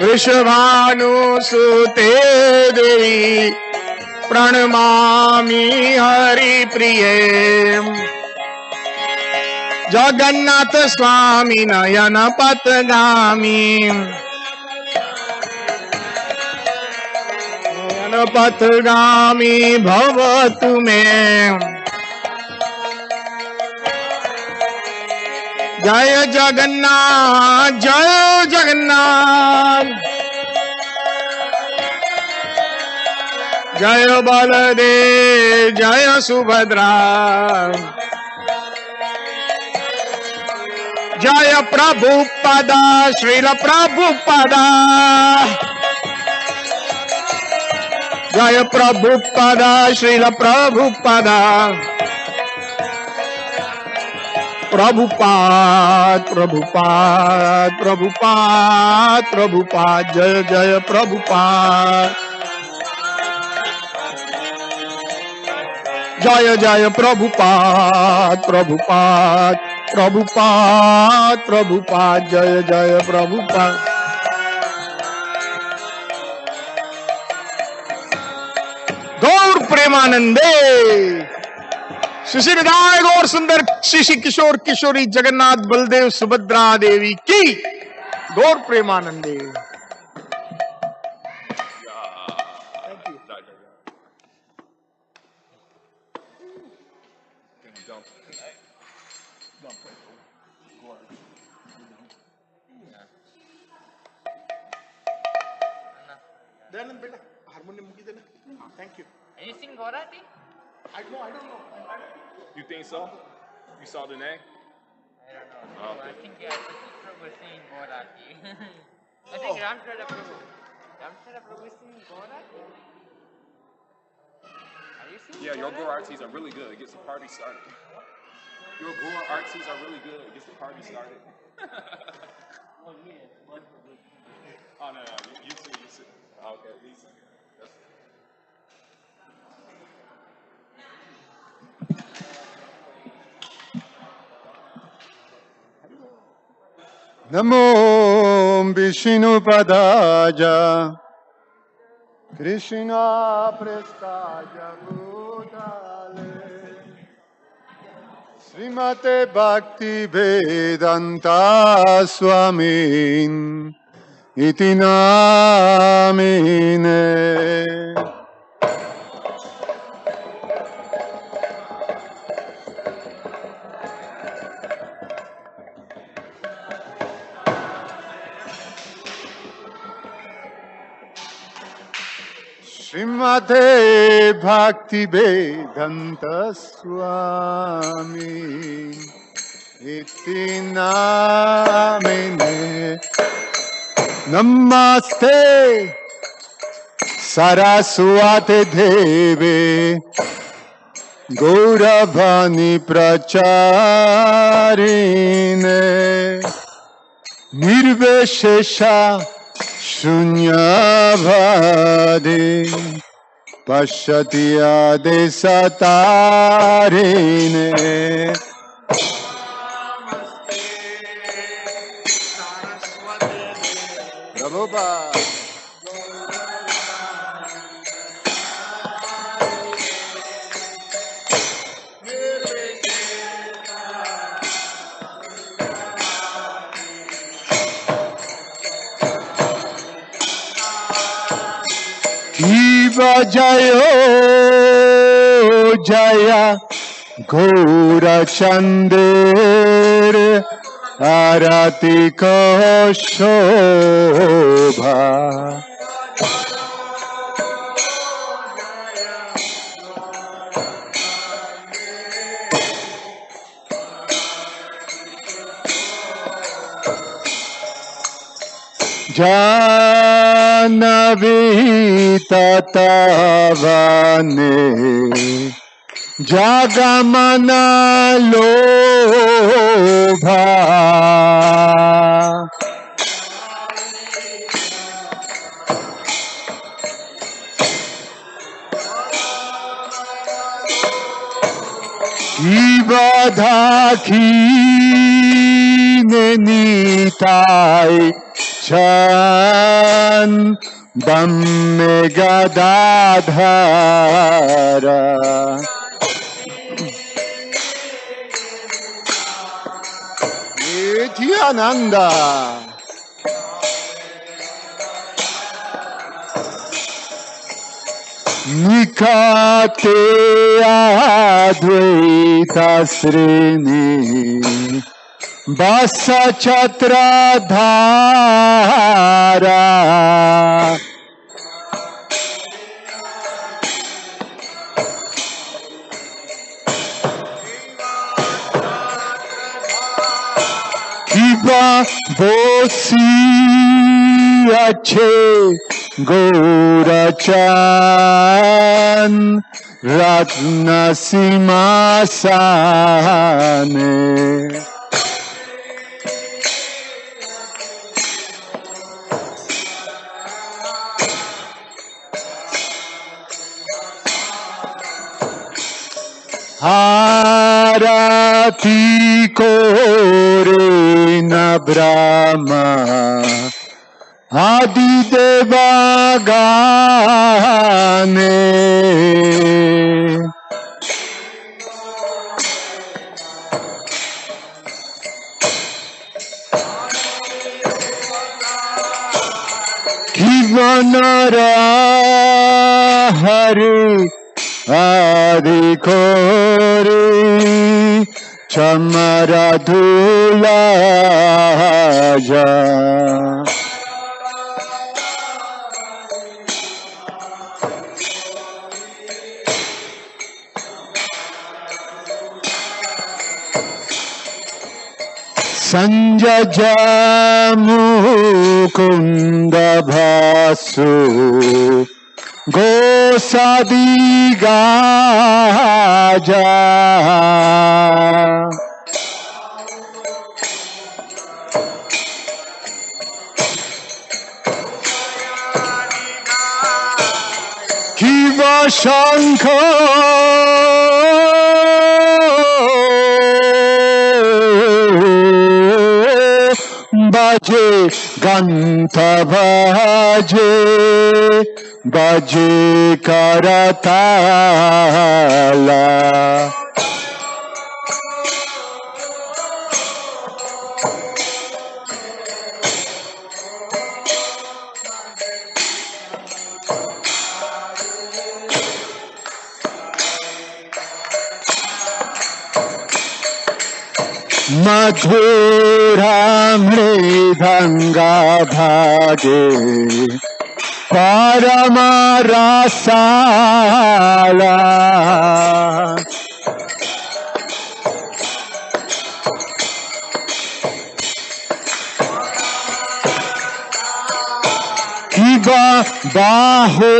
वृषभानुसुते देवी प्रणमामि हरिप्रिये जगन्नाथ स्वामी नयन पथगामी नयन पथगामी भवतु मे जय जगन्नाथ जय जगन्नाथ जय बलदेव जय सुभद्रा जय प्रभुपदा श्रील प्रभुपदा जय प्रभुपदा श्रील प्रभुपदा प्रभुपाद प्रभुपाद प्रभुपाद प्रभुपाद जय जय प्रभुपाद जय जय प्रभुपाद प्रभुपाद प्रभुपाद प्रभुपाद जय जय प्रभुपाद गौर प्रेमानंदे श्री विधायक और सुंदर श्री किशोर किशोरी जगन्नाथ बलदेव सुभद्रा देवी की गौर प्रेमानंदे। Danan beta harmonium mugi dena. Thank you. You sing Gorati? I don't know. You think so? You saw the name? I don't know. Oh, okay. I think Satish Prabhu singing Gorati. I think Ramchandra Prabhu. Ramchandra Prabhu is singing Gorati? Are you singing Yeah, your Gorati? Gorartis are really good. It gets the party started. Your Gorartis are really good. It gets the party started. Oh, no. You see. Okay, you see. नमो विष्णुपदाय कृष्ण प्रेष्ठाय भूतले श्रीमते भक्ति वेदांता स्वामीन इति नामिने श्रीमते भक्ति वेदांत स्वामी इति नामिने नमस्ते सरस्वती देवे गौरवाणी प्रचारिणे निर्विशेषा शून्यवादे पश्यति आदेशतारिणे प्रभुपाद जय जय गौरचंद्र आरती को शोभा जानवी ततवने जगमना लोभा बाधा खीने Nitai Dhamme Gadadhara Nityananda Nikate Advaita Srini Basa Chatradhara Kiva Bosi Ache Gaurachan Ratna Simasane Harati Kore na Brahma Adi Deva Gane Kivanara Hari Adi Kore Chamaradulaja Sanjaja Mukunda Bhasu Gosadi Gaja Kiva Shankha Baje Ganta Baje Baje Karatala Madhura Mridanga Bhage Paramarasala Kiva Baho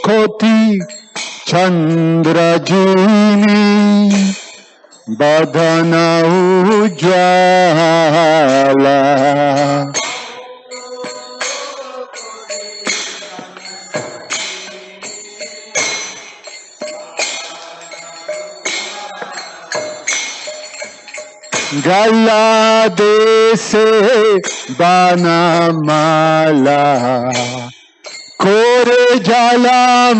Koti Chandrajini Badana Ujjala Gala Dese Banamala Kore Jalamala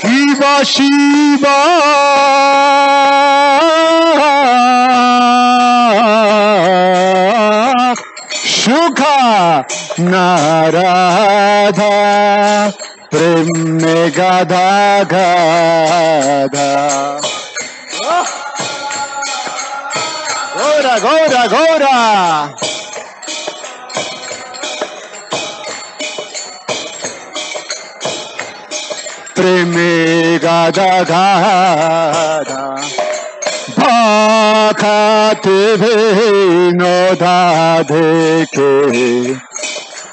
Shiva Shiva Shukha Narada Preme Gada Gada Gora Gora Gora Preme Gada Gada Bhakati Vinoda Deke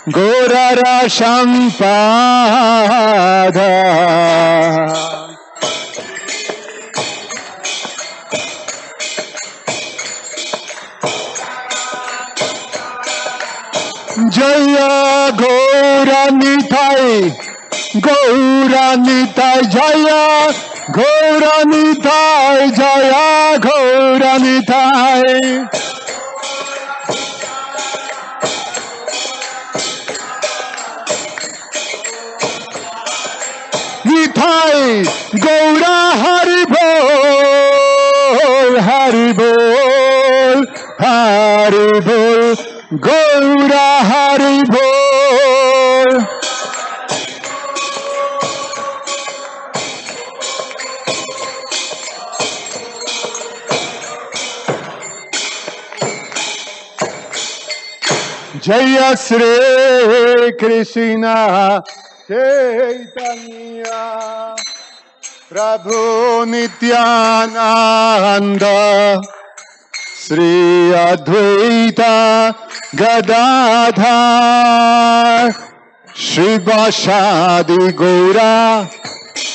Gorara Shampada Jaya Gora Nitai Gauranitai Jaya, Gauranitai Jaya, Gauranitai. Nitai, Gaura Haribol, Haribol, Haribol, Gaura Haribol. Jaya Sri Krishna Chaitanya Prabhu Nityananda Sri Advaita Gadadhar Shivashadi Gaura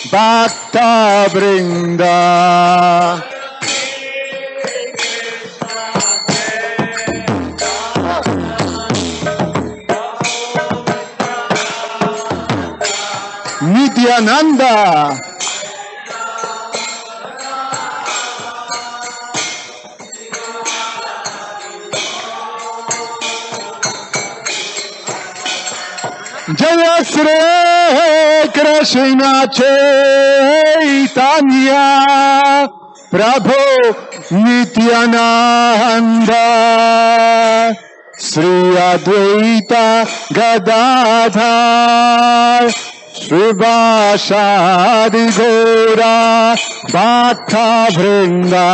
Bhakta Vrinda. Nityananda. Jaya Sri Krishna Chaitanya Prabhu Nityananda Sri Advaita Gadadhar Shivashadi Gaura Bhakta Vrinda.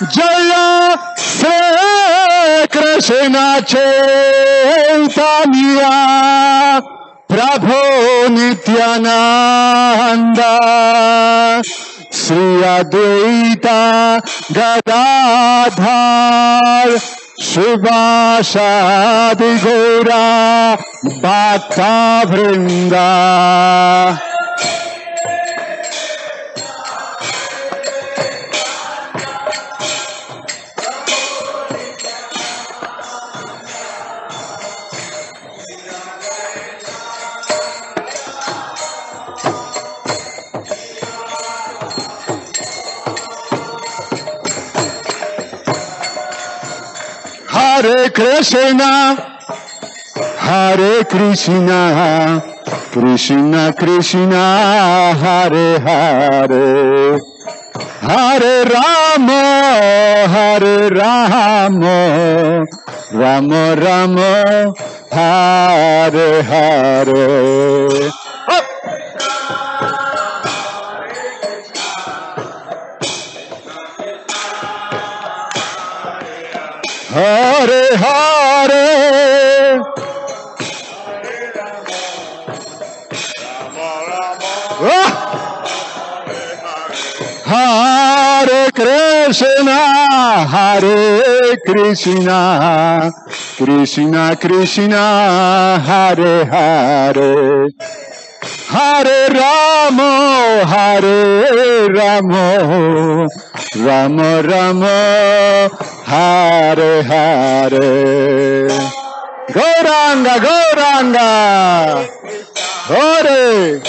Jaya Sri Krishna Chaitanya Prabhu Nityananda Sri Advaita Gadadhar Shivashadi Gaura Bhakta Vrinda. Hare Krishna, Hare Krishna, Krishna Krishna, Hare Hare, Hare Rama, Hare Rama, Rama Rama, Hare Hare. Hare Hare, Hare Krishna, Hare Krishna, Krishna Krishna, Hare Hare, Hare Rama, Hare Rama, Rama Rama, Hare Hare. Gauranga, Gauranga, Hare.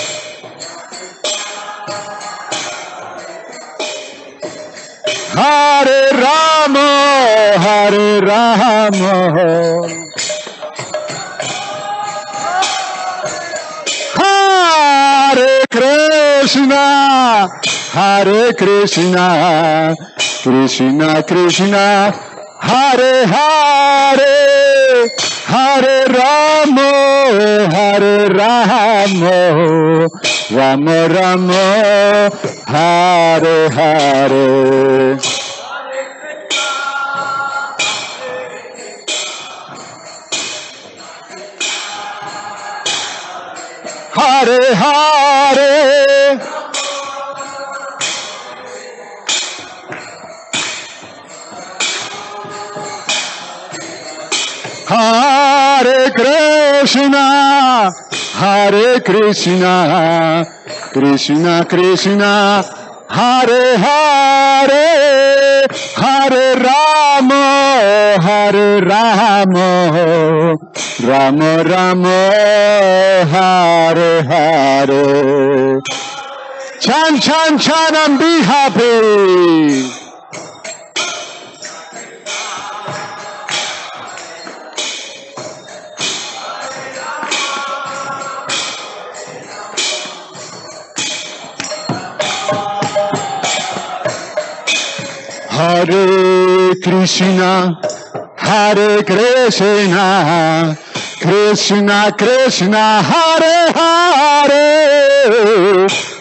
Hare Rama, Hare Rama, Hare Krishna, Hare Krishna, Krishna Krishna, Hare Hare, Hare Rama, Hare Rama, Rama Rama, Hare Hare. Hare Hare, Hare Krishna, Hare Krishna, Krishna Krishna, Hare Hare, Hare Rama, Hare Rama, Rama Rama, Hare Hare. Chant, chant, chant and be happy. Hare Krishna, Hare Krishna, Krishna Krishna, Hare Hare,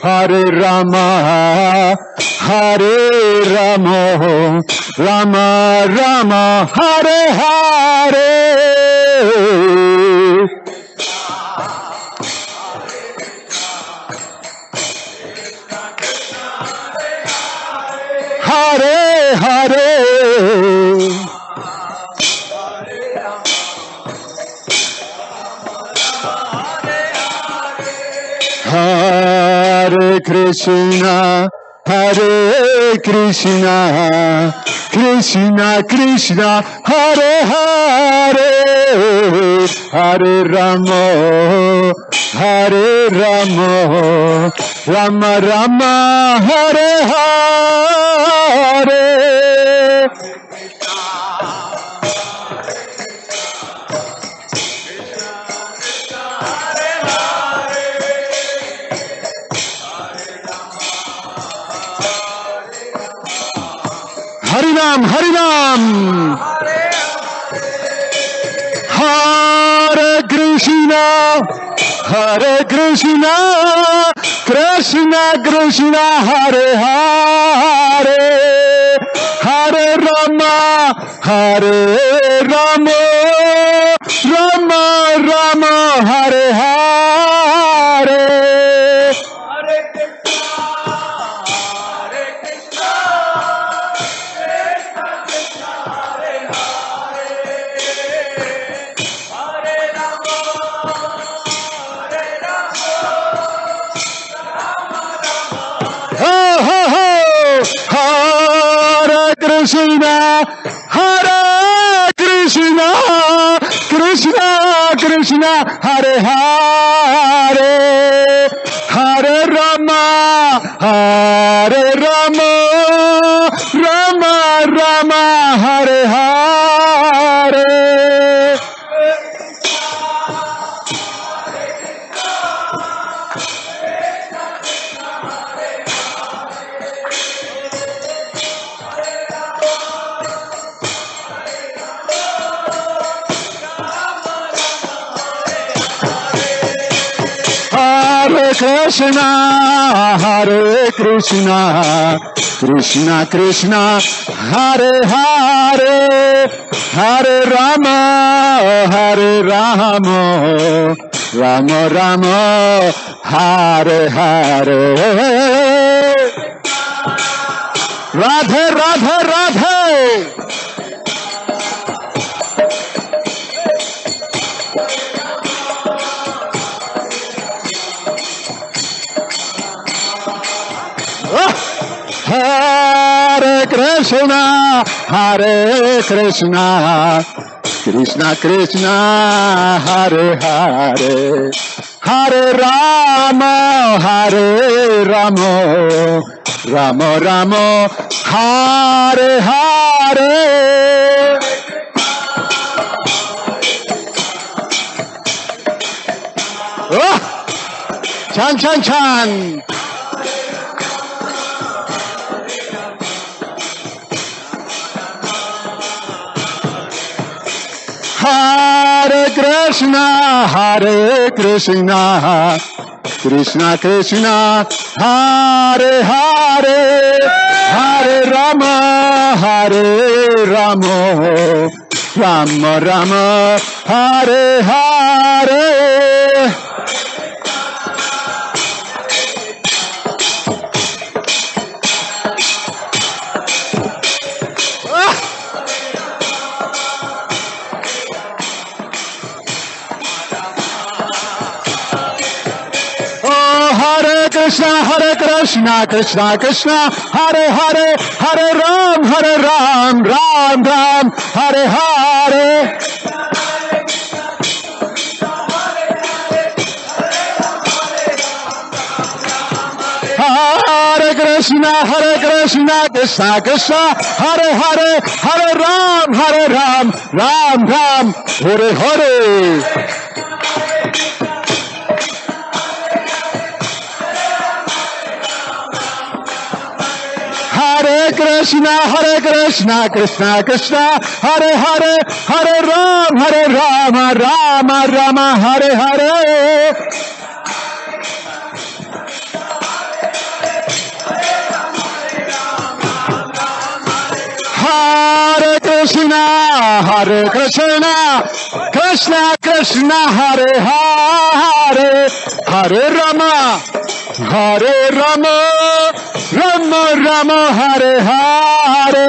Hare Rama, Hare Rama, Rama Rama, Hare Hare. Hare Hare, Hare Krishna, Hare Krishna, Krishna Krishna, Hare Hare, Hare Rama, Hare Rama, Rama Rama, Hare Hare. Harinam, Harinam. Hare Krishna, Hare Krishna, Krishna Krishna, Hare Hare, Hare Rama, Hare Rama, Rama Rama, Hare Hare. Hare Krishna, Hare Krishna, Krishna Krishna, Hare Hare, Hare Rama, Hare Rama, Rama Rama, Hare Hare. Hare Krishna, Hare Krishna, Krishna Krishna, Hare Hare, Hare Rama, Hare Rama, Rama Rama, Hare Hare. Radhe Radhe Radhe. Hare Krishna, Hare Krishna, Krishna Krishna, Hare Hare, Hare Rama, Hare Rama, Rama Rama, Hare Hare. Chan Chan Chan. Hare Krishna, Hare Krishna, Krishna Krishna, Hare Hare, Hare Rama, Hare Rama, Rama Rama, Hare Hare. Krishna, Krishna Krishna, Hare Hare, Hare Ram, Ram Ram, Hare Hare. Hare Krishna, Krishna Krishna, Hare Hare, Hare Ram, Ram Ram, Hare Hare. Hare Krishna, Krishna Krishna, Hare Hare, Hare Ram, Rama, Hare Hare. Hare Krishna, Krishna Krishna, Hare Hare, Hare Rama, Rama, Hare Hare.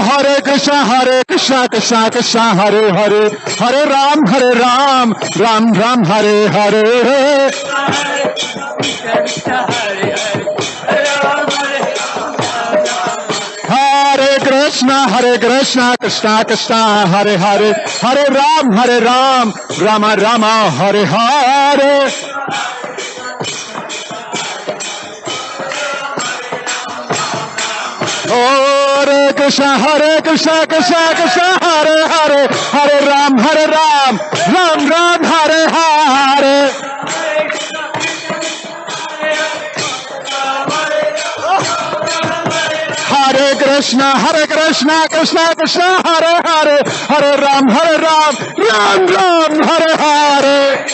Hare Krishna, Krishna Krishna, Hare Hare, Hare Ram, Ram Hare Hare. Hare Krishna, Krishna Krishna, Hare Hare, Hare Ram, Rama, Hare Hare. Hare Krishna, Krishna Krishna, Hare Hare, Hare Ram, Ram Hare Hare. Hare Krishna, Krishna Krishna, Hare Hare, Hare Ram, Ram Hare Hare.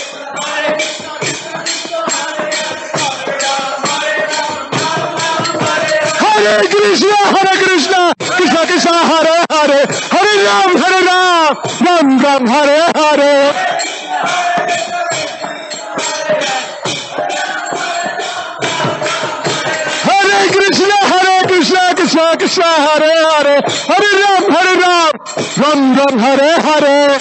Hare Krishna, Krishna Krishna, Hare Hare, Hare Ram, Ram Hare Hare. Hare Krishna, Krishna Krishna, Hare Hare, Hare Ram, Ram Hare Hare.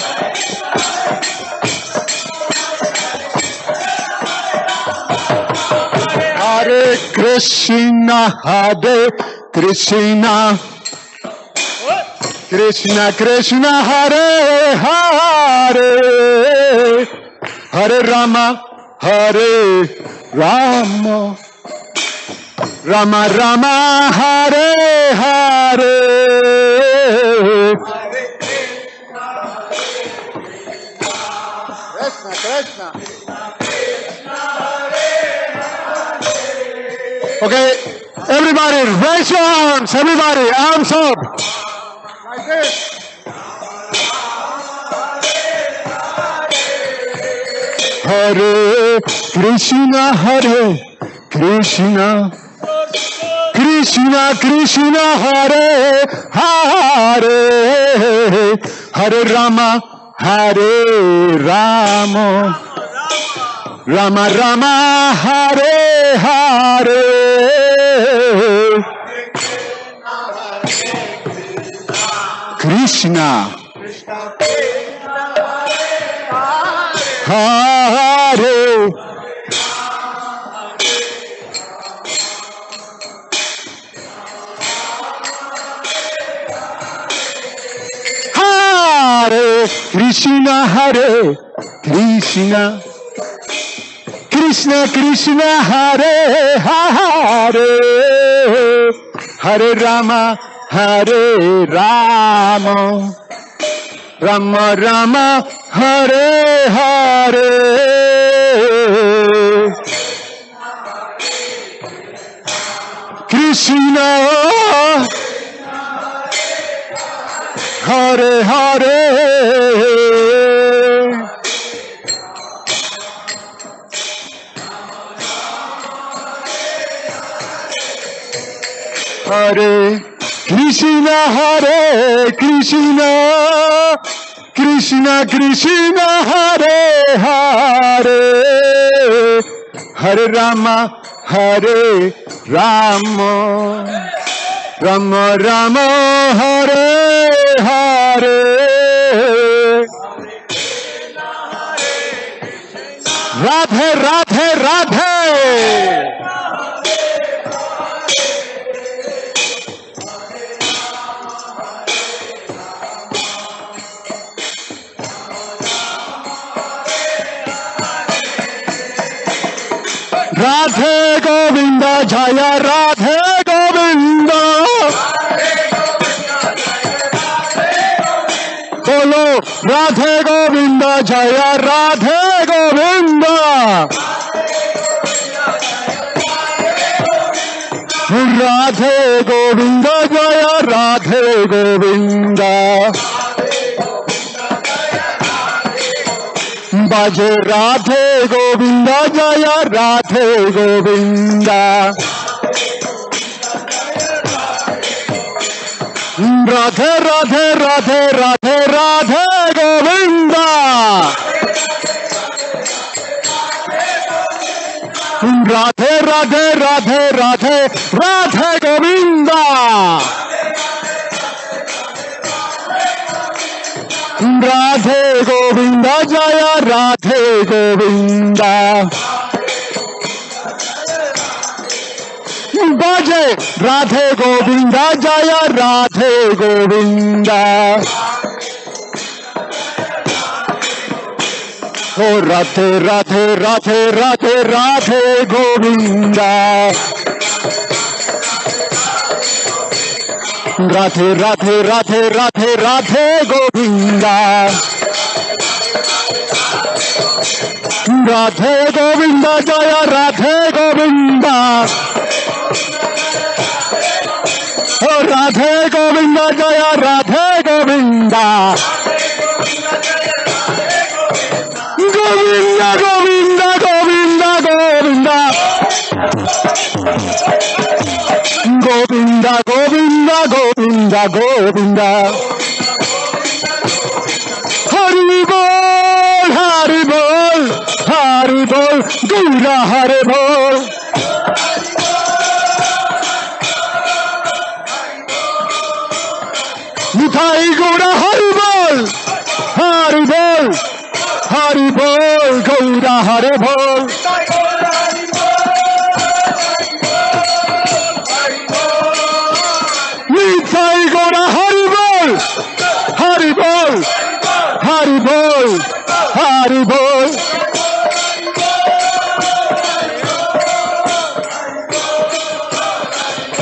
Hare Krishna, Krishna Krishna, Hare Hare, Hare Rama, Rama, Hare Hare. Krishna. Okay, everybody, raise your arms. Everybody, arms up. Like this. Hare Krishna, Krishna, Hare Hare, Hare Rama, Rama, Hare Hare. Krishna, Hare. Hare Krishna, Krishna, Hare Hare, Hare Rama, Rama, Hare Hare. Krishna, Hare Hare. Hare Krishna, Krishna, Hare Hare, Hare Rama, Hare Rama, Rama Rama, Hare Hare, Radhe Radhe Radhe. Radhe Govinda Jaya Radhe Govinda. Bolo Radhe Govinda Jaya Radhe Govinda. Radhe Govinda Jaya Radhe Govinda. Baje Radhe Govinda Jaya Radhe Govinda. Radhe Radhe Radhe Radhe Radhe Govinda. Radhe Radhe Radhe Radhe Radhe Govinda. Radhe Govinda Jaya Radhe Govinda. Baje Radhe Govinda Jaya Radhe Govinda. Oh Radhe Radhe Radhe Radhe Radhe Govinda. Radhe Radhe Radhe Radhe Radhe Govinda. Radhe Govinda Jaya Radhe Govinda. Oh Radhe Govinda Jaya Radhe Govinda. Govinda Govinda Govinda Govinda. Govinda Govinda Govinda Govinda. Hari Bol Hari Bol Hari Bol Gaura Hari Bol. Nitai Gaura Hari Bol Hari Bol Hari Bol Gaura Hari Bol. Nitai Gaura Hari Bol Hari Bol Hari Bol Hari Bol.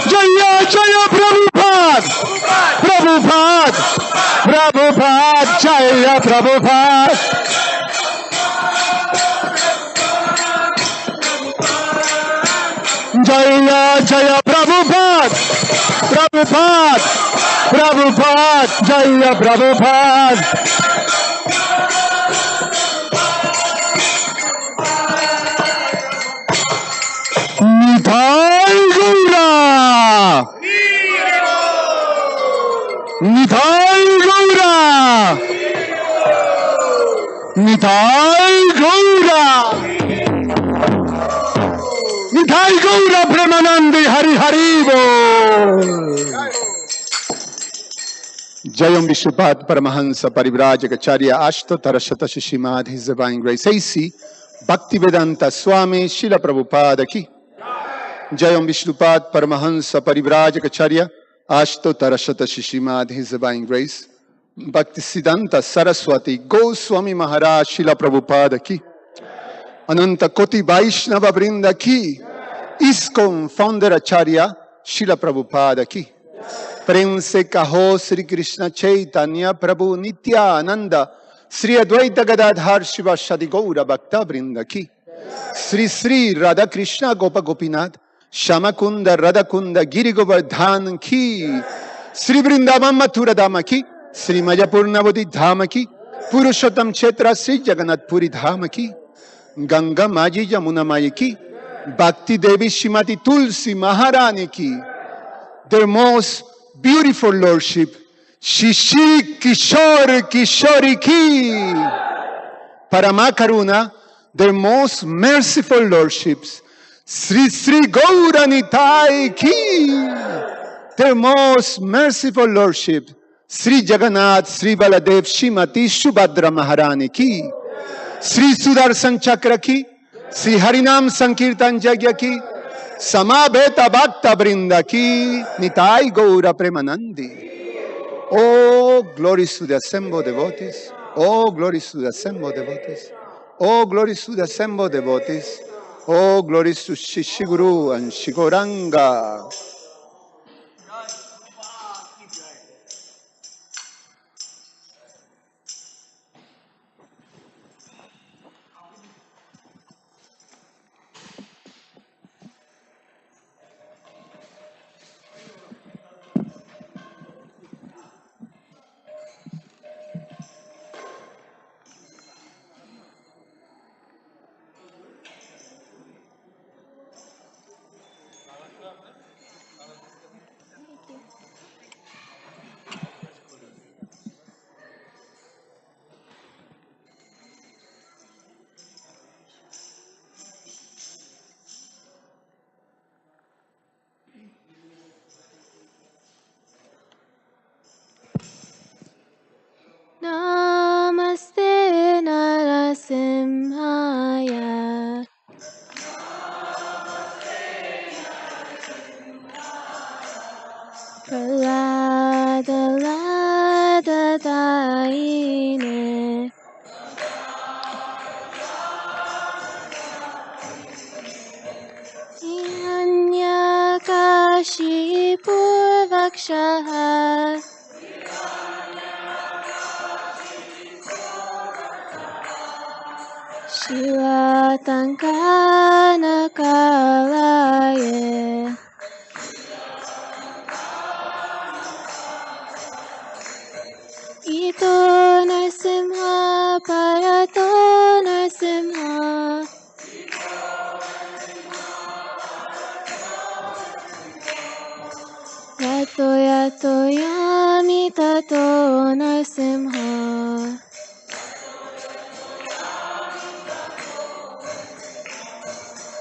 Jaya Jaya Prabhupada Prabhupada Prabhupada Jaya Prabhupada. Jaya Jaya Prabhupada Prabhupada Prabhupada Jaya Prabhupada. Nitai Gaura Nitai Gaura Nitai Gaura Nitai Gaura Premanandi Hari Hari Bol. Jayam Vishnupada Paramahansa Parivrajacharya Ashtotara Shata Shishimad, His Divine Grace A.C. Bhaktivedanta Swami Srila Prabhupada ki. Jayam Vishnupada Paramahansa Parivrajacharya Ashtotara Shata Shishimad, His Divine Grace Bhaktisiddhanta Saraswati Goswami Maharaj Srila Prabhupada ki. Ananta Koti Vaishnava Vrinda ki. ISKCON Founder Acharya Srila Prabhupada ki. प्रेम से कहो श्री कृष्ण चैतन्य प्रभु नित्यानंद श्री अद्वैत गदाधर शिव सदि गौर भक्त वृंद की. श्री श्री राधा कृष्ण गोप गोपीनाथ श्याम कुंद राधा कुंद गिरि गोवर्धन की. श्री वृंदावन मथुरा धाम की. श्री मजपुर नवोदित धाम की. पुरुषोत्तम क्षेत्र श्री जगन्नाथपुरी धाम की. गंगा माजी जमुना माई की. भक्ति देवी श्रीमती तुलसी महारानी की. Their most beautiful lordship, Shishi Kishore Kishori ki. Parama Karuna, their most merciful lordships, Sri Sri Gauranitai ki, their most merciful lordship, Sri Jagannath, Sri Baladev, Shrimati Subhadra Maharani ki, Sri Sudarshan Chakra ki, Sri Harinam Sankirtan Jagya ki, Samabeta Bhakta Brinda ki, Nitai Gaura Premanandi. Oh, glories to the assembled devotees. Oh, glories to the assembled devotees. Oh, glories to the assembled devotees. Oh, glories to Shishiguru and Shigoranga. Namaste Narasimhaya. Pralada Lada Daine. Hiranyakashi Purvakshaha. Shivatankana Kalaye. Ito Narasimha Parato Narasimha. Yato Yato Yami Tato Narasimha.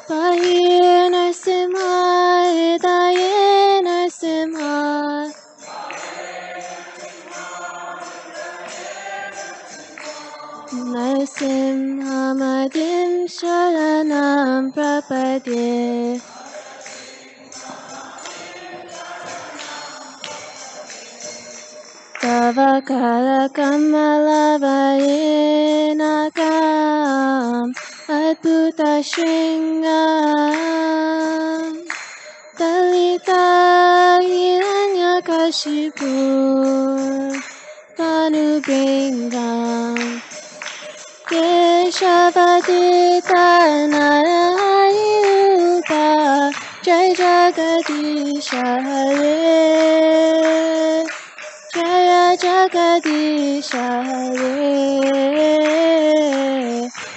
Pahi Narasimha Hidaye Narasimha. Narasimhamadim Sharanam Prapadye. Tava Kala Kamalavarnakam Adbhuta Shringam Dalita Hiranyakashipu Tanubringam Keshavadita Narayuta Jai Jagadisha Hare Jaya Jagadisha Hare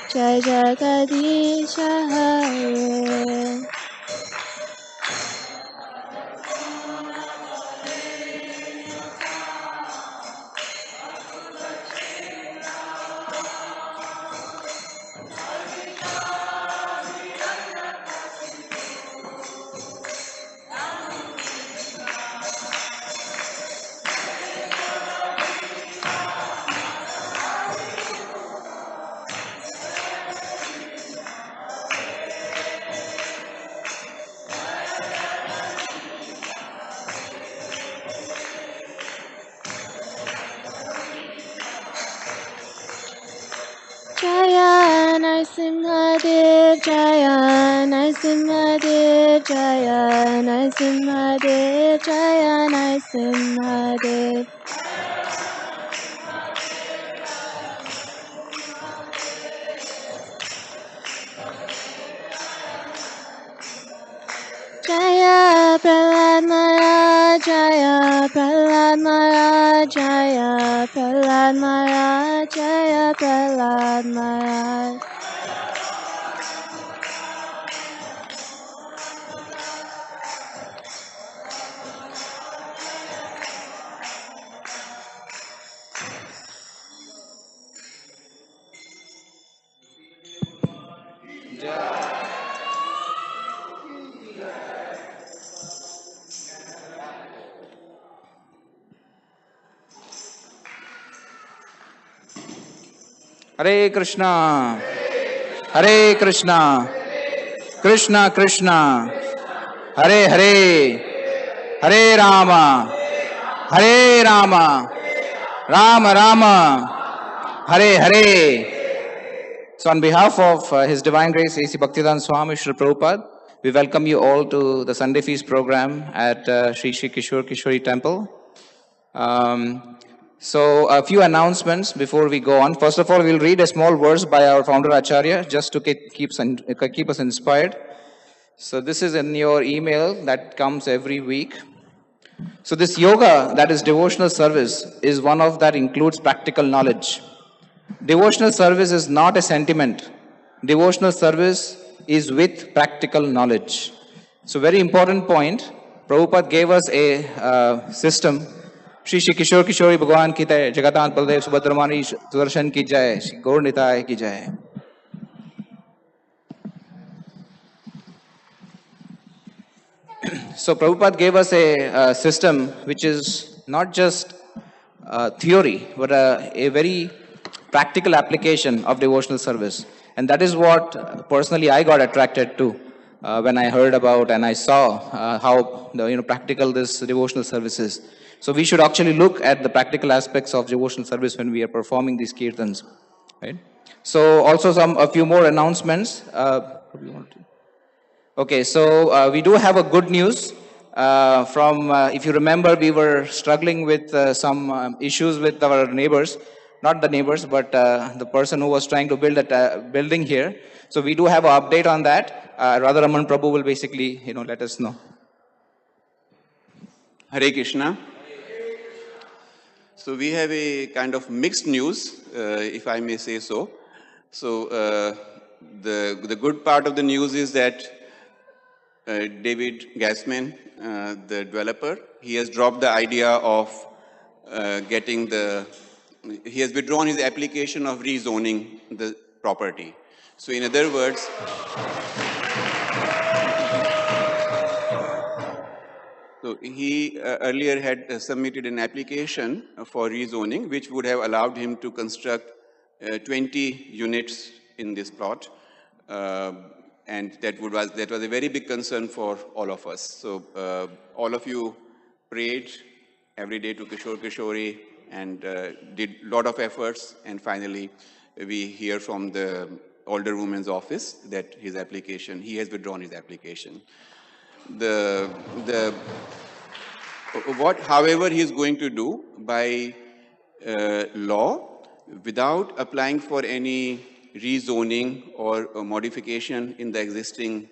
Jai Jagadisha Hare. Jaya Narasimhadev, Jaya Narasimhadev, Jaya Narasimhadev, Jaya Narasimhadev. Jaya Prahlad Maharaj, Jaya Prahlad Maharaj, Jaya Prahlad Maharaj, Jaya Prahlad Maharaj. Hare Krishna, Hare Krishna, Krishna Krishna, Hare Hare, Hare Rama, Hare Rama, Rama Rama, Hare Hare. So on behalf of His Divine Grace A.C. Bhaktivedanta Swami Srila Prabhupada, we welcome you all to the Sunday Feast program at Sri Sri Kishore Kishori Temple. So a few announcements before we go on. First of all, we'll read a small verse by our founder Acharya just to keep us inspired. So this is in your email that comes every week. So this yoga, that is devotional service, is one of that includes practical knowledge. Devotional service is not a sentiment. Devotional service is with practical knowledge. So very important point. Prabhupada gave us a system. Shri Shri Kishore Kishori Bhagwan ki jai, Jagadanand Baldev Subhadramani Sudarshan ki jai, Shri Gaur Nitai ki jai. So Prabhupada gave us a system which is not just theory, but a very practical application of devotional service. And that is what personally I got attracted to when I heard about and I saw how practical this devotional service is. So we should actually look at the practical aspects of devotional service when we are performing these kirtans, right? So also a few more announcements. Okay, so we do have a good news from, if you remember, we were struggling with some issues with our neighbors, not the neighbors, but the person who was trying to build a building here. So we do have an update on that. Radharaman Prabhu will basically, let us know. Hare Krishna. So we have a kind of mixed news, if I may say so. So the good part of the news is that David Gassman, the developer, he has dropped the idea of he has withdrawn his application of rezoning the property. So in other words, so he earlier had submitted an application for rezoning, which would have allowed him to construct 20 units in this plot. And that was a very big concern for all of us. So all of you prayed every day to Kishore Kishori and did a lot of efforts. And finally, we hear from the older woman's office that he has withdrawn his application. However, he is going to do by law, without applying for any rezoning or modification in the existing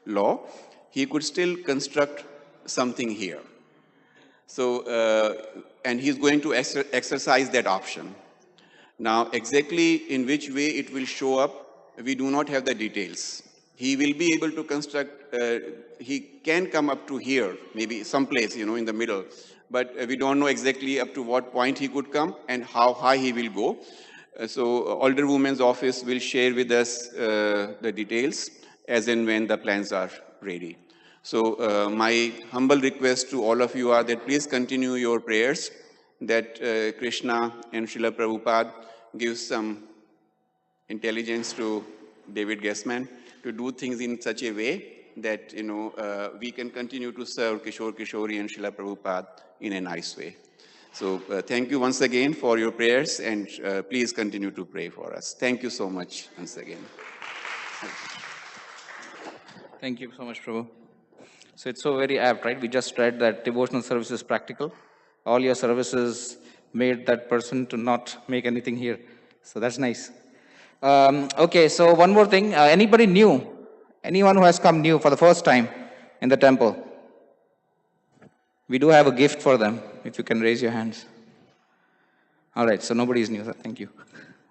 law, he could still construct something here. So, and he's going to exercise that option. Now, exactly in which way it will show up, we do not have the details. He will be able to construct, he can come up to here, maybe someplace, in the middle, but we don't know exactly up to what point he could come and how high he will go. So Older Women's Office will share with us the details as and when the plans are ready. So my humble request to all of you are that please continue your prayers, that Krishna and Srila Prabhupada give some intelligence to David Gassman to do things in such a way that we can continue to serve Kishore Kishori and Srila Prabhupada in a nice way. So thank you once again for your prayers, and please continue to pray for us. Thank you so much once again. Thank you so much, Prabhu. So it's so very apt, right? We just read that devotional service is practical. All your services made that person to not make anything here. So that's nice. Okay, so one more thing. Anybody new? Anyone who has come new for the first time in the temple? We do have a gift for them, if you can raise your hands. All right, so nobody is new. Thank you.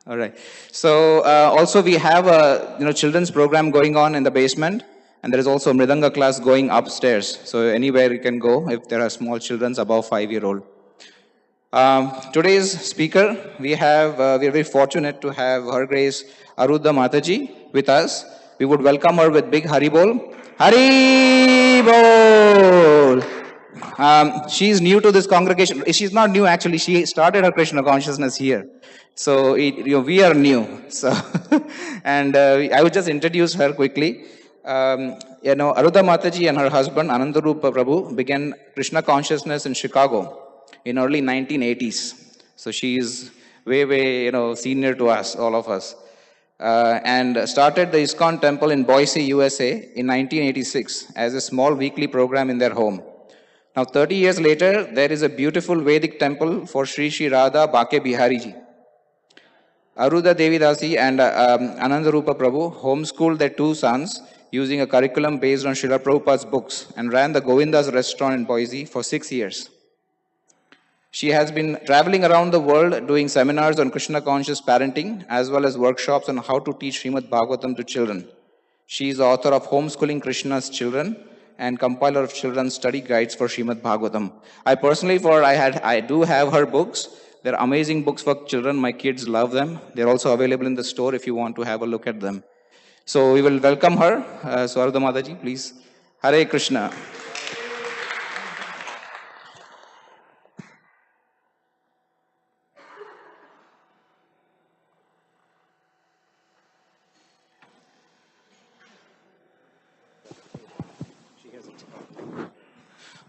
All right. So also we have a children's program going on in the basement, and there is also a Mridanga class going upstairs. So anywhere you can go if there are small children above 5-year-old. Today's speaker, we are very fortunate to have Her Grace Arudha Mataji with us. We would welcome her with big Hari Bol. Hari Bol! She's new to this congregation. She's not new, actually. She started her Krishna consciousness here. So we are new. So, and I would just introduce her quickly. Arudha Mataji and her husband, Anandarupa Prabhu, began Krishna consciousness in Chicago in early 1980s. So she is way, senior to us, all of us. And started the ISKCON temple in Boise, USA in 1986 as a small weekly program in their home. Now, 30 years later, there is a beautiful Vedic temple for Sri Sri Radha Bake Bihariji. Arudha Devidasi and Anandarupa Prabhu homeschooled their two sons using a curriculum based on Srila Prabhupada's books and ran the Govinda's restaurant in Boise for 6 years. She has been traveling around the world doing seminars on Krishna conscious parenting as well as workshops on how to teach Srimad Bhagavatam to children. She is the author of Homeschooling Krishna's Children and compiler of children's study guides for Srimad Bhagavatam. I personally, I do have her books. They're amazing books for children. My kids love them. They're also available in the store if you want to have a look at them. So we will welcome her. Arudha Mataji, please. Hare Krishna.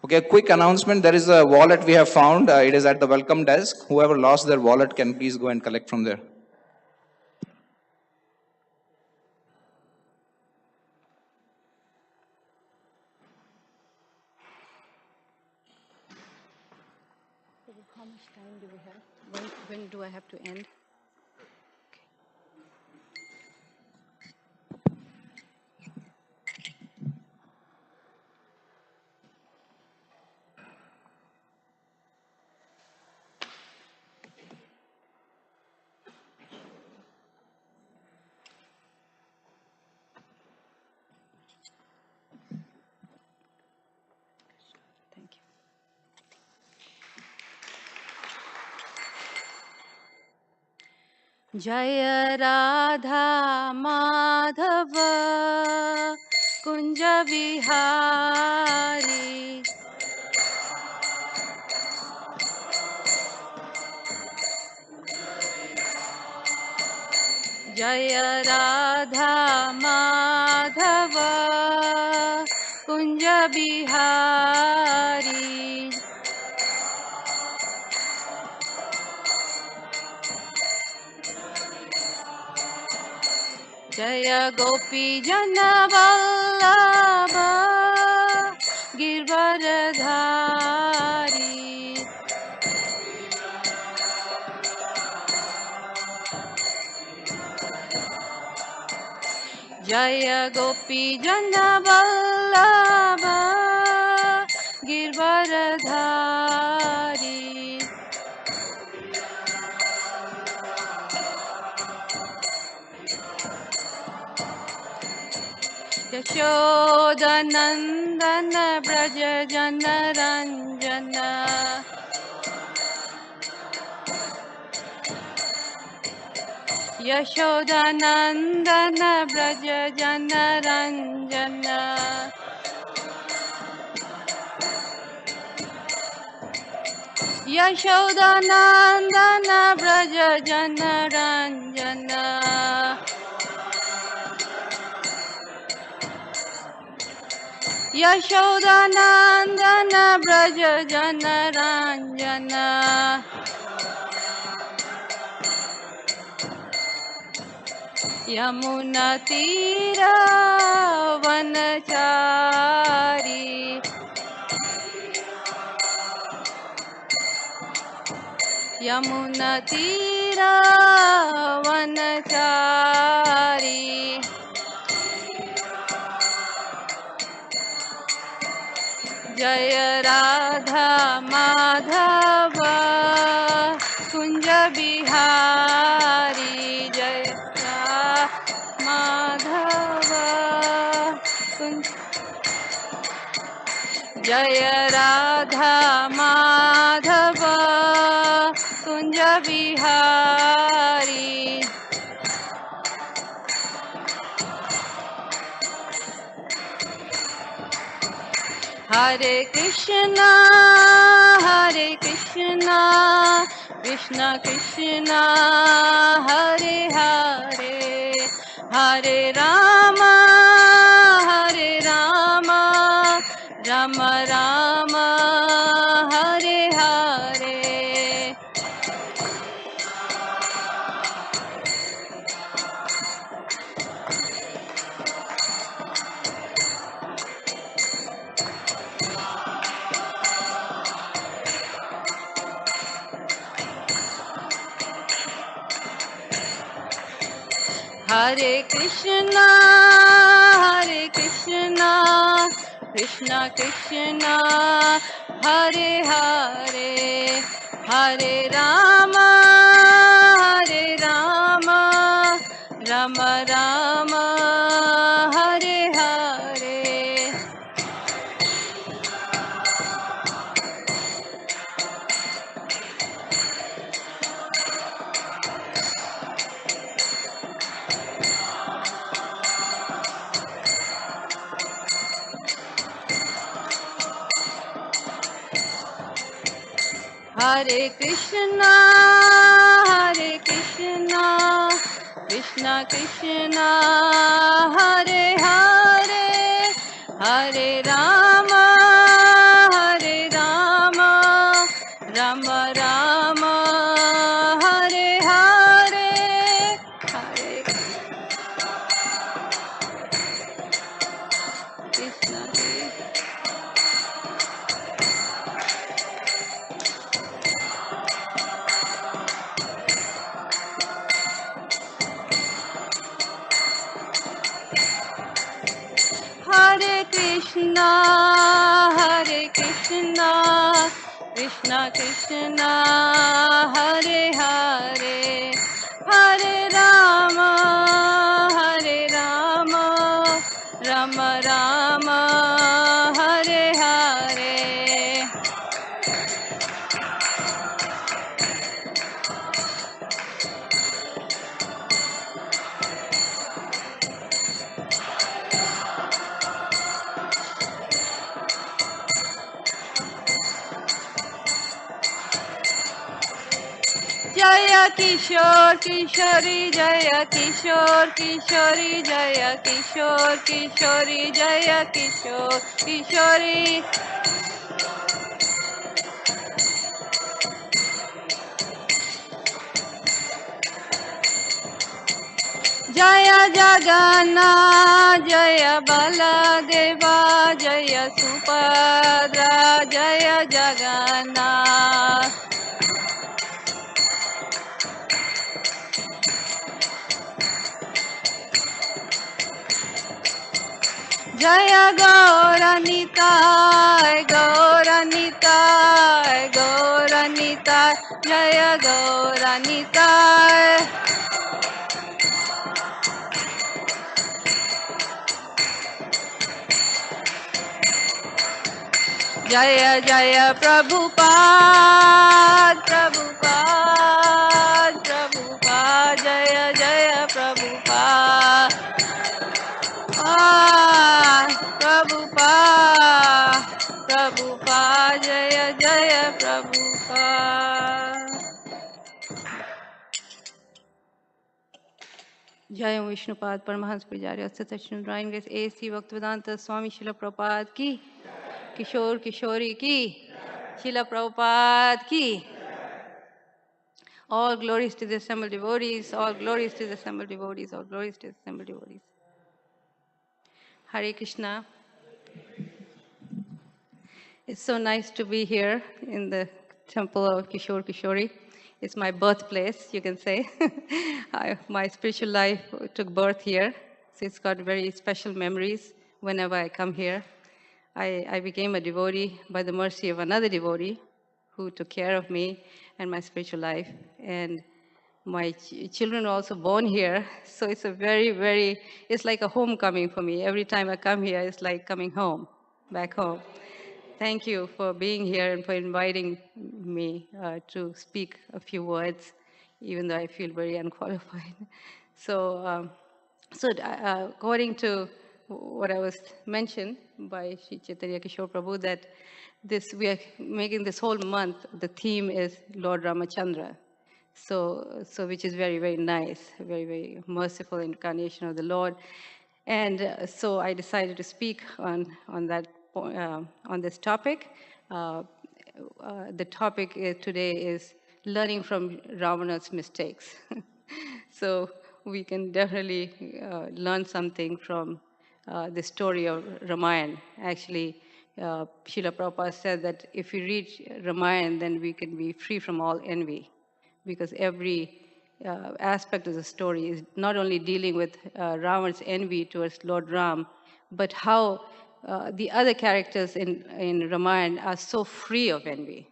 Okay, a quick announcement. There is a wallet we have found. It is at the welcome desk. Whoever lost their wallet can please go and collect from there. How much time do we have? When do I have to end? जय राधा माधव कुंज विहारी जय राधा माधव कुंज विहारी जय गोपी जन वल्लभ गिरवरधारी जय गोपी जन वल्लभ गिरवरधारी यशोदनंदन ब्रज जन रंजन यशोदनंदन ब्रज जन रंजन यशोदनंदन ब्रज जन रंजन यशोदनंदन ब्रज जन रंजन यमुना तीर वनचारी यमुना तीर वनचारी जय राधा माधव कुंज बिहारी जय माधव कुंज जय Radha Madhav Kunj Bihari Hare Krishna, Krishna Krishna, Hare Hare, Hare Rama, Rama Rama, Hare Hare. Hare Krishna, Krishna Krishna, Hare Hare, Hare Rama, Rama Rama, Hare Hare. Hare Krishna, Krishna Krishna, Hare Hare, Hare Rama, Rama Rama, Hare Hare, Hare Krishna. Hare Krishna, Krishna Krishna, Hare Hare, Hare Rama, Rama Rama, Hare Hare. Jaya Kishore Kishori, Jaya Kishore Kishori, Jaya Kishore Kishori, Jaya Kishore Kishori. Jaya Jagannath, Jaya Baladeva, Jaya Subhadra, Jaya Jagannath. Jaya Gauranitai, Jaya Gauranitai. Jaya Jaya Prabhupada, Jaya Jaya Prabhupada. Prabhupada, Jaya Jaya Prabhupada. Jaya Vishnupad Paramahans Pujari Asatachan Ryan Grace A.C. Bhaktivedanta Swami Srila Prabhupada ki, Kishore Kishori ki, Srila Prabhupada ki. All glories to the assembled devotees, all glories to the assembled devotees, all glories to the assembled devotees. Hare Krishna. It's so nice to be here in the temple of Kishore Kishori. It's my birthplace, you can say. My spiritual life took birth here, so it's got very special memories whenever I come here. I became a devotee by the mercy of another devotee who took care of me and my spiritual life. And my children were also born here, so it's a very, it's like a homecoming for me. Every time I come here, it's like coming home, back home. Thank you for being here and for inviting me to speak a few words, even though I feel very unqualified. So, according to what I was mentioned by Sri Chaitanya Kishore Prabhu, that we are making this whole month, the theme is Lord Ramachandra. So which is very, very nice, very, very merciful incarnation of the Lord. And so I decided to speak on this topic. The topic today is learning from Ravana's mistakes. So we can definitely learn something from the story of Ramayana. Actually, Srila Prabhupada said that if we read Ramayana, then we can be free from all envy, because every aspect of the story is not only dealing with Ravan's envy towards Lord Ram, but how the other characters in Ramayana are so free of envy.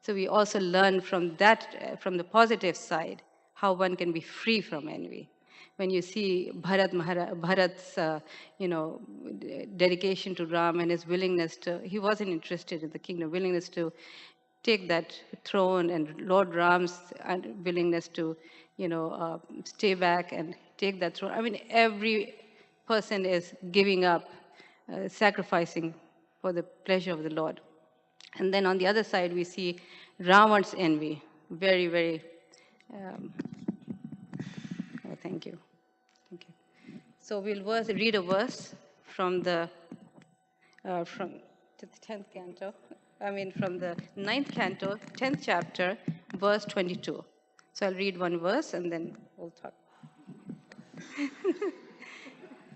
So we also learn from that, from the positive side, how one can be free from envy. When you see Bharat's, dedication to Ram and his willingness to, he wasn't interested in the kingdom, willingness to take that throne, and Lord Ram's willingness to, stay back and take that throne. I mean, every person is giving up, sacrificing for the pleasure of the Lord. And then on the other side, we see Ravan's envy. Very, very, thank you. Thank you. So we'll read a verse from the 10th canto. From the 9th canto, 10th chapter, verse 22. So I'll read one verse and then we'll talk.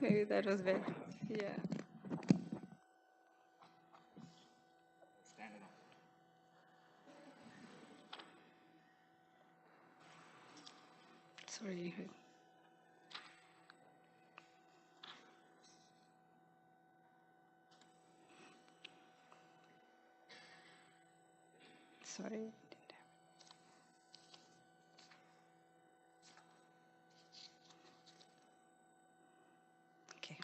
Maybe that was better. Yeah. Sorry. Sorry. Okay.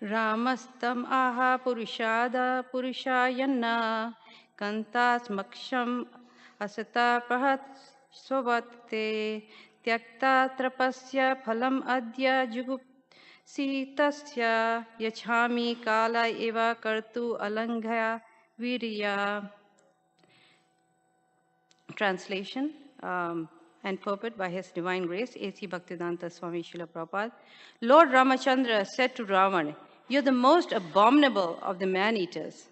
Ramastam aha purushada purushayanna kantasmaksham asata prahat swavatte tyakta trapasya phalam adya jugup Sitasya yachami kala eva kartu alanghaya virya. Translation and purport by His Divine Grace, A.C. Bhaktivedanta Swami Srila Prabhupada. Lord Ramachandra said to Ravan, "You're the most abominable of the man-eaters.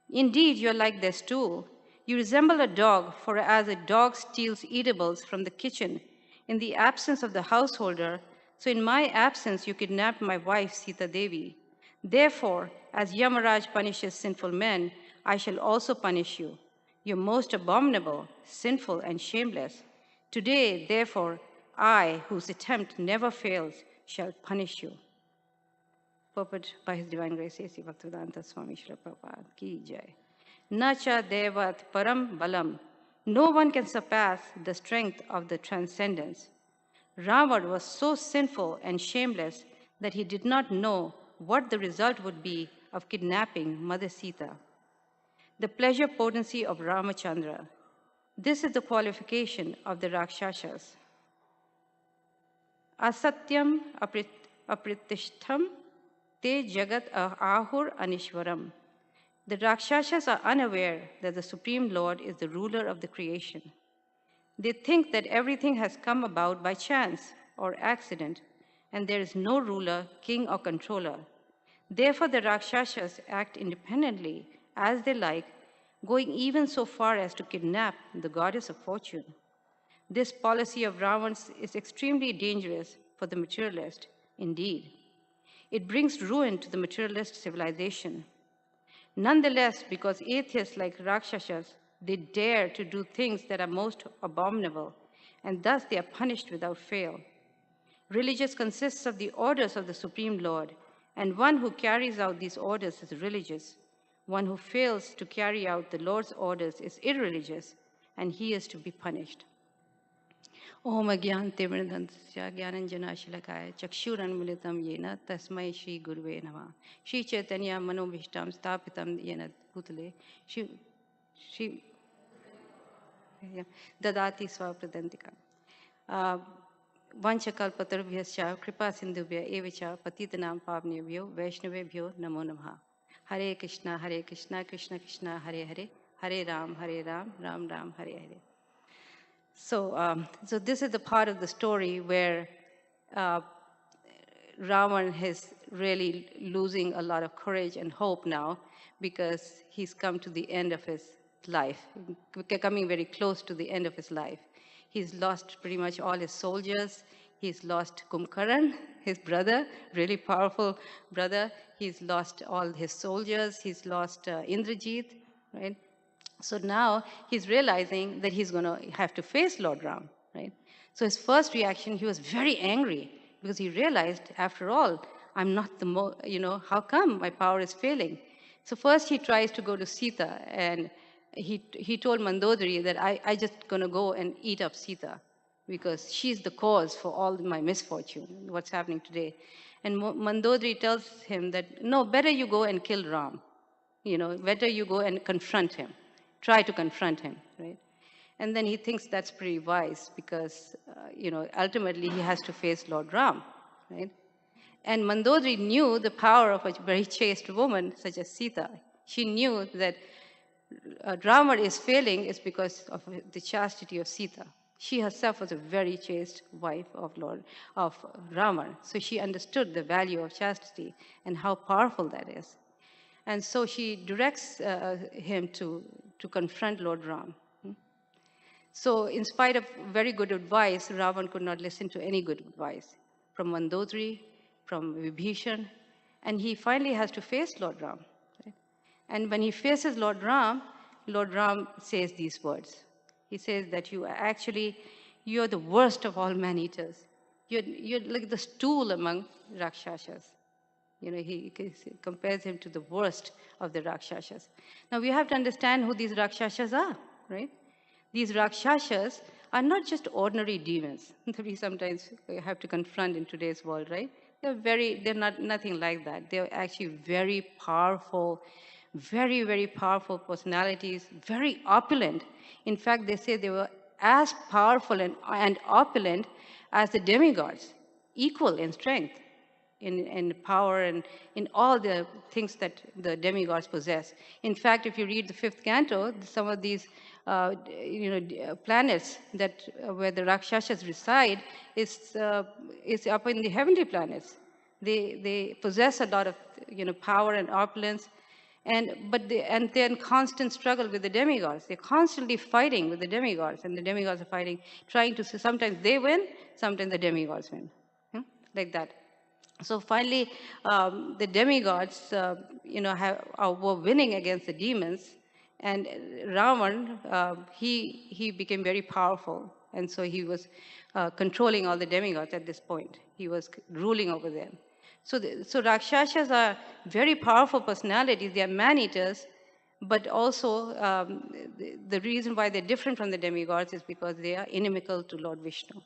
Indeed, you're like their stool. You resemble a dog, for as a dog steals eatables from the kitchen in the absence of the householder, so in my absence you kidnapped my wife Sita Devi. Therefore, as Yamaraj punishes sinful men, I shall also punish you. You're most abominable, sinful, and shameless. Today, therefore, I, whose attempt never fails, shall punish you." Purport by His Divine Grace, A.C. Bhaktivedanta Swami Srila Prabhupada Ki Jai. Nacha devat param balam. No one can surpass the strength of the transcendence. Ravan was so sinful and shameless that he did not know what the result would be of kidnapping Mother Sita. The pleasure potency of Ramachandra. This is the qualification of the Rakshasas. Asatyam apritishtham te jagat ahur anishwaram. The Rakshasas are unaware that the Supreme Lord is the ruler of the creation. They think that everything has come about by chance or accident, and there is no ruler, king, or controller. Therefore, the Rakshasas act independently as they like, going even so far as to kidnap the goddess of fortune. This policy of Ravan's is extremely dangerous for the materialist, indeed. It brings ruin to the materialist civilization. Nonetheless, because atheists like Rakshasas, they dare to do things that are most abominable, and thus they are punished without fail. Religious consists of the orders of the Supreme Lord, and one who carries out these orders is religious. One who fails to carry out the Lord's orders is irreligious, and he is to be punished. Om Agyan Timridhantasya Gyananjana Shilakaya Chakshuranmilitam Yena Tasmai Shri Guruve Namah. Shri Chaitanya Manobhishtam Stapitam Yena Bhutale Shri Dadati Swapradantika. Vanchakalpatarubhyascha kripa sindhubhya evacha patitanam pavnebhyo vaishnavebhyo namo namaha. Hare Krishna, Krishna Krishna, Hare Hare, Hare Ram, Ram Ram, Hare Hare. So this is the part of the story where uh, Ravan is really losing a lot of courage and hope now because he's come to the end of his life, coming very close to the end of his life. He's lost pretty much all his soldiers. He's lost Kumkaran, his brother, really powerful brother. He's lost all his soldiers. He's lost Indrajit, right? So now he's realizing that he's going to have to face Lord Ram, right? So his first reaction, he was very angry because he realized, after all, I'm not the how come my power is failing? So first he tries to go to Sita, and he told Mandodari that I just going to go and eat up Sita because she's the cause for all my misfortune, what's happening today. And Mandodari tells him that, no, better you go and kill Ram. Better you go and confront him. Try to confront him, right? And then he thinks that's pretty wise because, ultimately he has to face Lord Ram, right? And Mandodari knew the power of a very chaste woman such as Sita. She knew that Rama is failing is because of the chastity of Sita. She herself was a very chaste wife of Rama. So she understood the value of chastity and how powerful that is. And so she directs him to confront Lord Ram. So in spite of very good advice, Ravan could not listen to any good advice from Mandodari, from Vibhishan, and he finally has to face Lord Ram. Right? And when he faces Lord Ram says these words. He says that you're the worst of all man-eaters. You're like the stool among Rakshasas. He compares him to the worst of the Rakshasas. Now we have to understand who these Rakshasas are, right? These Rakshasas are not just ordinary demons that we sometimes have to confront in today's world, right? They're not nothing like that. They're actually very powerful, very, very powerful personalities, very opulent. In fact, they say they were as powerful and opulent as the demigods, equal in strength, in power, and in all the things that the demigods possess. In fact, if you read the 5th canto, some of these planets where the Rakshasas reside is up in the heavenly planets. They possess a lot of power and opulence, and they're in constant struggle with the demigods. They're constantly fighting with the demigods, and the demigods are fighting, trying to. Sometimes they win, sometimes the demigods win, like that. So finally, the demigods, were winning against the demons, and Ravan, he became very powerful, and so he was controlling all the demigods at this point. He was ruling over them. So Rakshasas are very powerful personalities. They are man-eaters, but also the reason why they're different from the demigods is because they are inimical to Lord Vishnu.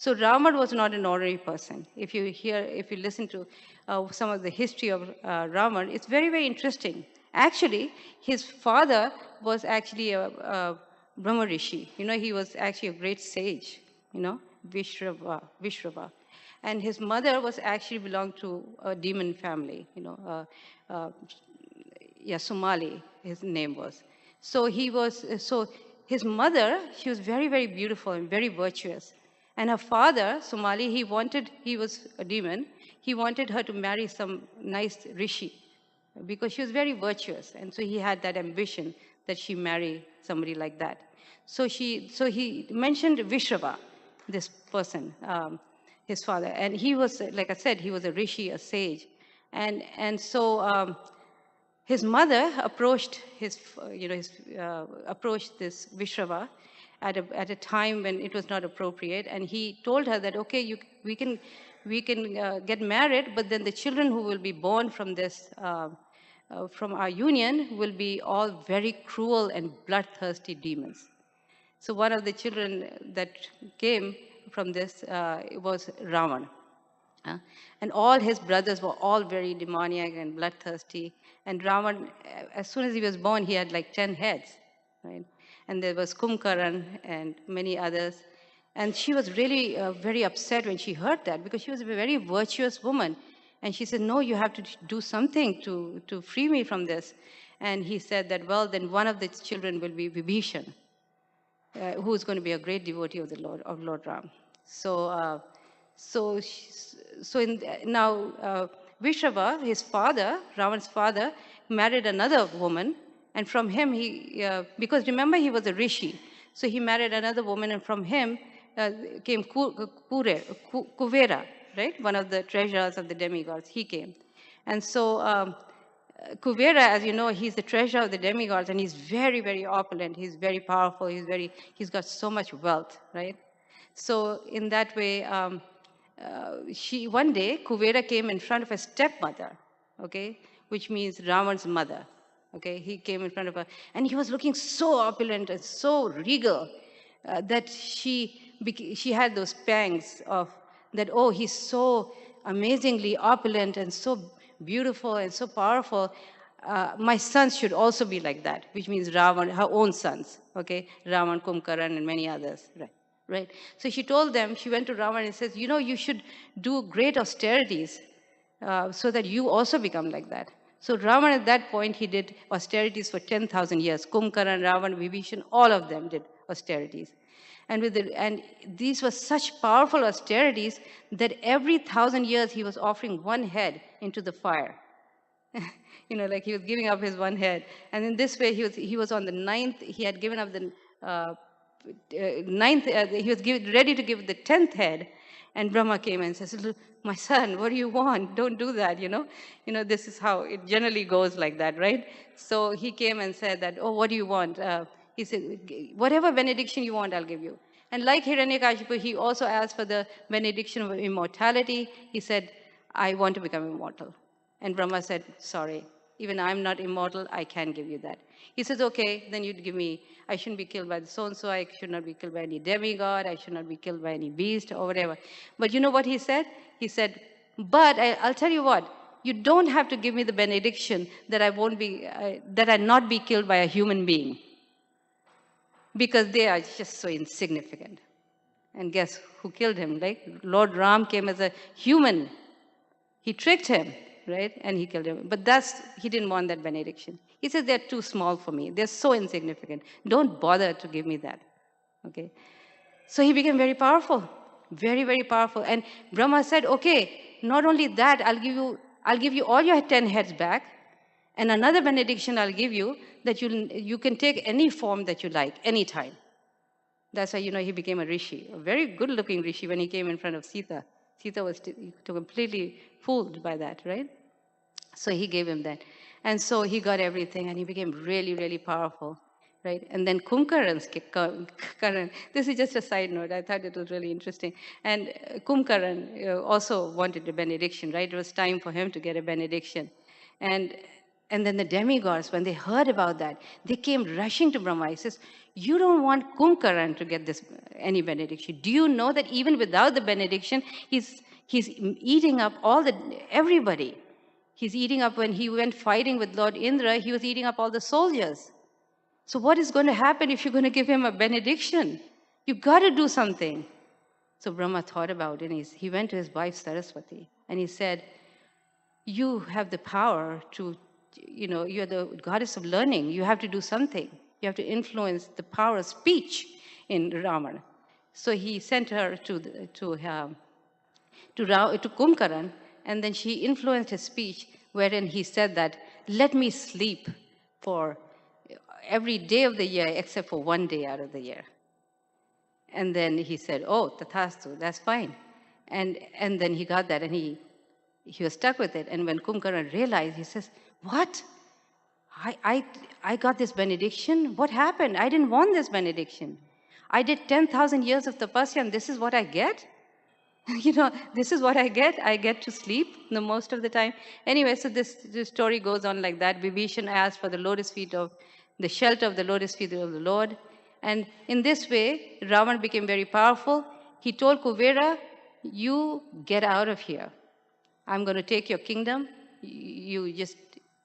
So Ravan was not an ordinary person. If you listen to some of the history of Ravan, it's very, very interesting. Actually, his father was actually a Brahma Rishi. He was actually a great sage, Vishrava. And his mother was actually belonged to a demon family, Sumali, his name was. So his mother, she was very, very beautiful and very virtuous. And her father, Sumali, he was a demon. He wanted her to marry some nice rishi because she was very virtuous. And so he had that ambition that she marry somebody like that. So he mentioned Vishrava, this person, his father. And he was, like I said, he was a rishi, a sage. And so his mother approached approached this Vishrava at a time when it was not appropriate, and he told her that, okay, we can get married, but then the children who will be born from this from our union will be all very cruel and bloodthirsty demons. So one of the children that came from this was Ravan. And all his brothers were all very demoniac and bloodthirsty. And Ravan, as soon as he was born, he had like 10 heads, right? And there was Kumkaran and many others. And she was really very upset when she heard that, because she was a very virtuous woman. And she said, no, you have to do something to free me from this. And he said that, well, then one of the children will be Vibhishan, who is going to be a great devotee of the Lord Ram. So, now Vishrava, his father, Ravan's father, married another woman, and from him because remember he was a rishi, so he married another woman, and from him came Kuvera, right? One of the treasurers of the demigods. He came, and so Kuvera, as you know, he's the treasurer of the demigods, and he's very, very opulent. He's very powerful. He's got so much wealth, right? So in that way, one day, Kuvera came in front of her stepmother, okay, which means Ravan's mother, okay. He came in front of her, and he was looking so opulent and so regal that she had those pangs of that, oh, he's so amazingly opulent and so beautiful and so powerful. My sons should also be like that, which means Ravan, her own sons, okay, Ravan, Kumkaran, and many others, right? Right. So she told them, she went to Ravan and says, you know, you should do great austerities so that you also become like that. So Ravan at that point, he did austerities for 10,000 years. Kumkaran, Ravan, Vibhishan, all of them did austerities. And these were such powerful austerities that every 1,000 years he was offering one head into the fire. You know, like he was giving up his one head. And in this way, he was on the 9th, he had given up the 9th, he was ready to give the 10th head, and Brahma came and says, look, my son, what do you want? Don't do that, you know. You know, this is how it generally goes like that, right? So he came and said that, oh, what do you want? He said, whatever benediction you want, I'll give you. And like Hiranyakashipu, he also asked for the benediction of immortality. He said, I want to become immortal. And Brahma said, sorry, even I'm not immortal, I can't give you that. He says, okay, then you'd give me, I shouldn't be killed by the so-and-so, I should not be killed by any demigod, I should not be killed by any beast or whatever. But you know what he said? He said, but I'll tell you what, you don't have to give me the benediction that I won't be, that I not be killed by a human being, because they are just so insignificant. And guess who killed him? Like Lord Ram came as a human. He tricked him, right? And he killed him. But he didn't want that benediction. He said, they're too small for me. They're so insignificant. Don't bother to give me that, okay? So he became very powerful, very, very powerful. And Brahma said, okay, not only that, I'll give you all your 10 heads back, and another benediction I'll give you, that you can take any form that you like, anytime. That's why, you know, he became a rishi, a very good-looking rishi when he came in front of Sita. Sita was completely fooled by that, right? So he gave him that. And so he got everything, and he became really, really powerful, right? And then Kumkaran, this is just a side note, I thought it was really interesting. And Kumkaran also wanted a benediction, right? It was time for him to get a benediction. And then the demigods, when they heard about that, they came rushing to Brahma. He says, you don't want Kumkaran to get any benediction. Do you know that even without the benediction, he's eating up everybody. He's eating up, when he went fighting with Lord Indra, he was eating up all the soldiers. So what is going to happen if you're going to give him a benediction? You've got to do something. So Brahma thought about it, and he went to his wife Saraswati, and he said, you have the power to, you know, you're the goddess of learning. You have to do something. You have to influence the power of speech in Raman. So he sent her to Kumkaran, and then she influenced his speech, wherein he said that, let me sleep for every day of the year except for one day out of the year. And then he said, oh, tathastu, that's fine. And then he got that, and he was stuck with it. And when Kumkaran realized, he says, what? I got this benediction? What happened? I didn't want this benediction. I did 10,000 years of tapasya, and this is what I get? You know, this is what I get. I get to sleep the most of the time. Anyway, so this story goes on like that. Vibhishan asked for the shelter of the lotus feet of the Lord. And in this way, Ravan became very powerful. He told Kuvera, you get out of here. I'm going to take your kingdom. If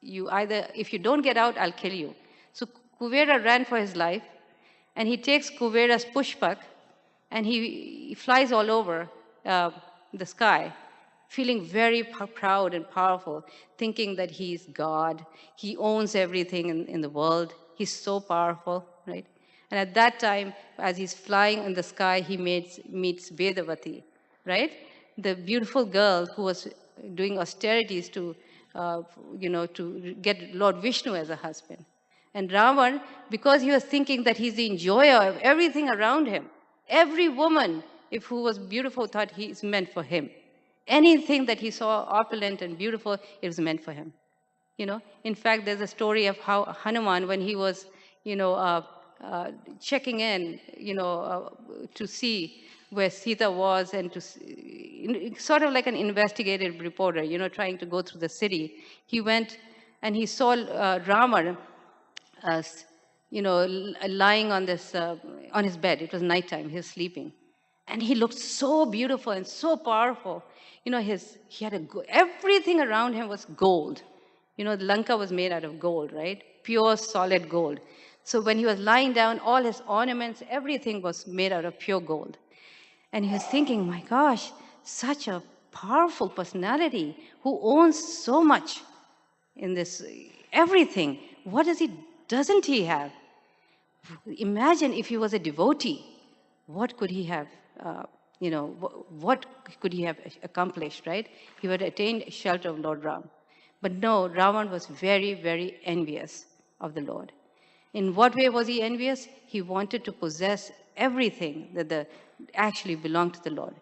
you don't get out, I'll kill you. So Kuvera ran for his life, and he takes Kuvera's pushpak, And he flies all over the sky, feeling very proud and powerful, thinking that he's God. He owns everything in the world. He's so powerful, right? And at that time, as he's flying in the sky, he meets Vedavati, right? The beautiful girl who was doing austerities to get Lord Vishnu as a husband. And Ravan, because he was thinking that he's the enjoyer of everything around him, every woman, who was beautiful, thought he is meant for him. Anything that he saw opulent and beautiful, it was meant for him. In fact, there's a story of how Hanuman, when he was, checking in, to see where Sita was, and sort of like an investigative reporter, trying to go through the city. He went and he saw Rama, lying on on his bed. It was nighttime. He was sleeping, and he looked so beautiful and so powerful. He had everything around him was gold. The Lanka was made out of gold, right? Pure, solid gold. So when he was lying down, all his ornaments, everything was made out of pure gold. And he was thinking, my gosh, such a powerful personality who owns so much in this, everything. What doesn't he have? Imagine if he was a devotee, what could he have, what could he have accomplished, right? He would have attained shelter of Lord Ram. But no, Ravan was very, very envious of the Lord. In what way was he envious? He wanted to possess everything that actually belonged to the Lord.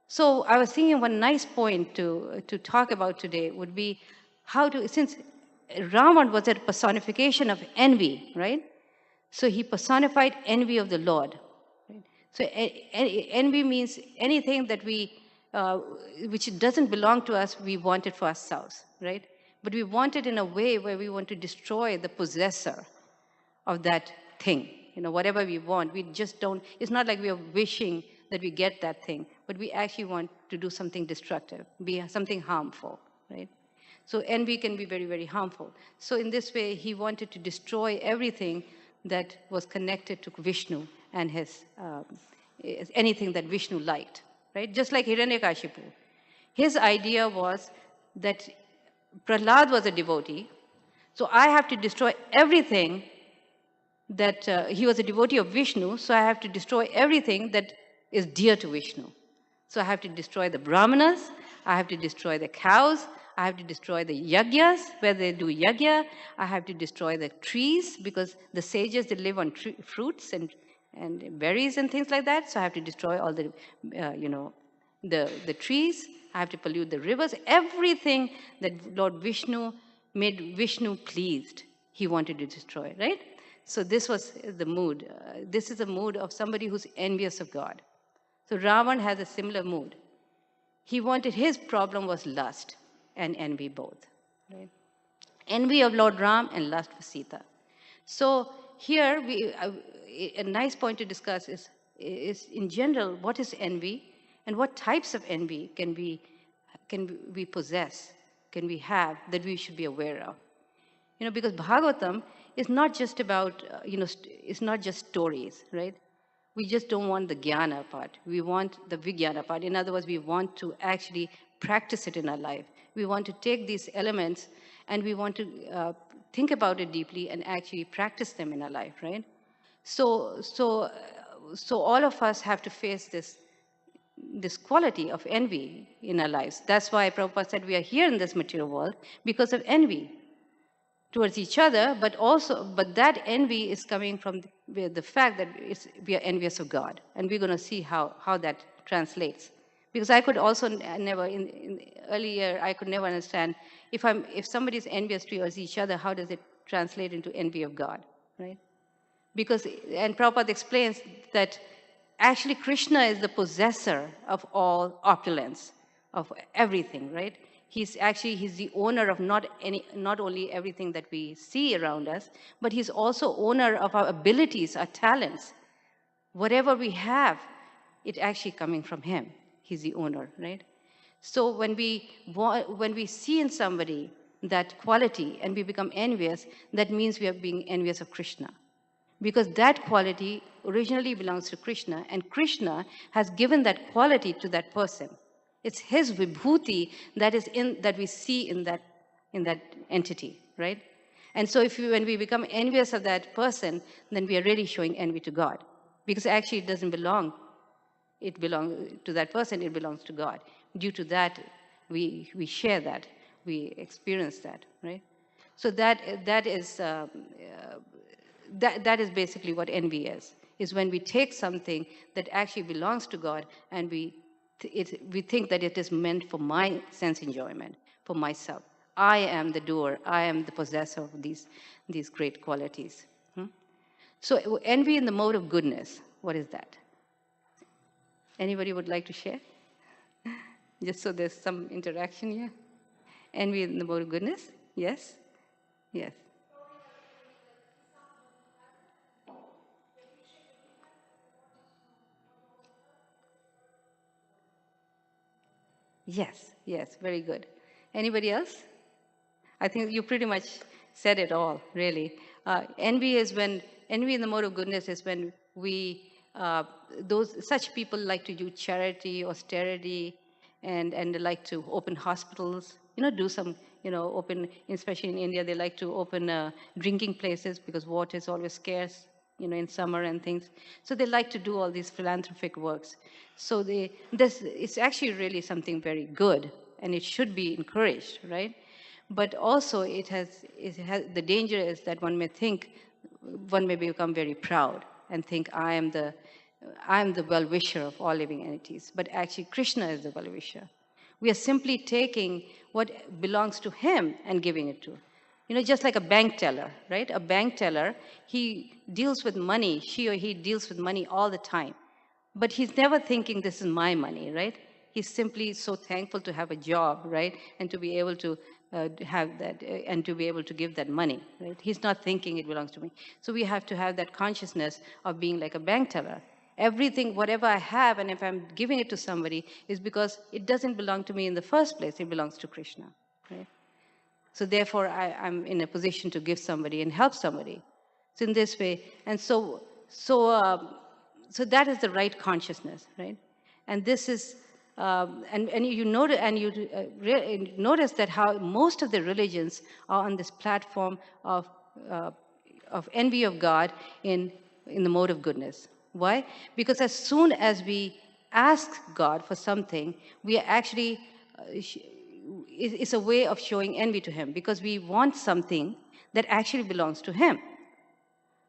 So I was thinking one nice point to talk about today would be since Ravan was a personification of envy, right? So he personified envy of the Lord. Right? So envy means anything that which doesn't belong to us, we want it for ourselves, right? But we want it in a way where we want to destroy the possessor of that thing. Whatever we want, we just don't, it's not like we are wishing that we get that thing, but we actually want to do something destructive, be something harmful, right? So envy can be very, very harmful. So in this way, he wanted to destroy everything that was connected to Vishnu and anything that Vishnu liked, right? Just like Hiranyakashipu. His idea was that Prahlad was a devotee, so I have to destroy everything that he was a devotee of Vishnu, so I have to destroy everything that is dear to Vishnu. So I have to destroy the brahmanas, I have to destroy the cows, I have to destroy the yagyas, where they do yagya, I have to destroy the trees, because the sages, they live on fruits and berries and things like that, so I have to destroy all the, the trees, I have to pollute the rivers, everything that Lord Vishnu made Vishnu pleased, he wanted to destroy, right? So this was the mood. This is a mood of somebody who's envious of God. So Ravan has a similar mood. His problem was lust and envy both. Right? Envy of Lord Ram and lust for Sita. So here, a nice point to discuss is in general, what is envy and what types of envy can we possess, can we have, that we should be aware of. Because Bhagavatam is not just about, it's not just stories, right? We just don't want the jnana part. We want the vijnana part. In other words, we want to actually practice it in our life. We want to take these elements and we want to think about it deeply and actually practice them in our life, right? So all of us have to face this quality of envy in our lives. That's why Prabhupada said we are here in this material world because of envy towards each other, but that envy is coming from the fact that we are envious of God. And we're going to see how that translates. Because I could also never, earlier, I could never understand, if somebody is envious towards each other, how does it translate into envy of God, right? And Prabhupada explains that actually Krishna is the possessor of all opulence, of everything, right? He's the owner of not only everything that we see around us, but he's also owner of our abilities, our talents. Whatever we have, it's actually coming from him. He's the owner, right? So when we see in somebody that quality and we become envious, that means we are being envious of Krishna. Because that quality originally belongs to Krishna, and Krishna has given that quality to that person. It's his vibhuti that we see in that entity, right? And so when we become envious of that person, then we are really showing envy to God. Because actually it doesn't belong. It belongs to that person, it belongs to God. Due to that, we share that, we experience that, right? So that is basically what envy is when we take something that actually belongs to God and we think that it is meant for my sense enjoyment, for myself. I am the doer, I am the possessor of these great qualities. So envy in the mode of goodness, what is that? Anybody would like to share? Just so there's some interaction here. Envy in the mode of goodness? Yes? Yes. Yes, very good. Anybody else? I think you pretty much said it all, really. Envy in the mode of goodness is when such people like to do charity, austerity, and like to open hospitals, do some, open, especially in India, they like to open drinking places because water is always scarce, in summer and things. So they like to do all these philanthropic works. So it's actually really something very good, and it should be encouraged, right? But also it has the danger is that one may become very proud and think I am the well-wisher of all living entities. But actually Krishna is the well-wisher. We are simply taking what belongs to him and giving it to. Just like a bank teller, right? A bank teller, he deals with money, she or he deals with money all the time. But he's never thinking this is my money, right? He's simply so thankful to have a job, right? And to be able to have that, and to be able to give that money, right? He's not thinking it belongs to me. So we have to have that consciousness of being like a bank teller. Everything, whatever I have, and if I'm giving it to somebody, is because it doesn't belong to me in the first place. It belongs to Krishna, right? So therefore, I'm in a position to give somebody and help somebody. So in this way, and so that is the right consciousness, right? And this is, and you notice that how most of the religions are on this platform of envy of God in the mode of goodness. Why? Because as soon as we ask God for something, we are actually, it's a way of showing envy to him because we want something that actually belongs to him.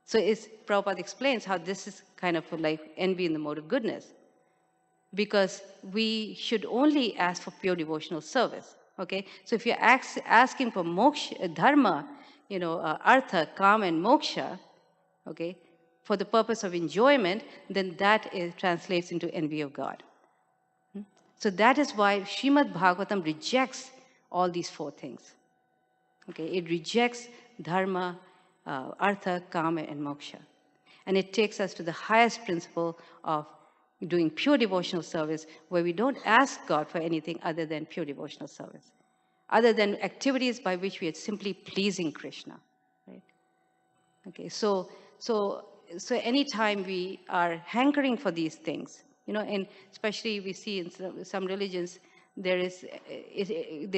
So Prabhupada explains how this is kind of like envy in the mode of goodness. Because we should only ask for pure devotional service, okay? So if you're asking for moksha, dharma, artha, kama, and moksha, okay, for the purpose of enjoyment, then that translates into envy of God. So that is why Srimad Bhagavatam rejects all these four things. Okay, it rejects dharma, artha, kama, and moksha. And it takes us to the highest principle of doing pure devotional service, where we don't ask God for anything other than pure devotional service, other than activities by which we are simply pleasing Krishna, right? Okay, so anytime we are hankering for these things, and especially we see in some religions, they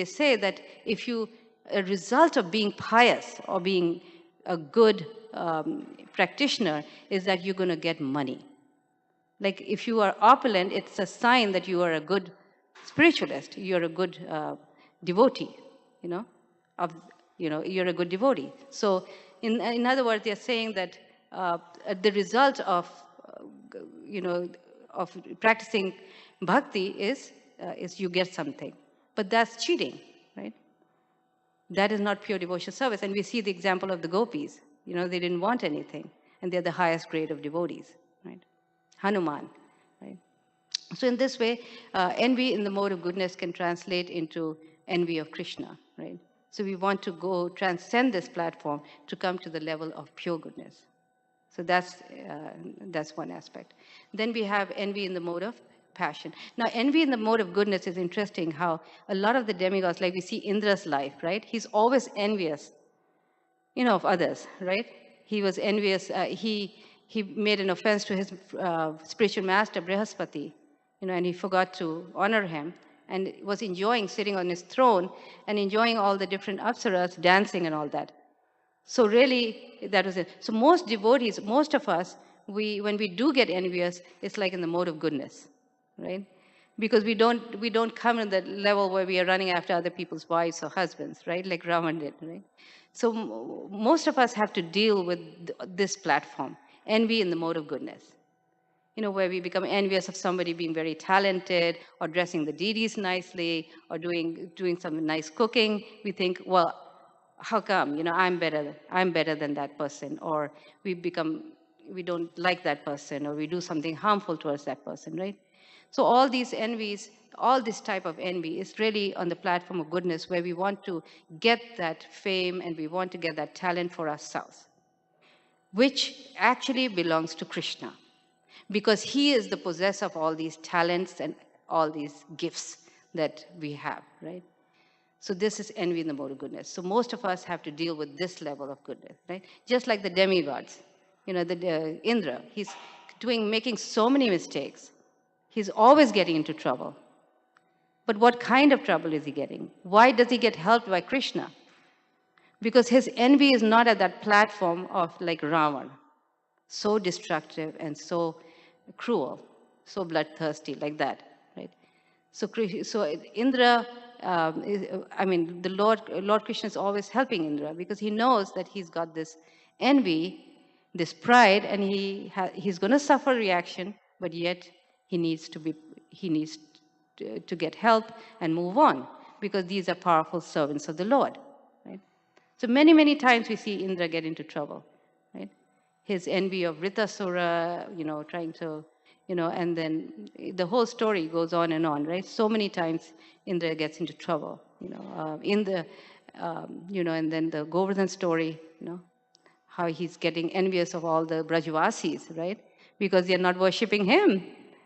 say that if a result of being pious or being a good practitioner is that you're going to get money. Like if you are opulent, it's a sign that you are a good spiritualist. You're a good devotee, you're a good devotee. So in other words, they're saying that the result of practicing bhakti is you get something. But that's cheating, right? That is not pure devotional service. And we see the example of the gopis. They didn't want anything. And they're the highest grade of devotees, right? Hanuman, right? So in this way, envy in the mode of goodness can translate into envy of Krishna, right? So we want to transcend this platform to come to the level of pure goodness. So that's one aspect. Then we have envy in the mode of passion. Now, envy in the mode of goodness is interesting how a lot of the demigods, like we see Indra's life, right? He's always envious, of others, right? He was envious. he made an offense to his spiritual master, Brihaspati, and he forgot to honor him and was enjoying sitting on his throne and enjoying all the different apsaras dancing and all that. So really, that was it. So most devotees, most of us, when we do get envious, it's like in the mode of goodness, right? Because we don't come in the level where we are running after other people's wives or husbands, right? Like Ravan did, right? So most of us have to deal with this platform, envy in the mode of goodness. Where we become envious of somebody being very talented or dressing the deities nicely or doing some nice cooking. We think, well, how come? I'm better than that person, or we don't like that person, or we do something harmful towards that person, right? So all these envies, all this type of envy is really on the platform of goodness, where we want to get that fame and we want to get that talent for ourselves, which actually belongs to Krishna, because he is the possessor of all these talents and all these gifts that we have, right? So this is envy in the mode of goodness. So most of us have to deal with this level of goodness, right? Just like the demigods, Indra, he's making so many mistakes. He's always getting into trouble. But what kind of trouble is he getting? Why does he get helped by Krishna? Because his envy is not at that platform of like Ravan, so destructive and so cruel, so bloodthirsty, like that, right? So Indra, the Lord Krishna is always helping Indra, because he knows that he's got this envy, this pride, and he's going to suffer reaction, but yet he needs to get help and move on, because these are powerful servants of the Lord, right? So many, many times we see Indra get into trouble, right? His envy of Vritasura, trying to, and then the whole story goes on and on, right? So many times Indra gets into trouble, and then the Govardhan story, how he's getting envious of all the Brajavasis, right? Because they're not worshipping him,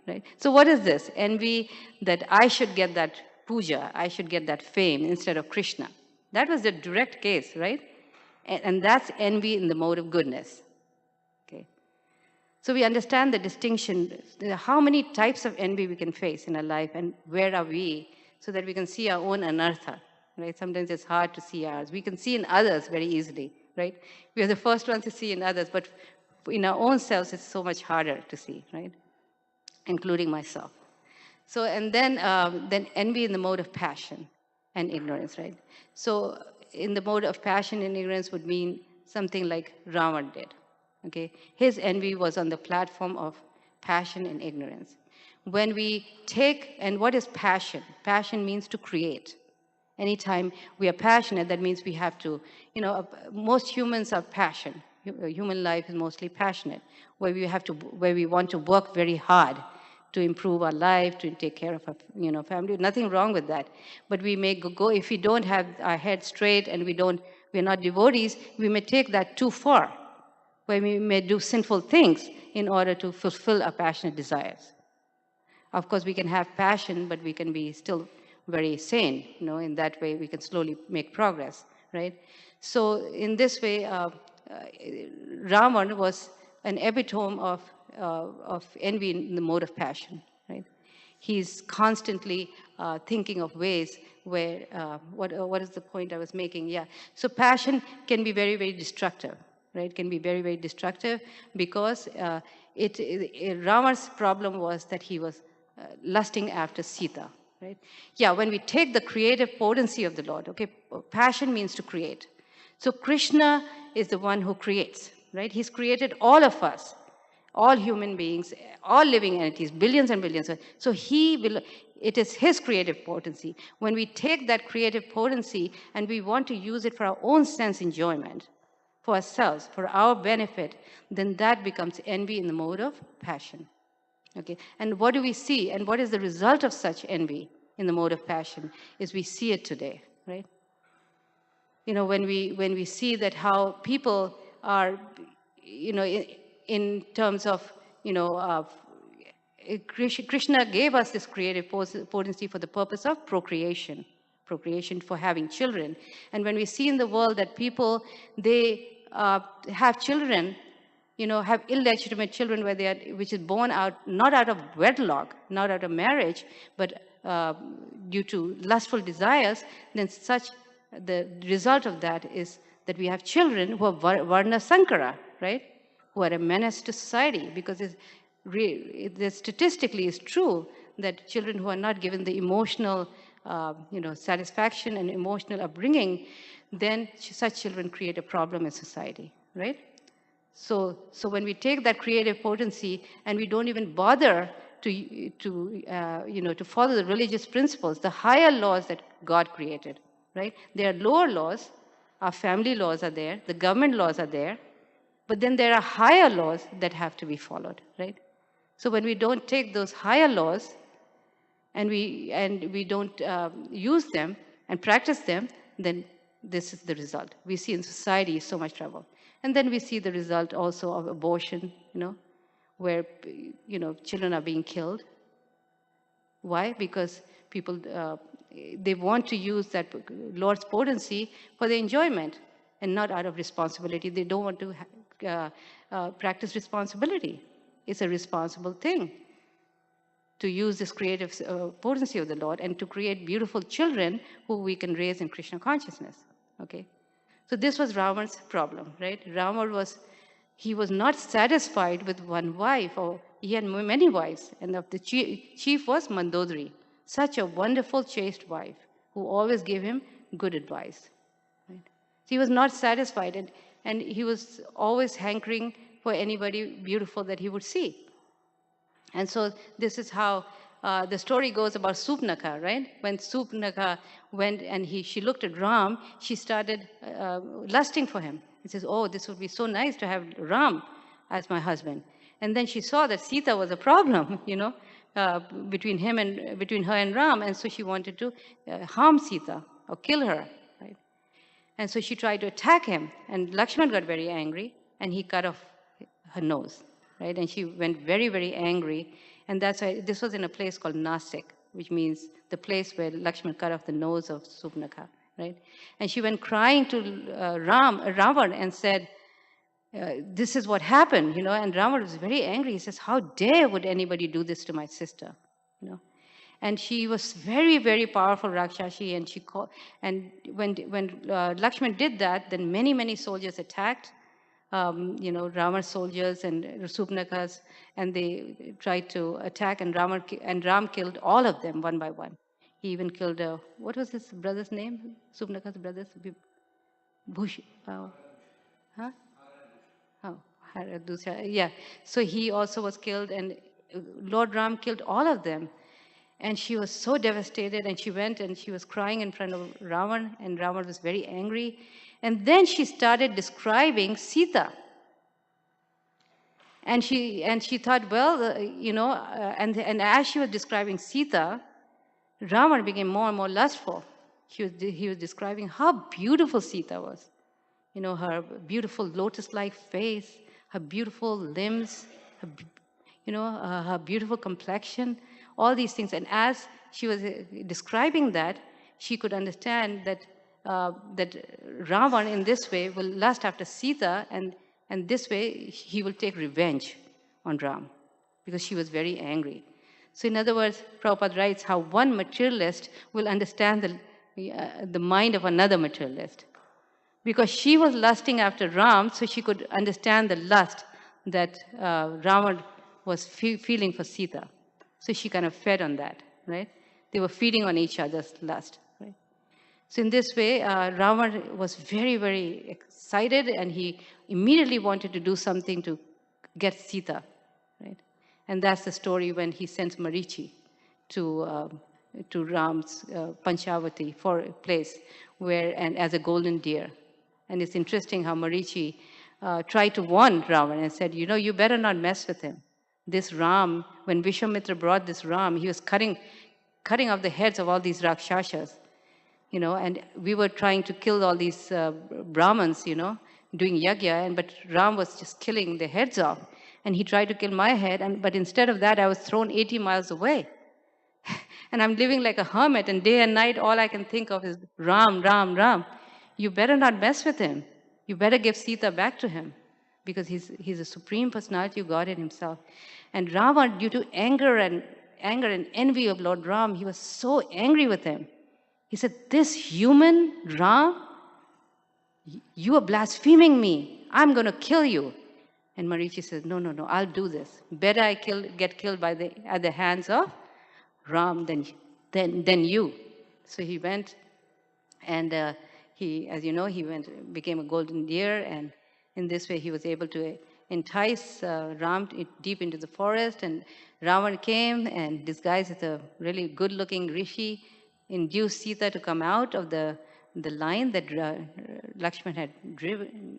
right? So what is this? Envy that I should get that puja, I should get that fame instead of Krishna. That was the direct case, right? And that's envy in the mode of goodness. Okay. So we understand the distinction, how many types of envy we can face in our life, and where are we, so that we can see our own anartha, right? Sometimes it's hard to see ours. We can see in others very easily, right? We are the first ones to see in others, but in our own selves, it's so much harder to see, right? Including myself. So, and then envy in the mode of passion and ignorance, right? So in the mode of passion and ignorance would mean something like Ravan did, okay? His envy was on the platform of passion and ignorance. When we take, and what is passion? Passion means to create. Anytime we are passionate, that means we have to, most humans are passion. Human life is mostly passionate, where we want to work very hard to improve our life, to take care of our family. Nothing wrong with that. But we may go, if we don't have our head straight and we're not devotees, we may take that too far, where we may do sinful things in order to fulfill our passionate desires. Of course, we can have passion, but we can be still very sane. In that way, we can slowly make progress, right? So in this way, Ravan was an epitome of envy in the mode of passion, right? He's constantly thinking of ways where, what is the point I was making? Yeah, so passion can be very, very destructive, right? Can be very, very destructive, because Ravan's problem was that he was lusting after Sita, right? Yeah, when we take the creative potency of the Lord, okay, passion means to create. So Krishna is the one who creates, right? He's created all of us, all human beings, all living entities, billions and billions. So it is his creative potency. When we take that creative potency and we want to use it for our own sense enjoyment, for ourselves, for our benefit, then that becomes envy in the mode of passion. Okay, and what do we see? And what is the result of such envy in the mode of passion? Is we see it today, right? When we see that how people are, in terms of, Krishna gave us this creative potency for the purpose of procreation for having children. And when we see in the world that people, they have children, have illegitimate children where which is born out, not out of wedlock, not out of marriage, but due to lustful desires, then the result of that is that we have children who are Varna Sankara, right? Who are a menace to society, because it statistically is true that children who are not given the emotional satisfaction and emotional upbringing, then such children create a problem in society, right? So when we take that creative potency and we don't even bother to follow the religious principles, the higher laws that God created, right? There are lower laws, our family laws are there, the government laws are there, but then there are higher laws that have to be followed, right? So when we don't take those higher laws and we don't use them and practice them, then this is the result. We see in society so much trouble. And then we see the result also of abortion, where children are being killed. Why? Because people they want to use that Lord's potency for their enjoyment and not out of responsibility. They don't want to practice responsibility. It's a responsible thing to use this creative potency of the Lord and to create beautiful children who we can raise in Krishna consciousness. Okay, so this was Ravana's problem, right? Ravana was not satisfied with one wife, or he had many wives, and the chief was Mandodari, such a wonderful, chaste wife who always gave him good advice. Right? So he was not satisfied, and he was always hankering for anybody beautiful that he would see. And so this is how the story goes about Supnaka, right? When Supnaka went and she looked at Ram, she started lusting for him. He says, oh, this would be so nice to have Ram as my husband. And then she saw that Sita was a problem, between her and Ram. And so she wanted to harm Sita or kill her, right? And so she tried to attack him. And Lakshman got very angry and he cut off her nose, right? And she went very, very angry. And that's why this was in a place called Nasik, which means the place where Lakshman cut off the nose of Supnaka, right? And she went crying to Ravana and said, this is what happened, and Ravana was very angry. He says, how dare would anybody do this to my sister, And she was very, very powerful Rakshashi, and she called, and when Lakshman did that, then many, many soldiers attacked, Rama's soldiers and Supnaka's, and they tried to attack, and Ram killed all of them one by one. He even killed, what was his brother's name? Supnaka's brother's? Huh? Oh, yeah. So he also was killed, and Lord Ram killed all of them. And she was so devastated, and she went and she was crying in front of Ravana, and Ravana was very angry. And then she started describing Sita. And she thought, well, and as she was describing Sita, Ravana became more and more lustful. He was describing how beautiful Sita was. Her beautiful lotus-like face, her beautiful limbs, her beautiful complexion, all these things. And as she was describing that, she could understand that Ravana in this way will lust after Sita, and this way he will take revenge on Ram, because she was very angry. So in other words, Prabhupada writes how one materialist will understand the mind of another materialist. Because she was lusting after Ram, so she could understand the lust that Ravana was feeling for Sita. So she kind of fed on that, right? They were feeding on each other's lust, right? So in this way, Ravana was very, very excited, and he immediately wanted to do something to get Sita, right? And that's the story when he sends Marichi to Ram's Panchavati for a place and as a golden deer. And it's interesting how Marichi tried to warn Ravana and said, you better not mess with him. This Ram, when Vishwamitra brought this Ram, he was cutting off the heads of all these Rakshasas, and we were trying to kill all these Brahmins, doing yagya, but Ram was just killing the heads off. And he tried to kill my head, but instead of that, I was thrown 80 miles away. And I'm living like a hermit, and day and night, all I can think of is Ram, Ram, Ram. You better not mess with him. You better give Sita back to him. because he's a supreme personality of Godhead himself. And Rama, due to anger and envy of Lord Ram, he was so angry with him. He said, "This human Ram, you are blaspheming me. I'm going to kill you." And Marichi says, "No, no, no, I'll do this. Better I get killed at the hands of Ram than you." So he went, and he, as you know, became a golden deer, and in this way he was able to entice Ram deep into the forest. And Ravan came and, disguised as a really good-looking rishi, induced Sita to come out of the line that Lakshman had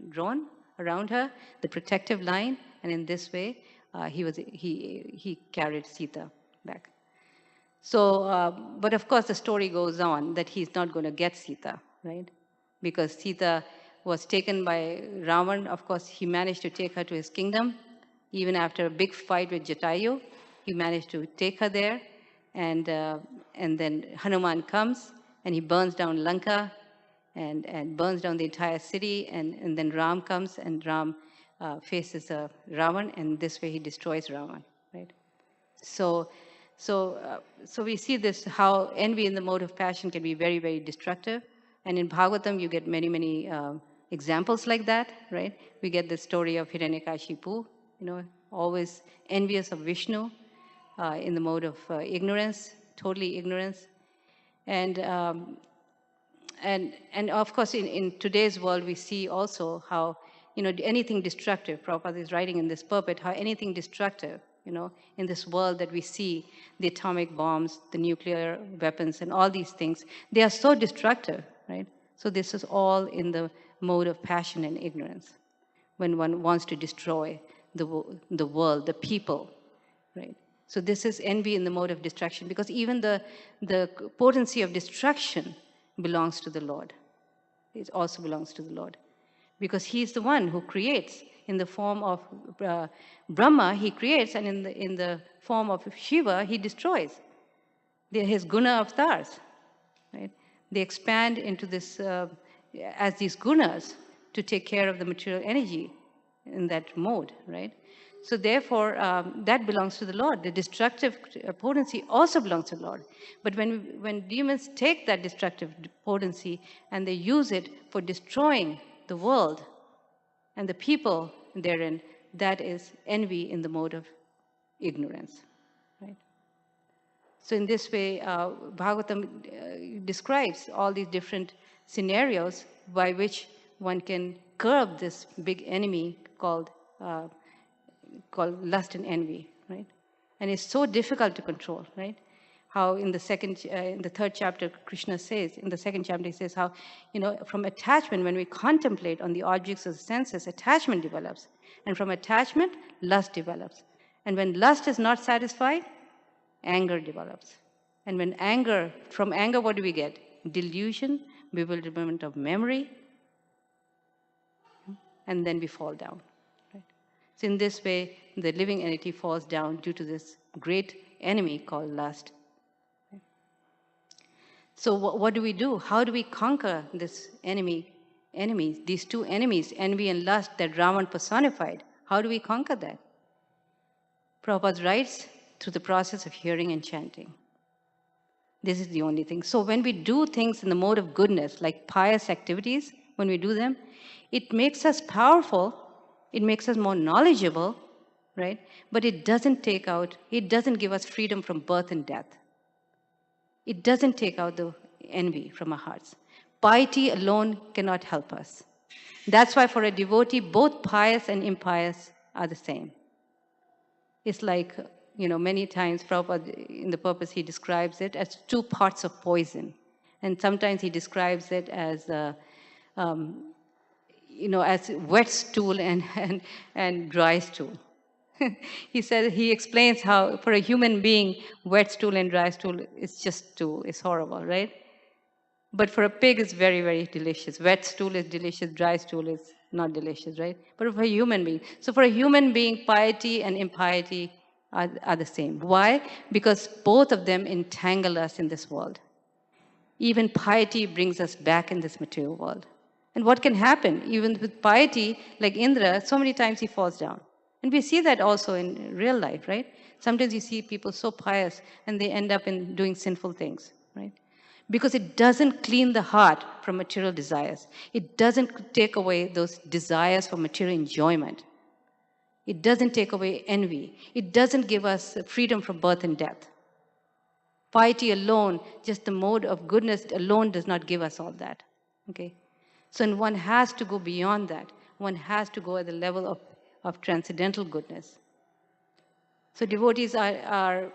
drawn around her, the protective line, and in this way he carried Sita back. So, but of course the story goes on that he's not going to get Sita, right? Because Sita was taken by Ravan. Of course, he managed to take her to his kingdom. Even after a big fight with Jatayu, he managed to take her there. And then Hanuman comes and he burns down Lanka and burns down the entire city. And then Ram comes, and Ram faces Ravan, and this way he destroys Ravan, right? So we see this, how envy in the mode of passion can be very, very destructive. And in Bhagavatam, you get many, many examples like that, right? We get the story of Hiranyakashipu, always envious of Vishnu in the mode of ignorance, totally ignorance. And of course, in today's world, we see also how, anything destructive, Prabhupada is writing in this purport, how anything destructive, in this world that we see, the atomic bombs, the nuclear weapons, and all these things, they are so destructive, right? So this is all in the mode of passion and ignorance, when one wants to destroy the world, the people, right? So this is envy in the mode of destruction, because even the potency of destruction belongs to the Lord. It also belongs to the Lord, because He's the one who creates. In the form of Brahma, He creates, and in the form of Shiva, He destroys. They're His guna avatars, right? They expand into this as these gunas to take care of the material energy in that mode, right? So therefore, that belongs to the Lord. The destructive potency also belongs to the Lord. But when demons take that destructive potency and they use it for destroying the world and the people therein, that is envy in the mode of ignorance, right? So in this way, Bhagavatam describes all these different scenarios by which one can curb this big enemy called lust and envy, right? And it's so difficult to control, right? How in the third chapter, Krishna says, in the second chapter, he says how, from attachment, when we contemplate on the objects of the senses, attachment develops. And from attachment, lust develops. And when lust is not satisfied, anger develops. And from anger, what do we get? Delusion, bewilderment of memory, and then we fall down. Right? So in this way, the living entity falls down due to this great enemy called lust. So what do we do? How do we conquer this enemies, these two enemies, envy and lust, that Ravan personified? How do we conquer that? Prabhupada writes, through the process of hearing and chanting. This is the only thing. So when we do things in the mode of goodness, like pious activities, when we do them, it makes us powerful, it makes us more knowledgeable, right? But it doesn't give us freedom from birth and death. It doesn't take out the envy from our hearts. Piety alone cannot help us. That's why for a devotee, both pious and impious are the same. It's like, many times Prabhupada, in the purpose, he describes it as two parts of poison. And sometimes he describes it as, as wet stool and dry stool. He explains how for a human being, wet stool and dry stool is just stool. It's horrible, right? But for a pig, it's very, very delicious. Wet stool is delicious, dry stool is not delicious, right? But for a human being. So for a human being, piety and impiety are the same. Why? Because both of them entangle us in this world. Even piety brings us back in this material world. And what can happen? Even with piety, like Indra, so many times he falls down. And we see that also in real life, right? Sometimes you see people so pious and they end up in doing sinful things, right? Because it doesn't clean the heart from material desires. It doesn't take away those desires for material enjoyment. It doesn't take away envy. It doesn't give us freedom from birth and death. Piety alone, just the mode of goodness alone does not give us all that, okay? So one has to go beyond that. One has to go at the level of transcendental goodness. So devotees are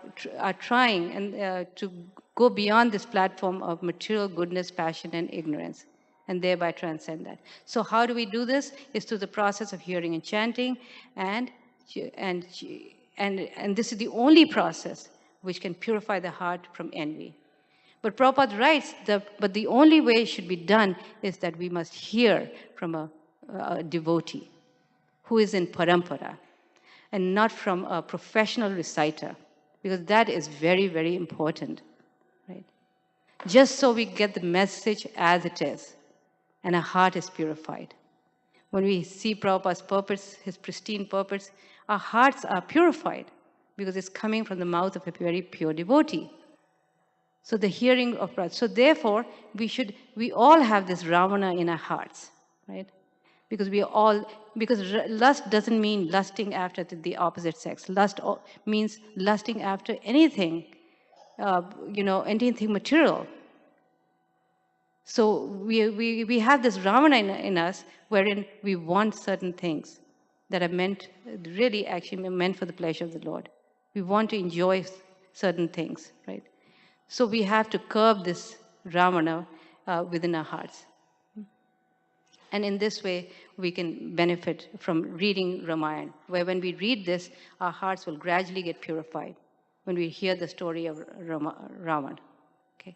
trying to go beyond this platform of material goodness, passion, and ignorance, and thereby transcend that. So how do we do this? It's through the process of hearing and chanting, and this is the only process which can purify the heart from envy. But Prabhupada writes, but the only way it should be done is that we must hear from a devotee who is in parampara, and not from a professional reciter, because that is very, very important, right? Just so we get the message as it is, and our heart is purified. When we see Prabhupada's purpose, his pristine purpose, our hearts are purified because it's coming from the mouth of a very pure devotee. So the hearing of Prabhupada. So therefore, we all have this Ravana in our hearts, right? Because lust doesn't mean lusting after the opposite sex. Lust means lusting after anything, anything material. So we have this Ravana in us wherein we want certain things that are actually meant for the pleasure of the Lord. We want to enjoy certain things, right? So we have to curb this Ravana within our hearts. And in this way, we can benefit from reading Ramayana, where when we read this, our hearts will gradually get purified when we hear the story of Ravan. Okay.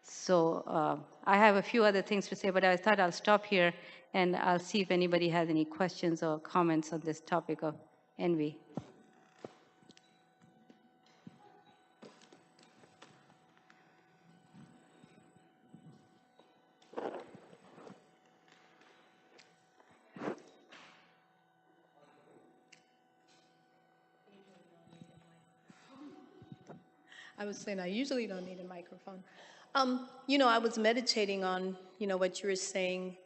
So I have a few other things to say, but I thought I'll stop here and I'll see if anybody has any questions or comments on this topic of envy. I was saying I usually don't need a microphone. I was meditating on, what you were saying.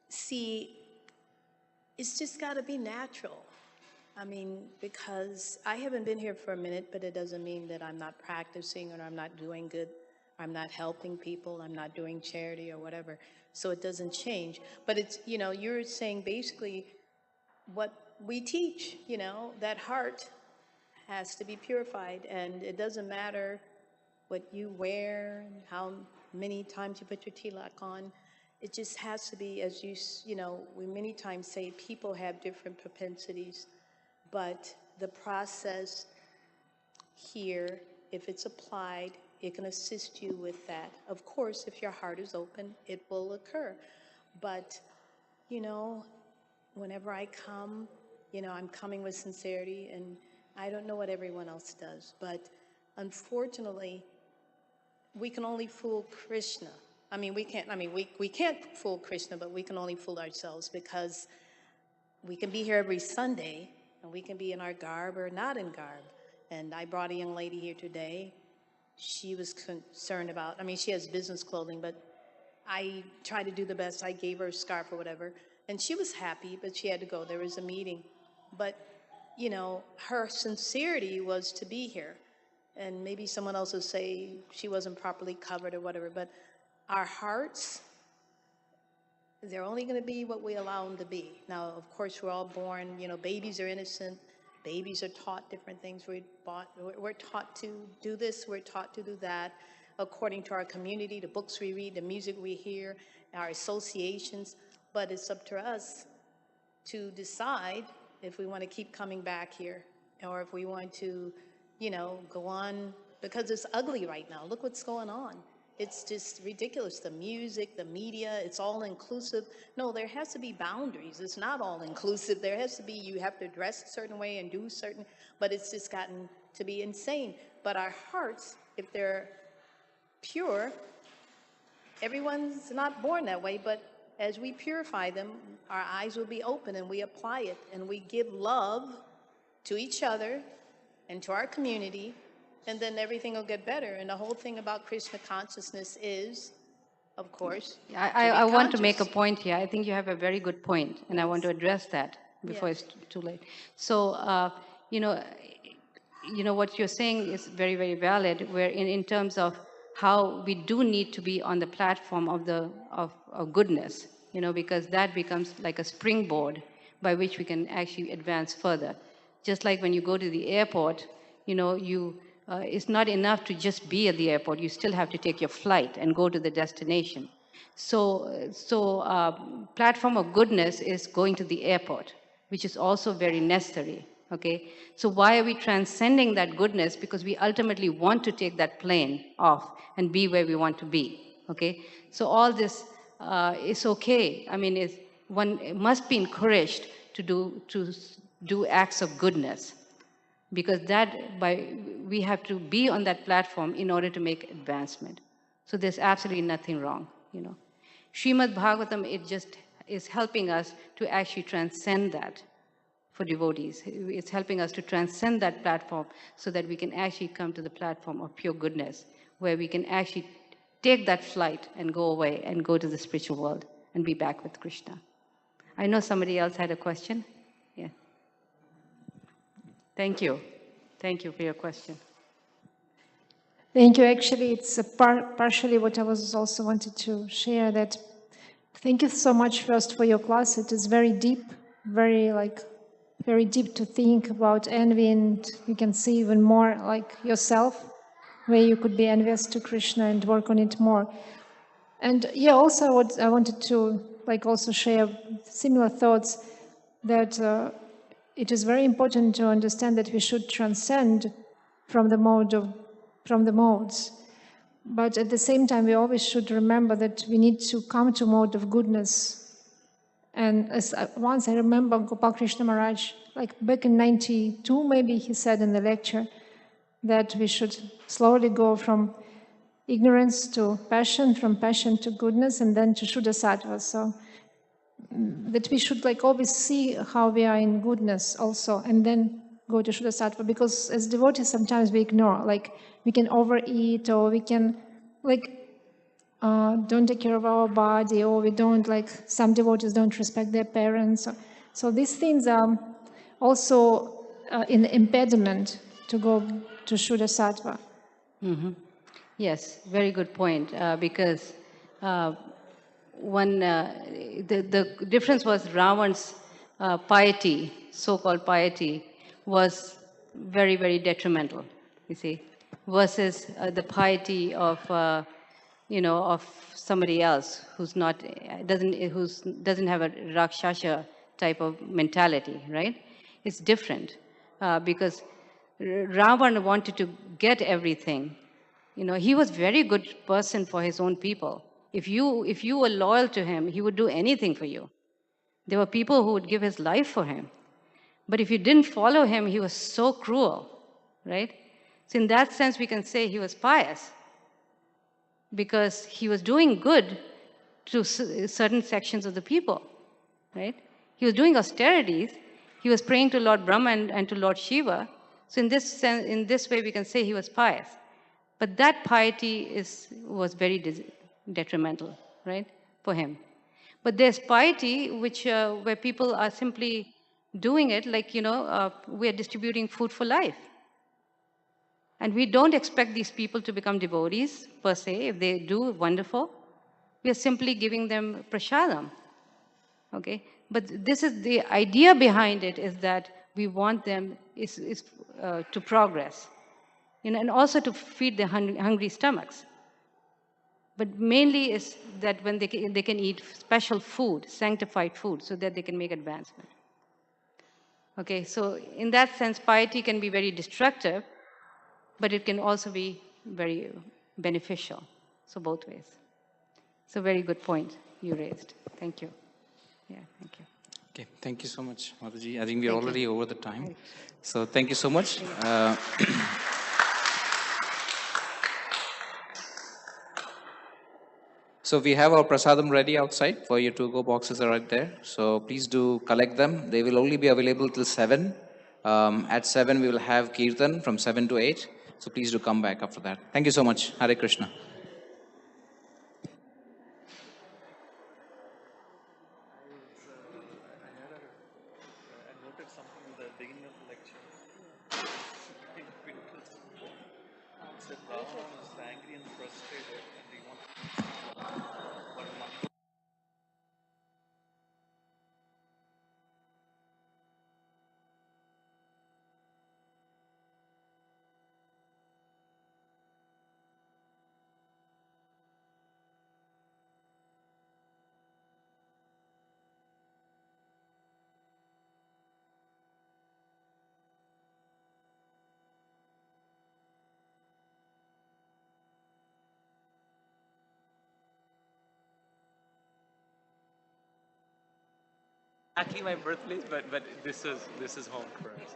See, it's just got to be natural. I mean, because I haven't been here for a minute, but it doesn't mean that I'm not practicing or I'm not doing good. I'm not helping people. I'm not doing charity or whatever. So it doesn't change. But it's, you're saying basically what we teach, that heart has to be purified, and it doesn't matter what you wear, how many times you put your tilak on. It just has to be, as we many times say, people have different propensities, but the process here, if it's applied, it can assist you with that. Of course, if your heart is open, it will occur. But, whenever I come, I'm coming with sincerity, and I don't know what everyone else does, but unfortunately, we can only fool Krishna. We can't fool Krishna, but we can only fool ourselves, because we can be here every Sunday, and we can be in our garb or not in garb. And I brought a young lady here today. She was concerned about, she has business clothing, but I tried to do the best. I gave her a scarf or whatever, and she was happy, but she had to go. There was a meeting. But her sincerity was to be here. And maybe someone else will say she wasn't properly covered or whatever, but our hearts, they're only going to be what we allow them to be. Now, of course, we're all born, babies are innocent. Babies are taught different things. We're taught to do this, we're taught to do that, according to our community, the books we read, the music we hear, our associations. But it's up to us to decide if we want to keep coming back here, or if we want to, go on, because it's ugly right now. Look what's going on. It's just ridiculous. The music, the media, it's all inclusive. No, there has to be boundaries. It's not all inclusive. There has to be, you have to dress a certain way and do certain, but it's just gotten to be insane. But our hearts, if they're pure, everyone's not born that way, but as we purify them, our eyes will be open and we apply it and we give love to each other and to our community, and then everything will get better. And the whole thing about Krishna consciousness is, of course, I want to make a conscious. point here. I think you have a very good point, and I want to address that before Yes. it's too late. So, what you're saying is very, very valid. Where in terms of how we do need to be on the platform of goodness, because that becomes like a springboard by which we can actually advance further. Just like when you go to the airport, it's not enough to just be at the airport. You still have to take your flight and go to the destination. So platform of goodness is going to the airport, which is also very necessary. Okay, so why are we transcending that goodness? Because we ultimately want to take that plane off and be where we want to be. Okay, so all this is okay. I mean, one must be encouraged to do acts of goodness, because we have to be on that platform in order to make advancement. So there's absolutely nothing wrong. Srimad Bhagavatam, it just is helping us to actually transcend that for devotees. It's helping us to transcend that platform so that we can actually come to the platform of pure goodness, where we can actually take that flight and go away and go to the spiritual world and be back with Krishna. I know somebody else had a question. Yeah. Thank you. Thank you for your question. Thank you. Actually, it's partially what I was also wanted to share, that thank you so much first for your class. It is very deep, very deep to think about envy, and you can see even more like yourself, where you could be envious to Krishna and work on it more. And yeah, also I wanted to also share similar thoughts, that it is very important to understand that we should transcend from the modes. But at the same time, we always should remember that we need to come to mode of goodness. And once I remember Gopal Krishna Maharaj, back in 92, maybe he said in the lecture that we should slowly go from ignorance to passion, from passion to goodness, and then to Shuddha Sattva. So that we should always see how we are in goodness also, and then go to Shuddha Sattva. Because as devotees, sometimes we ignore, we can overeat, or we can don't take care of our body, or we don't, some devotees don't respect their parents. So these things are also an impediment to go to Shuddha Sattva. Mm-hmm. Yes, very good point. Because the difference was Ravan's piety, so-called piety, was very, very detrimental, you see, versus the piety of somebody else who doesn't have a Rakshasa type of mentality, right? It's different because Ravan wanted to get everything. He was very good person for his own people. If you were loyal to him, he would do anything for you. There were people who would give his life for him. But if you didn't follow him, he was so cruel, right? So in that sense, we can say he was pious, because he was doing good to certain sections of the people, right? He was doing austerities. He was praying to Lord Brahma and to Lord Shiva. So in this sense, in this way, we can say he was pious. But that piety was very detrimental, right, for him. But there's piety where people are simply doing it we are distributing food for life. And we don't expect these people to become devotees, per se. If they do, wonderful. We are simply giving them prasadam. Okay? But this is the idea behind it, is that we want them to progress. And also to feed their hungry stomachs. But mainly is that when they can eat special food, sanctified food, so that they can make advancement. Okay, so in that sense, piety can be very destructive, but it can also be very beneficial. So both ways. It's a very good point you raised. Thank you. Yeah, thank you. Okay, thank you so much, Mataji. I think we're already over the time. So thank you so much. So So we have our prasadam ready outside for you to go. Boxes are right there. So please do collect them. They will only be available till 7. At 7, we will have Kirtan from 7 to 8. So please do come back after that. Thank you so much. Hare Krishna. Exactly my birthplace, but this is home for us.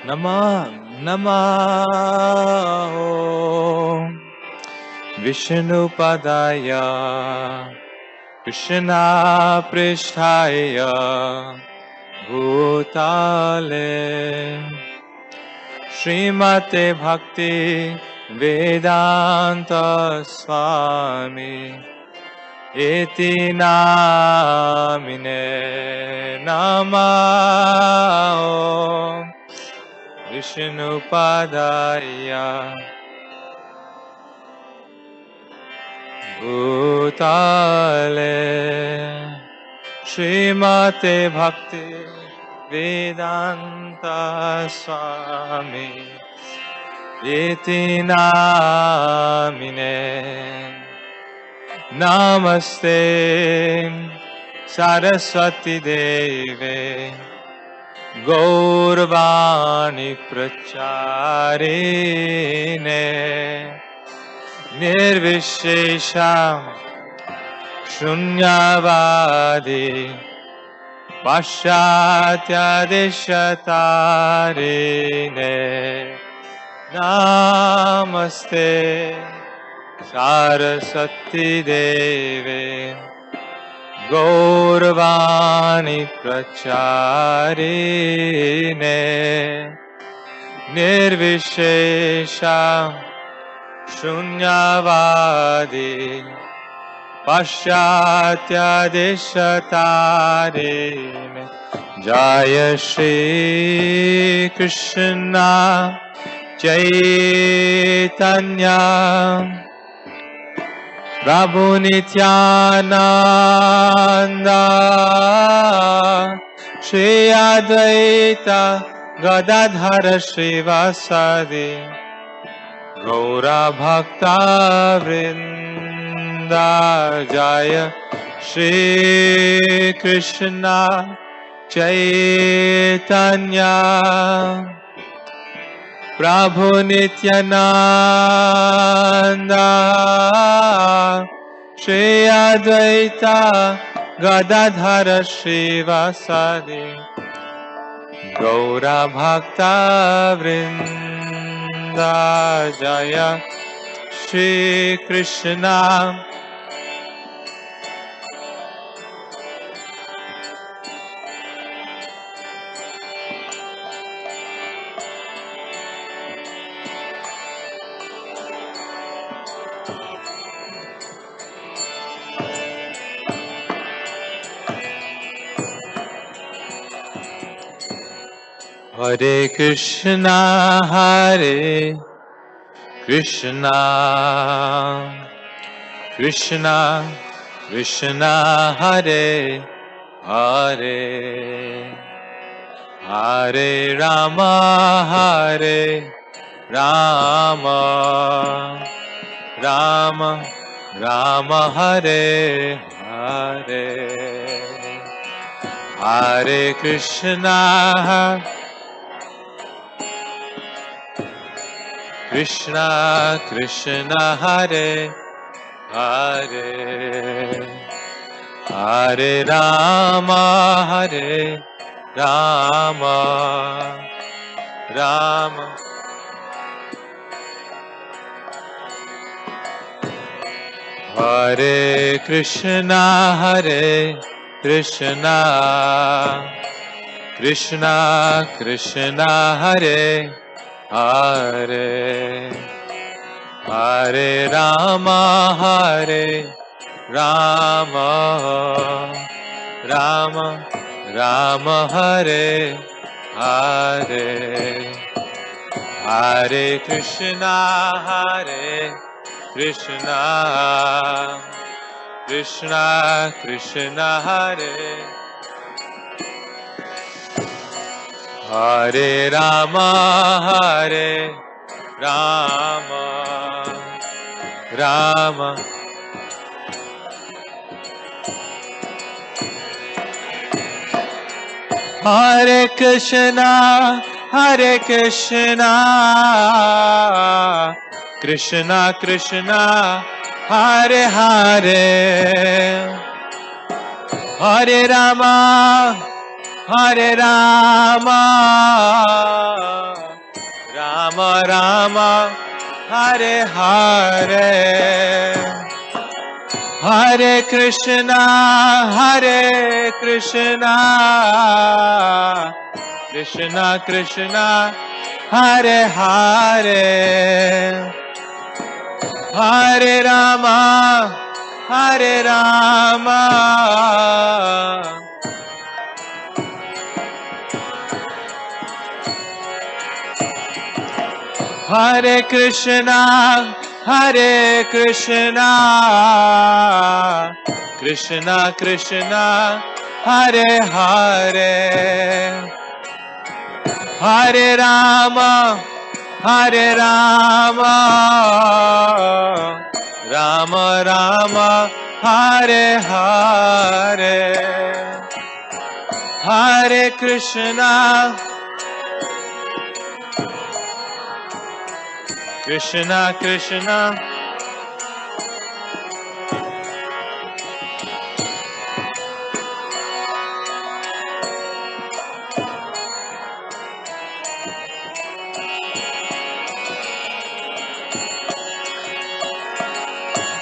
Namah Namah Vishnu Padaya Krishna Pristhaya Bhutale Srimate Bhakti Vedanta Swami Iti Namine Namah Vishnu Padaya Bhutale Srimate Bhakti Vedanta Swami Iti Namine Namaste Saraswati Deve Gauravani Pracharine Nirvishesham Shunyavadi Pashatya Deshatarine Namaste Saraswati Deve Gauravani Pracharine Nirvishesha Shunyavadi Pashatya Deshatarine Jaya Shri Krishna Chaitanya Prabhu Nityananda Shri Advaita Gadadhara Srivasadi Gaura Bhakta Vrinda Jaya Shri Krishna Chaitanya Prabhu Nityananda Shri Advaita Gadadhara Srivasadi Gaura Bhakta Vrinda Jaya Shri Krishna Hare Krishna, Hare Krishna, Krishna, Krishna, Hare Hare, Hare Rama, Hare Rama, Rama, Rama, Hare Hare. Hare Krishna, Krishna Krishna Hare Hare, Hare Rama, Hare Rama, Rama. Hare Krishna, Hare Krishna, Krishna Krishna Hare Hare, Hare Rama, Hare Rama, Rama Rama Hare Hare, Hare Krishna, Hare Krishna, Krishna Krishna Hare, Hare Rama, Hare Rama, Rama. Hare Krishna, Hare Krishna, Krishna Krishna, Hare Hare, Hare Rama, Hare Rama, Rama Rama, Hare Hare, Hare Krishna, Hare Krishna, Krishna Krishna, Hare Hare, Hare Rama, Hare Rama, Hare Krishna, Hare Krishna, Krishna Krishna, Hare Hare, Hare Rama, Hare Rama, Rama Rama, Hare Hare, Hare Krishna, Krishna Krishna,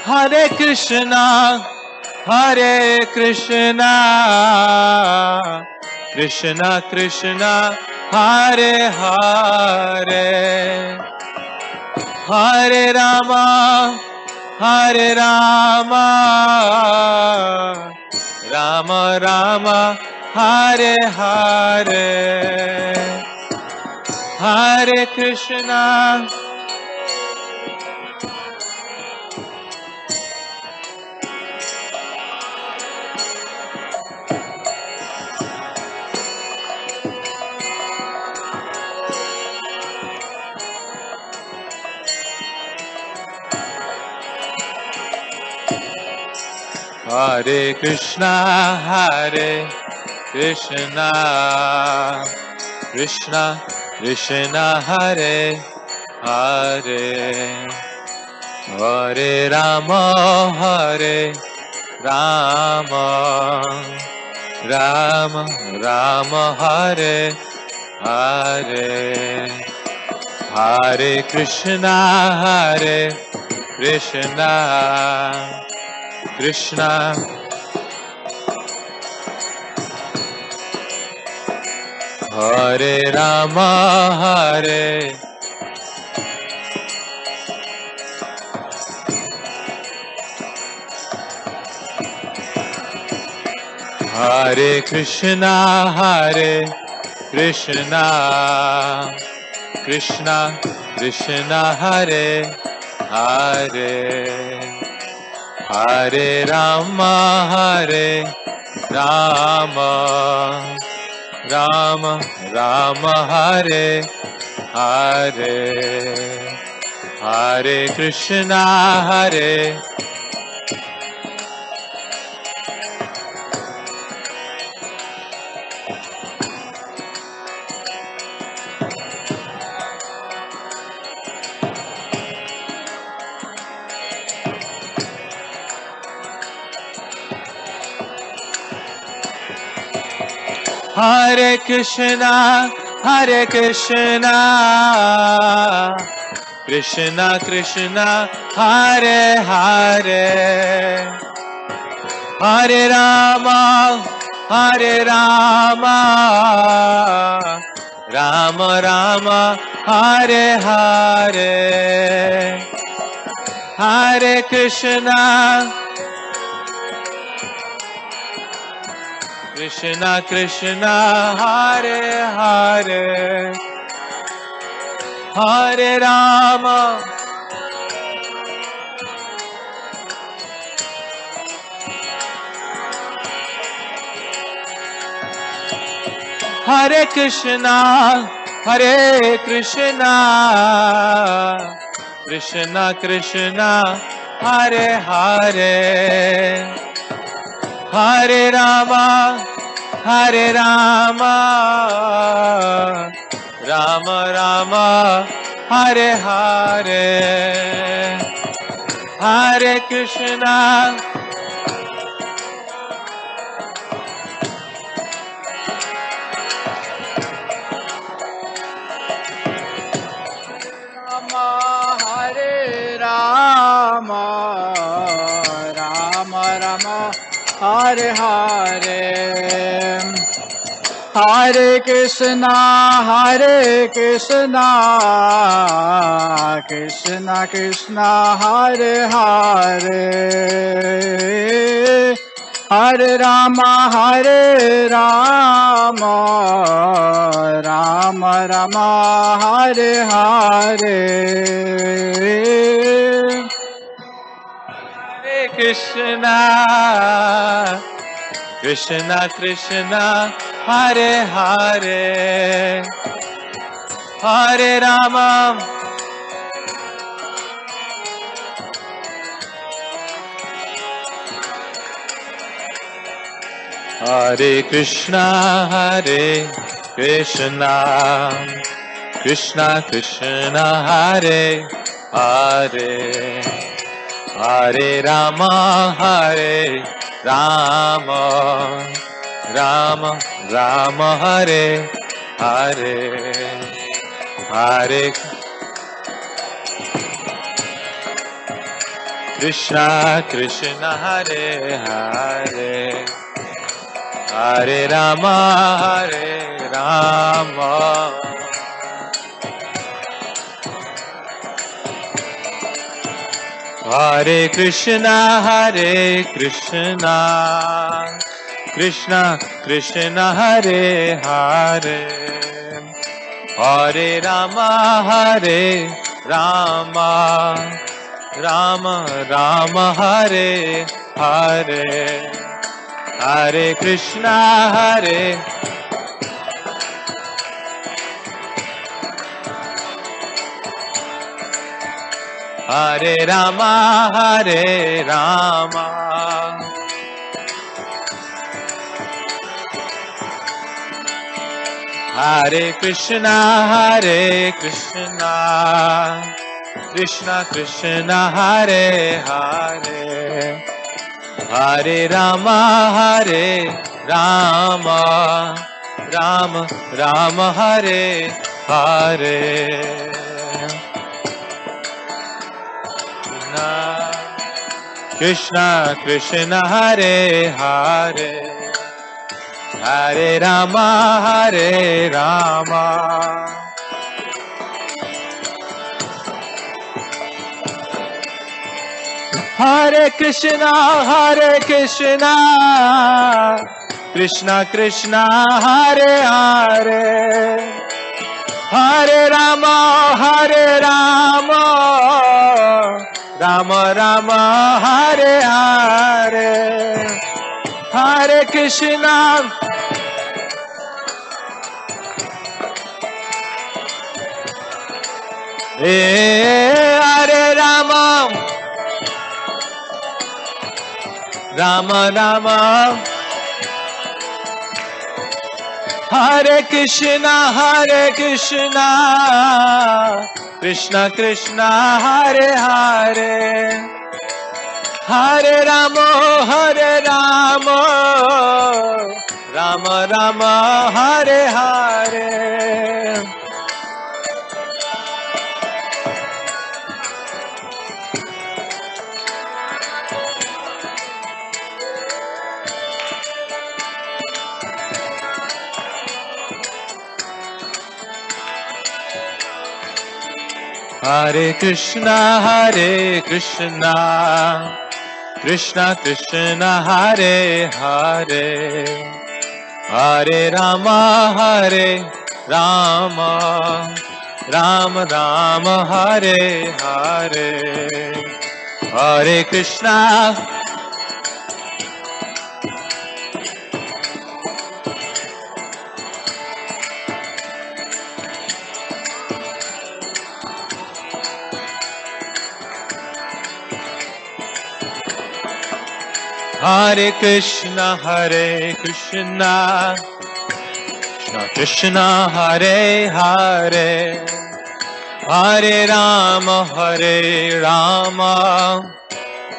Hare Krishna, Hare Krishna, Krishna Krishna, Hare Hare, Hare Rama, Hare Rama, Rama Rama, Hare Hare, Hare Krishna, Hare Krishna, Hare Krishna, Krishna Krishna, Hare Hare, Hare Rama, Hare Rama, Rama Rama, Hare Hare, Hare Krishna, Hare Krishna, Krishna Hare Rama, Hare Hare Krishna, Hare Krishna, Krishna Krishna, Hare Hare, Hare Rama, Hare Rama, Rama Rama, Hare Hare, Hare Krishna, Hare Hare Krishna, Hare Krishna, Krishna Krishna, Hare Hare, Hare Rama, Hare Rama, Rama Rama, Hare Hare, Hare Krishna, Krishna Krishna, Hare Hare, Hare Rama, Hare Krishna, Hare Krishna, Krishna Krishna, Hare Hare, Hare Rama, Hare Rama, Rama Rama, Hare Hare, Hare Krishna, Hare Hare, Hare Krishna, Hare Krishna, Krishna Krishna, Hare Hare, Hare Rama, Hare Rama, Rama Rama, Hare Hare. Krishna, Krishna Krishna, Hare Hare, Hare Rama, Hare Krishna, Hare Krishna, Krishna Krishna, Hare Hare, Hare Rama, Hare Rama, Rama Rama, Hare Hare, Hare Krishna, Krishna, Hare Hare, Hare Rama, Hare Rama, Hare Krishna, Hare Krishna, Krishna Krishna, Hare Hare, Hare Rama, Hare Rama, Rama Rama, Hare Hare, Hare Krishna, Hare Hare Rama, Hare Rama, Hare Krishna, Hare Krishna, Krishna Krishna, Hare Hare, Hare Rama, Hare Rama, Rama Rama, Hare Hare, Krishna Krishna, Hare Hare, Hare Rama, Hare Rama, Hare Krishna, Hare Krishna, Krishna Krishna, Hare Hare, Hare Rama, Hare Rama, Rama Rama, Hare Hare, Hare Krishna, Hare Rama, Rama Rama, Hare Krishna, Hare Krishna, Krishna Krishna, Hare Hare, Hare Rama, Hare Rama, Rama Rama Hare Hare Hare Krishna Krishna Krishna Hare Hare Hare Rama Rama Rama Hare Hare Hare Krishna Hare Krishna Krishna Krishna Hare Hare Hare Rama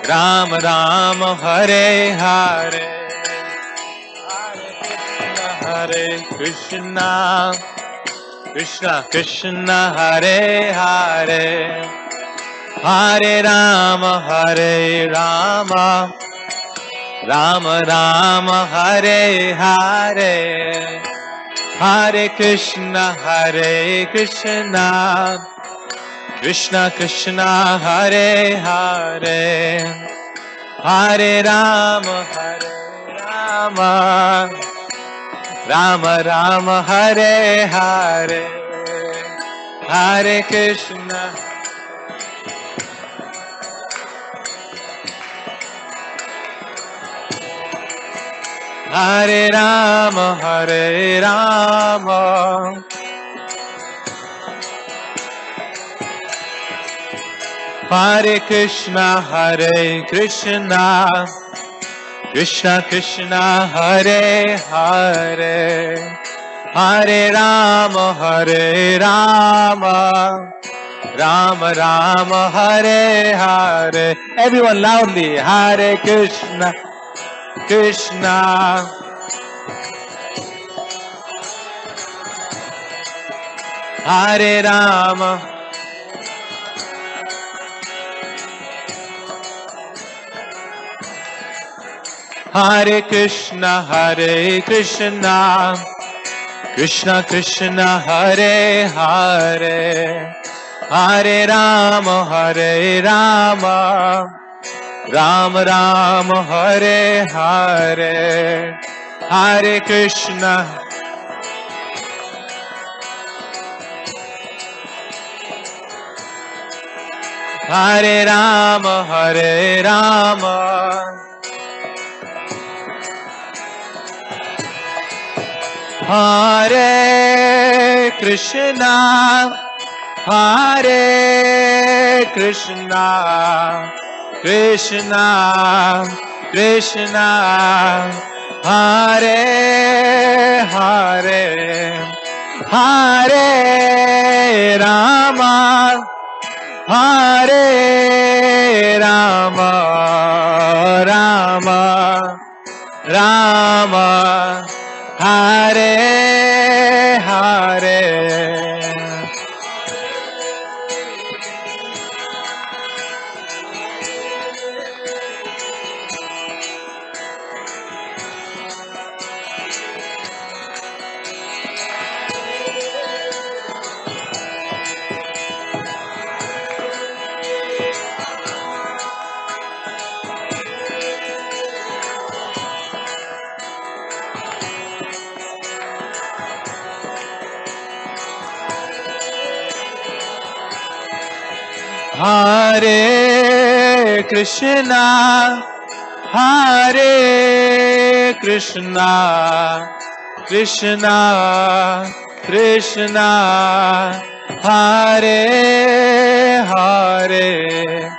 Rama Rama Hare Hare Hare Krishna Krishna Hare Hare Hare Rama Rama Rama Hare Hare Hare Krishna Krishna Krishna Hare Hare Hare Rama Rama Hare Hare Hare Krishna Hare Rama Hare Krishna Krishna Krishna Hare Hare Hare Rama Rama Hare Hare Everyone loudly Hare Krishna Hare Rama Hare Krishna Krishna Hare Hare Hare Rama Rama Hare Hare Hare Krishna Hare Rama Hare Krishna Krishna Krishna Hare Hare Hare Rama Rama Rama Hare Hare Hare Krishna Krishna Krishna Hare Hare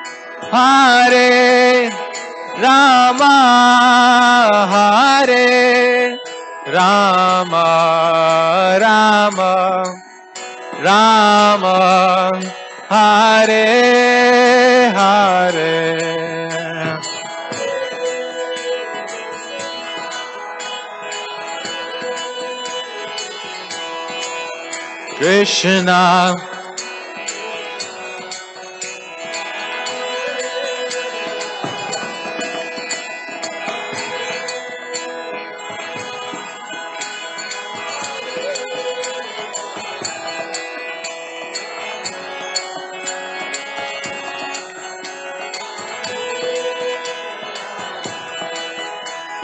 Hare Rama Rama Rama Hare Hare Krishna.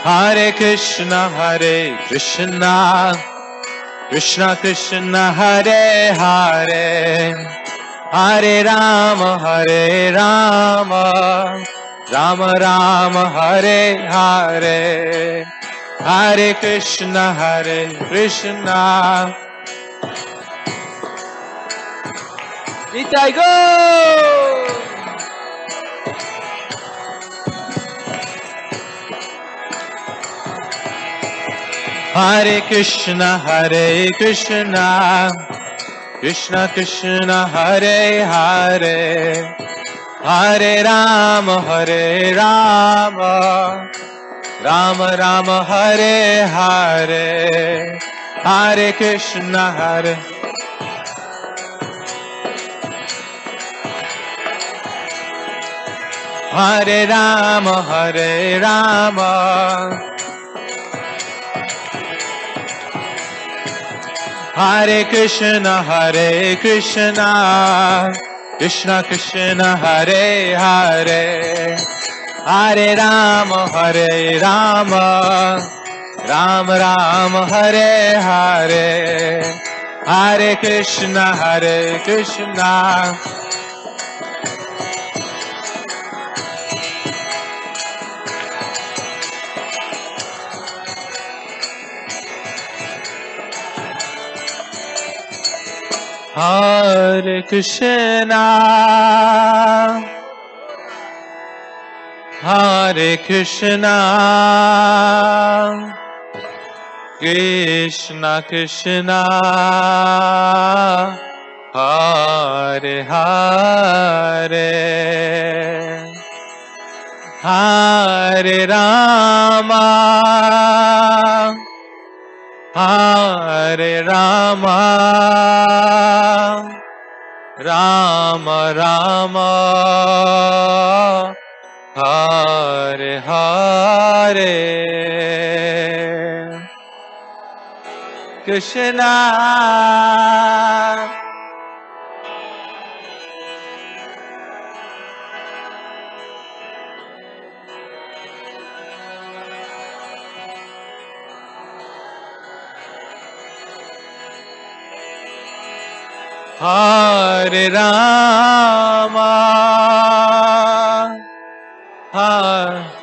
Hare Krishna, Krishna Krishna, Hare Hare, Hare Rama, Rama Rama, Hare Hare, Hare Krishna, Krishna. Nitai go! Hare Krishna, Krishna Krishna, Hare Hare, Hare Rama, Rama Rama, Hare Hare, Hare Krishna, Hare Rama, Hare Krishna, Krishna Krishna, Hare Hare, Hare Rama, Rama Rama, Hare Hare, Hare Krishna. Hare Krishna, Hare Krishna, Krishna Krishna, Hare Hare, Hare Rama, Hare Rama, Rama Rama, Hare Hare, Krishna. Hare Rama, Hare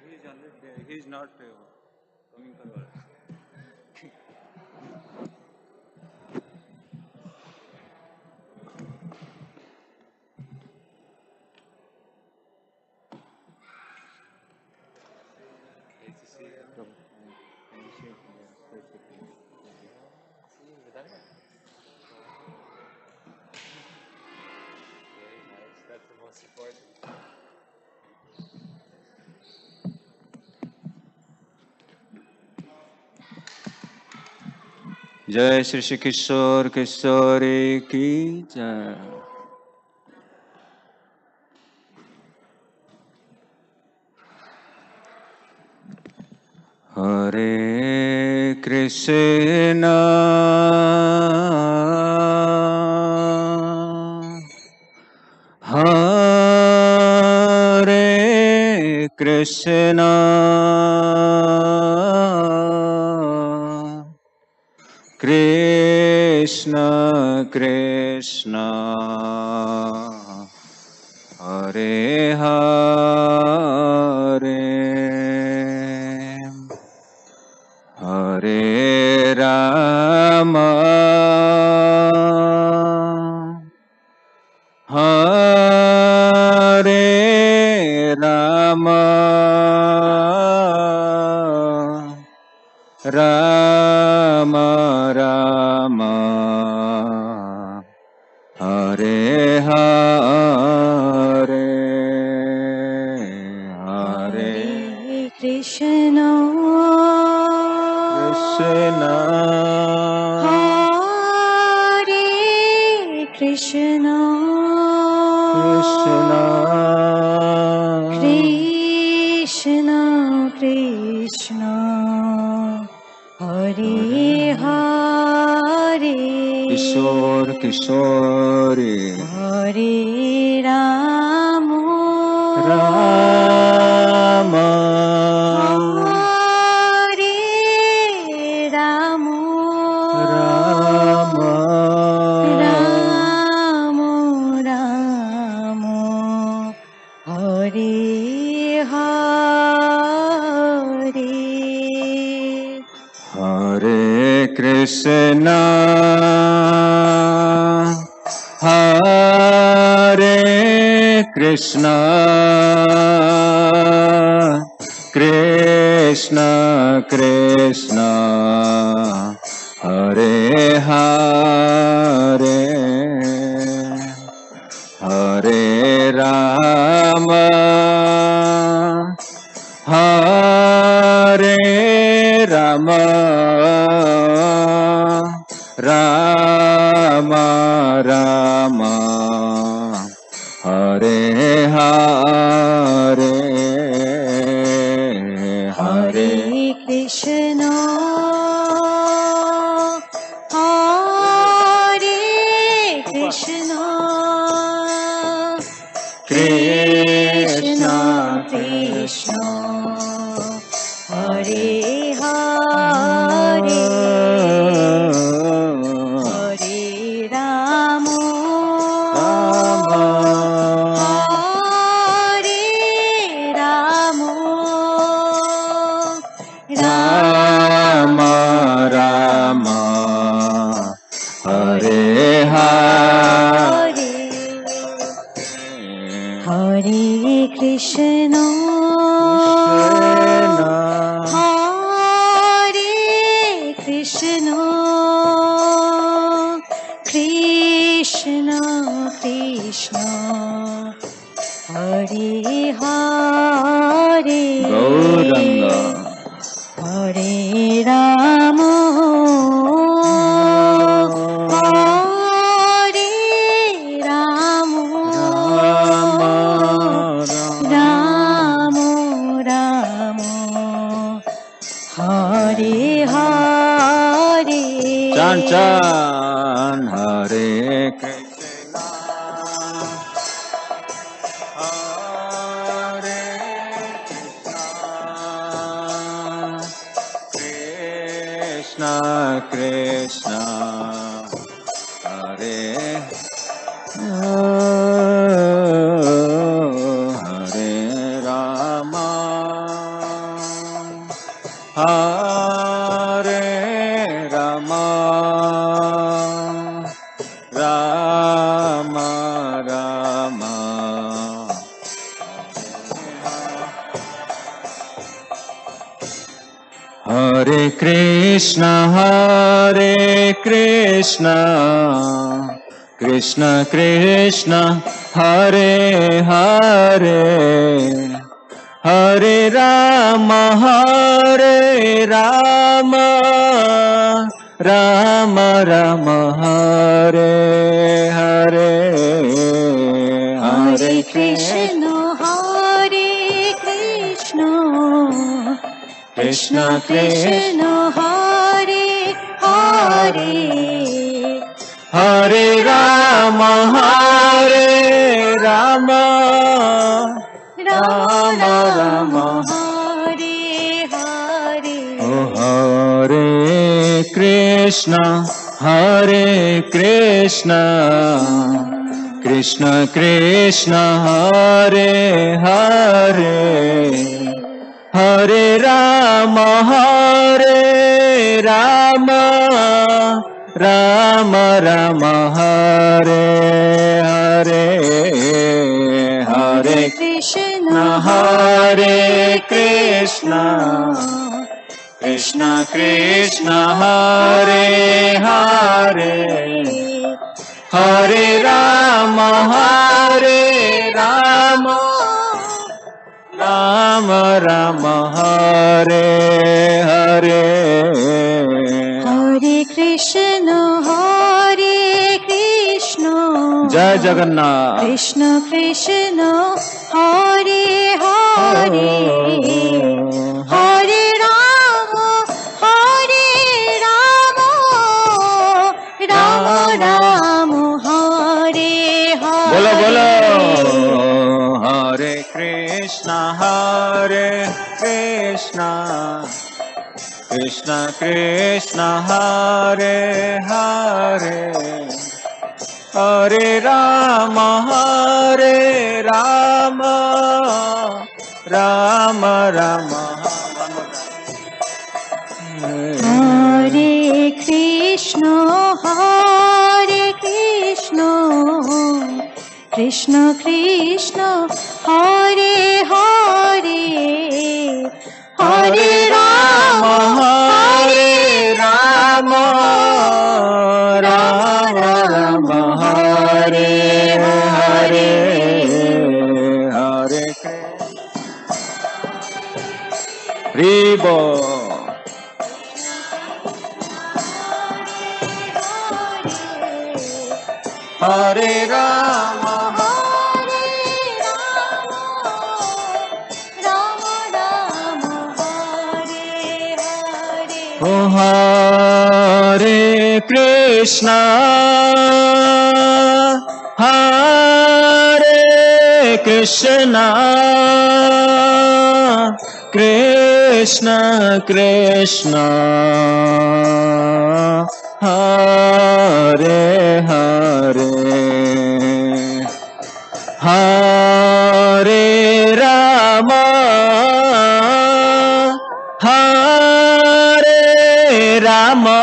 He's already there. He's not coming for work. That's the most important. जय श्री श्री किशोर किशोरी की जय। Hare Krishna, Hare Krishna, Krishna Krishna, Hare Hare, Hare Rama, Hare Rama, Rama Rama, Hare Hare, Hare Krishna, Krishna, Hare Krishna, Krishna, Krishna Krishna, Hare Hare, Kishor Kishori, Hare Rama, Rama, Hare Rama, Rama, Rama Rama, Hare Hare, Hare Krishna, Hare Krishna, Krishna Krishna, Hare Hare, Hare Rama, Hare Rama, Rama Rama, Hare Hare, Hare Krishna, Hare Krishna, Krishna Krishna, Hare Hare, Hare Rama, Hare Rama, Rama Rama, Hare Hare, Hare Krishna, Hare Krishna, Krishna Krishna, Hare Hare, Gauranga, Hare Rama, Hare Rama, Rama Rama, Hare Hare, Chan Chan, Hare Krishna, Hare Krishna, Krishna, Hare Hare Rama, Hare Rama, Rama Rama, Hare Krishna, Krishna Krishna, Hare Hare, Hare Rama, Rama Rama, Hare Hare, Hare Krishna, Hare Krishna, Krishna Krishna Hare Hare Hare Rama Rama Rama Rama Hare Hare Oh Hare Krishna Krishna Krishna Hare Hare Hare Rama Rama Rama Rama Hare Hare Hare Krishna Krishna Krishna Krishna Hare Hare Hare Rama Rama Rama Rama Hare Hare Hare Krishna Jai Jagannath Krishna Krishna Hare Hare Hare Rama Rama Rama Hare Hare Bolo Bolo Hare Krishna Krishna Krishna Hare Hare Hare Rama Rama Rama Hare Krishna Krishna Krishna Hare Hare Hare Rama Rama Rama Hare Hare Hare Ribo Hare Rama Oh Hare Krishna Krishna Krishna Hare Hare Hare Rama Rama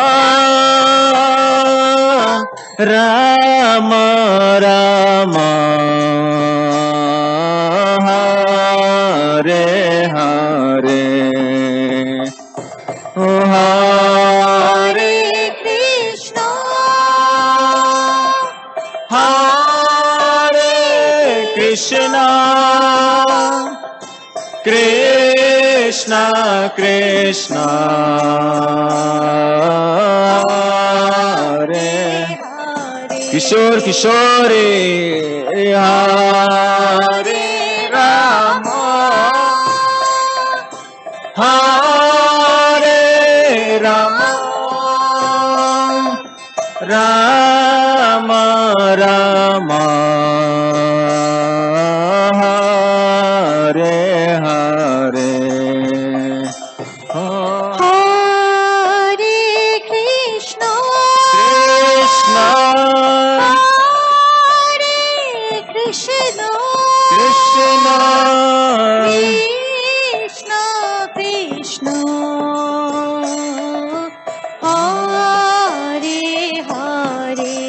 Rama Rama Hare Hare Oh Hare Krishna Krishna Krishna Krishna Hare Kishore Kishore Hare Rama Hare Rama Rama Rama Hare Hare Hare Krishna Krishna Krishna Krishna Krishna Hare Hare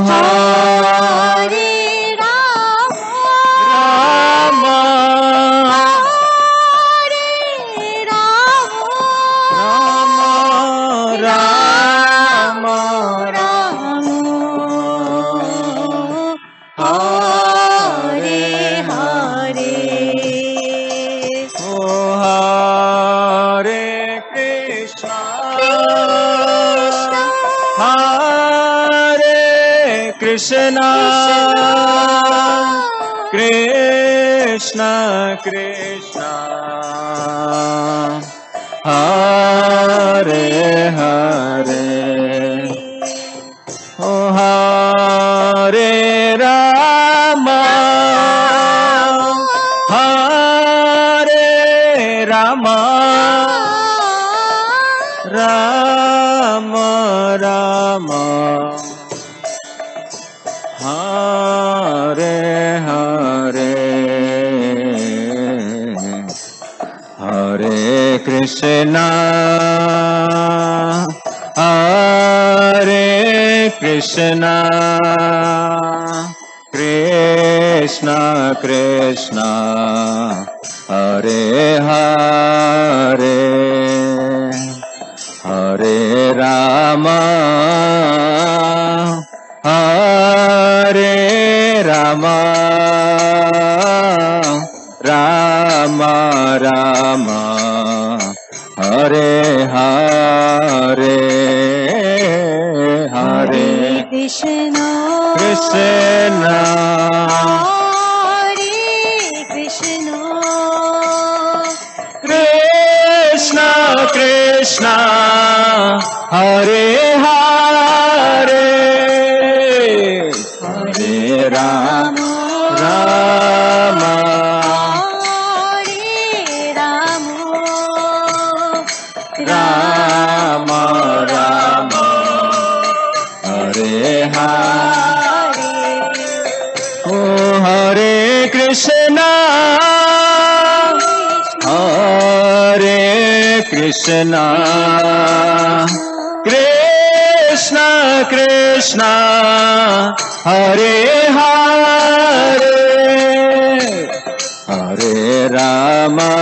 Hare Rama Rama Hare Hare Oh Hare Krishna Hare Krishna Krishna Krishna Hare Hare. Oh, Hare Rama, Hare Rama, Rama Rama, Hare Hare. Hare Krishna, Hare Krishna, Krishna Krishna, Hare Hare, Hare Rama, Hare Rama, Rama Rama, Hare Hare, Hare Krishna, Krishna, Hare Krishna, Krishna Krishna, Hare Hare, Hare Rama, Rama, Rama Rama, Hare Hare. Oh, Hare Krishna, Hare Krishna, Krishna Krishna, Hare Hare, Hare Rama,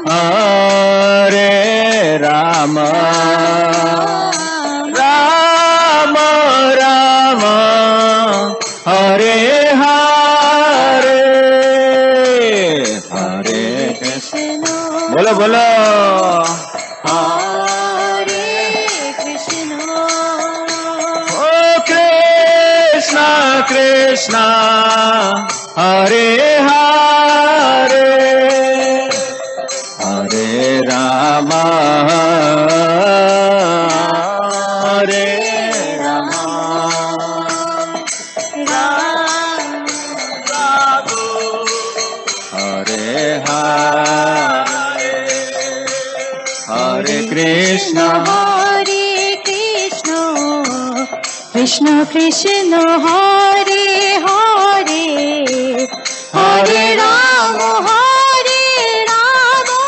Hare Rama, Rama Rama, Hare Hare, Hare Krishna. Bolo bolo. Hare Krishna, Oh Krishna Krishna, Hare Hare, Hare Rama, Hare Rama, Hare Hare, Hare Krishna, Hare Krishna, Krishna Krishna, Hare Hare, Hare Rama, Hare Rama,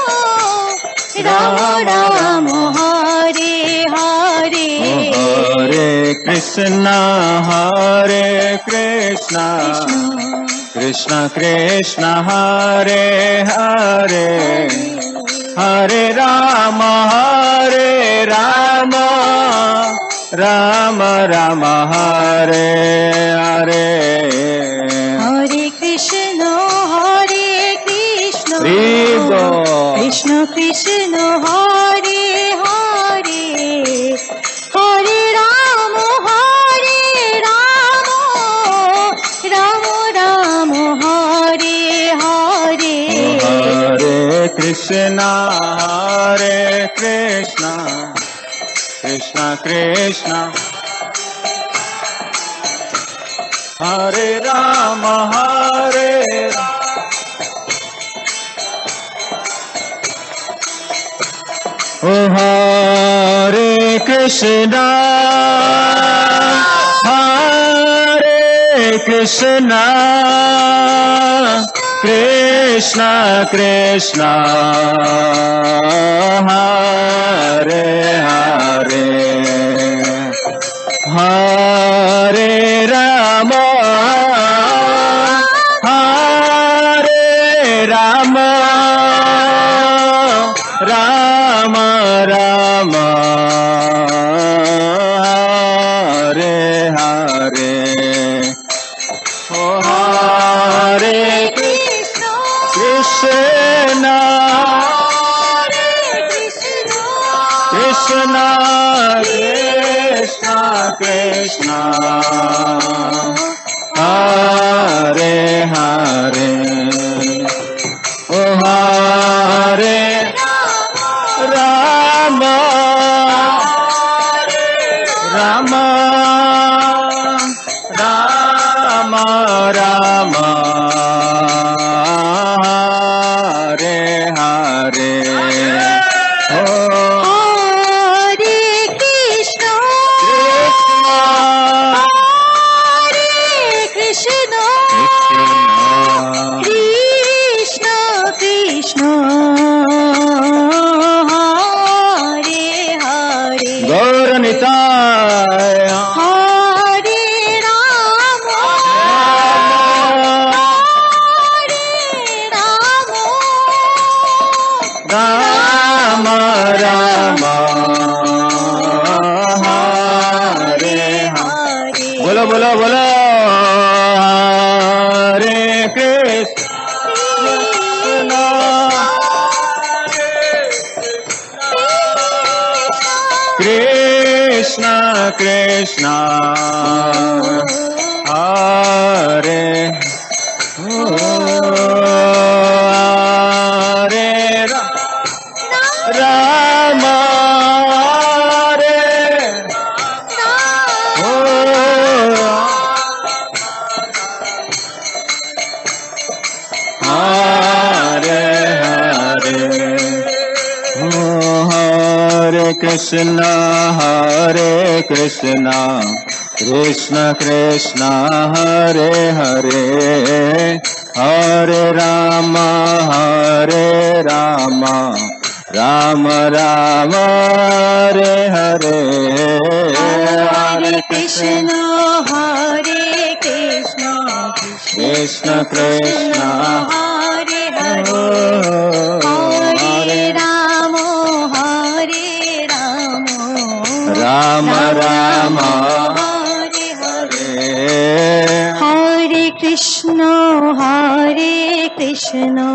Rama Rama, Hare Hare. Hare Krishna, Hare Krishna, Krishna Krishna, Hare Hare, Hare Rama, Hare Rama, Rama Rama, Hare Hare. Hare Krishna, Hare Krishna, Rigo. Krishna Krishna, Hare Hare, Hare Rama, Hare Rama, Rama Rama, Hare Hare. Hare Krishna, Hare Krishna, Krishna Krishna, Hare Rama, Hare Rama. Oh, Hare Krishna, Hare Krishna, Krishna Krishna, Hare Hare, Hare Rama, Hare Rama, Rama Rama, Hare Hare. Oh, Hare Krishna, Krishna Krishna, Krishna, Hare Hare. Oh, Hare Rama Rama Rama Hare Hare Oh Hare Krishna Krishna Krishna Krishna Hare Hare Gaur Nitai Hare Rama Hare Rama Rama Rama Hare Hare Bolo bolo bolo Hare Krishna Krishna Krishna Hare Hare Rama Hare Hare Hare Hare Krishna Krishna Krishna Hare Hare Hare Rama Rama Rama Hare Hare Hare Krishna Krishna Krishna Hare Hare Hare Rama Rama Rama Hare Hare Hare Krishna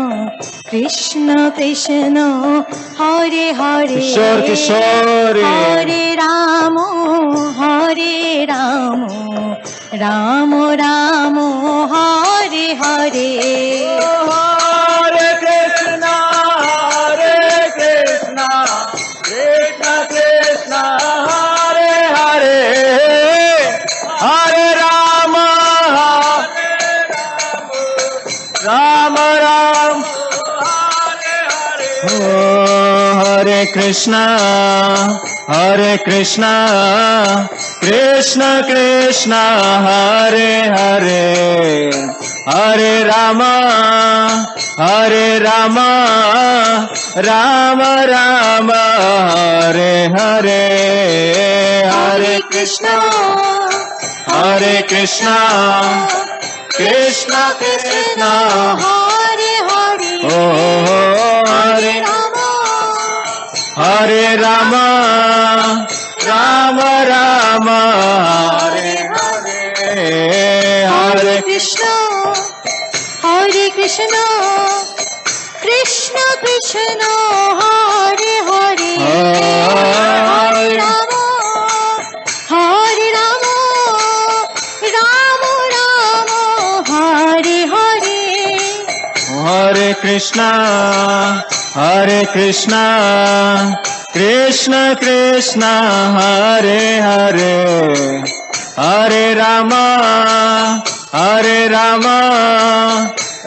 Krishna Krishna Hare Hare Kishore Kishore Hare Rama Rama Rama Hare Hare Hare Krishna Krishna Krishna Hare Hare Hare Rama Rama Hare Krishna Krishna Krishna Hare Hare Hare Rama Rama Rama Hare Hare Hare Krishna Krishna Krishna Hare Hare Hare Rama Rama Rama Hare Hare Hare Krishna Krishna Krishna Hare Hare Hare Rama Rama Rama Hare Hare Hare Krishna Krishna Krishna Hare Hare Hare Rama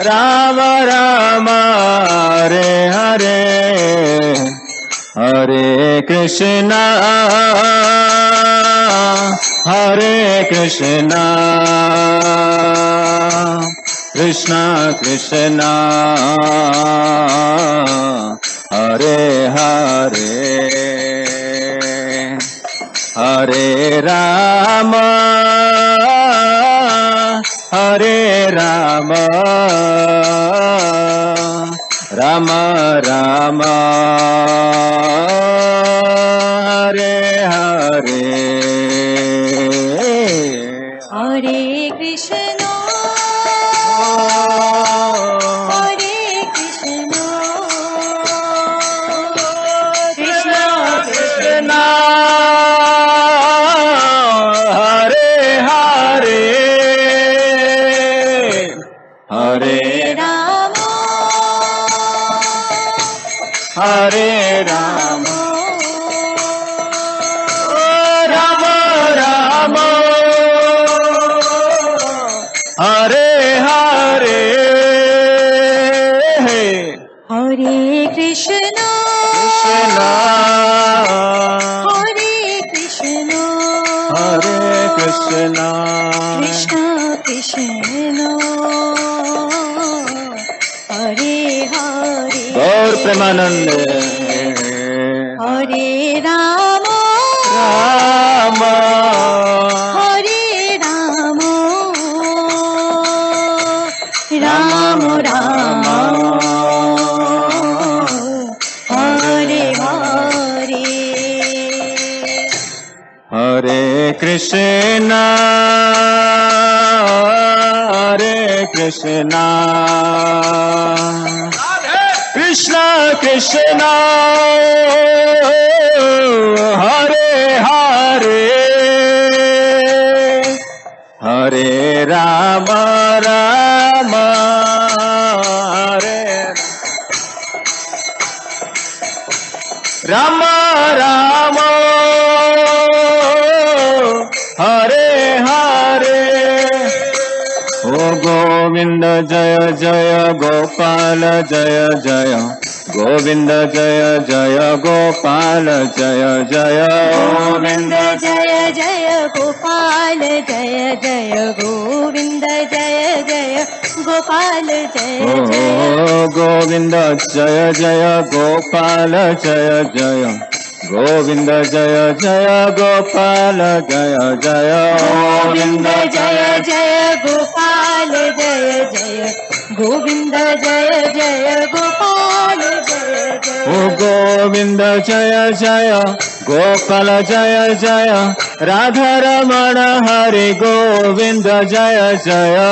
Rama Rama Hare Hare Hare Krishna Krishna Krishna Hare Hare Hare Rama Rama Rama Hare Hare Hare Krishna Krishna Krishna Hare Hare Hare Rama Hare Rama Rama Hare Hare Hare Krishna Krishna Hare Krishna Hare Krishna Krishna Krishna Hare Hare Gaur Premanande Hare Rama Rama Hare Rama Rama Rama Hare Hare Hare Krishna Hare Krishna Krishna Krishna Hare Hare Hare Rama Rama Hare Rama Rama Hare Hare O Govinda Jaya Jaya Gopal Jaya Jaya Govinda Jaya Jaya Gopal Jaya Jaya Govinda Jaya Jaya Gopal Jaya Jaya Govinda Jaya Jaya Gopal Jaya Jaya Oh Govinda Jaya Jaya Gopal Jaya Jaya Govinda Jaya Jaya Gopal Jaya Jaya Govinda Jaya Jaya Gopal Jaya Jaya Govinda Jaya Jaya Gopal Jaya Jaya O Govinda Jaya Jaya Gopal Jaya Jaya Radha Ramana Hari Govinda Jaya Jaya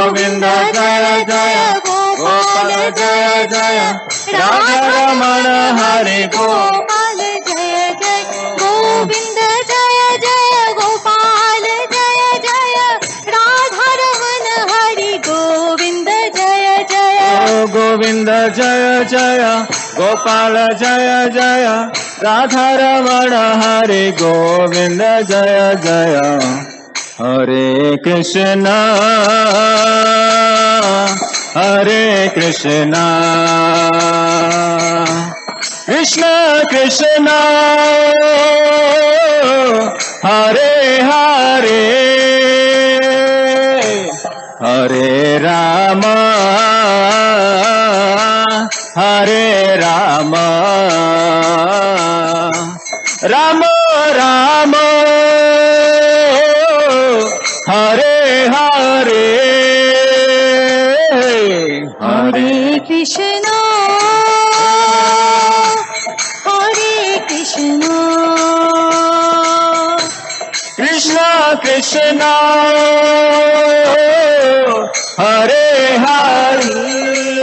Govinda Jaya Jaya Gopal Jaya Jaya Radha Ramana Hari Govinda Gopal Jaya Jaya Govinda Jaya Jaya Gopal Jaya Jaya Radha Ramana Hari Govinda Jaya Jaya Govinda Jaya Jaya Gopal Jaya Jaya Radha Ramana Hari Govinda Jaya Jaya Hare Krishna Hare Krishna Krishna Krishna Hare Hare Hare Rama Hare Rama Rama Rama Hare Hare Hare Krishna Hare Krishna Krishna Krishna Hare Hare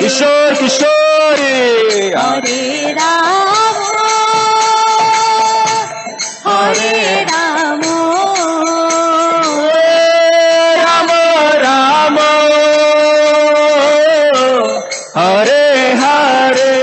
Kishore Kishore Hare Rama Hare Rama Rama Rama Hare Hare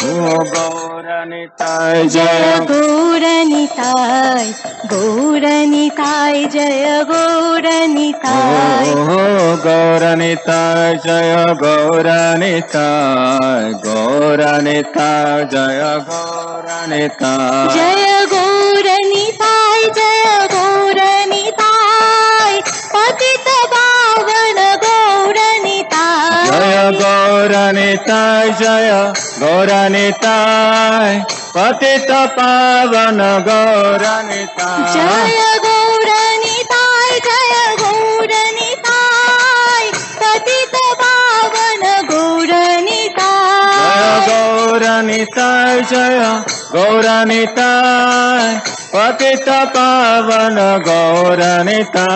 Oh Gauranitai Jaya Jaya Gauranitai Gauranitai Jaya Gauranitai Oh Gauranitai Jaya Gauranitai Gauranitai Jaya Gauranitai Jaya Gauranitai Jaya Gauranitai Patita Pavana Gauranitai Jaya Gauranitai Jaya Gauranitai Patita Pavana Gauranitai Jaya Gauranitai Jaya Gauranitai Patita Pavana Gauranitai Gauranitai Jaya Gauranitai Patita Pavana Gauranitai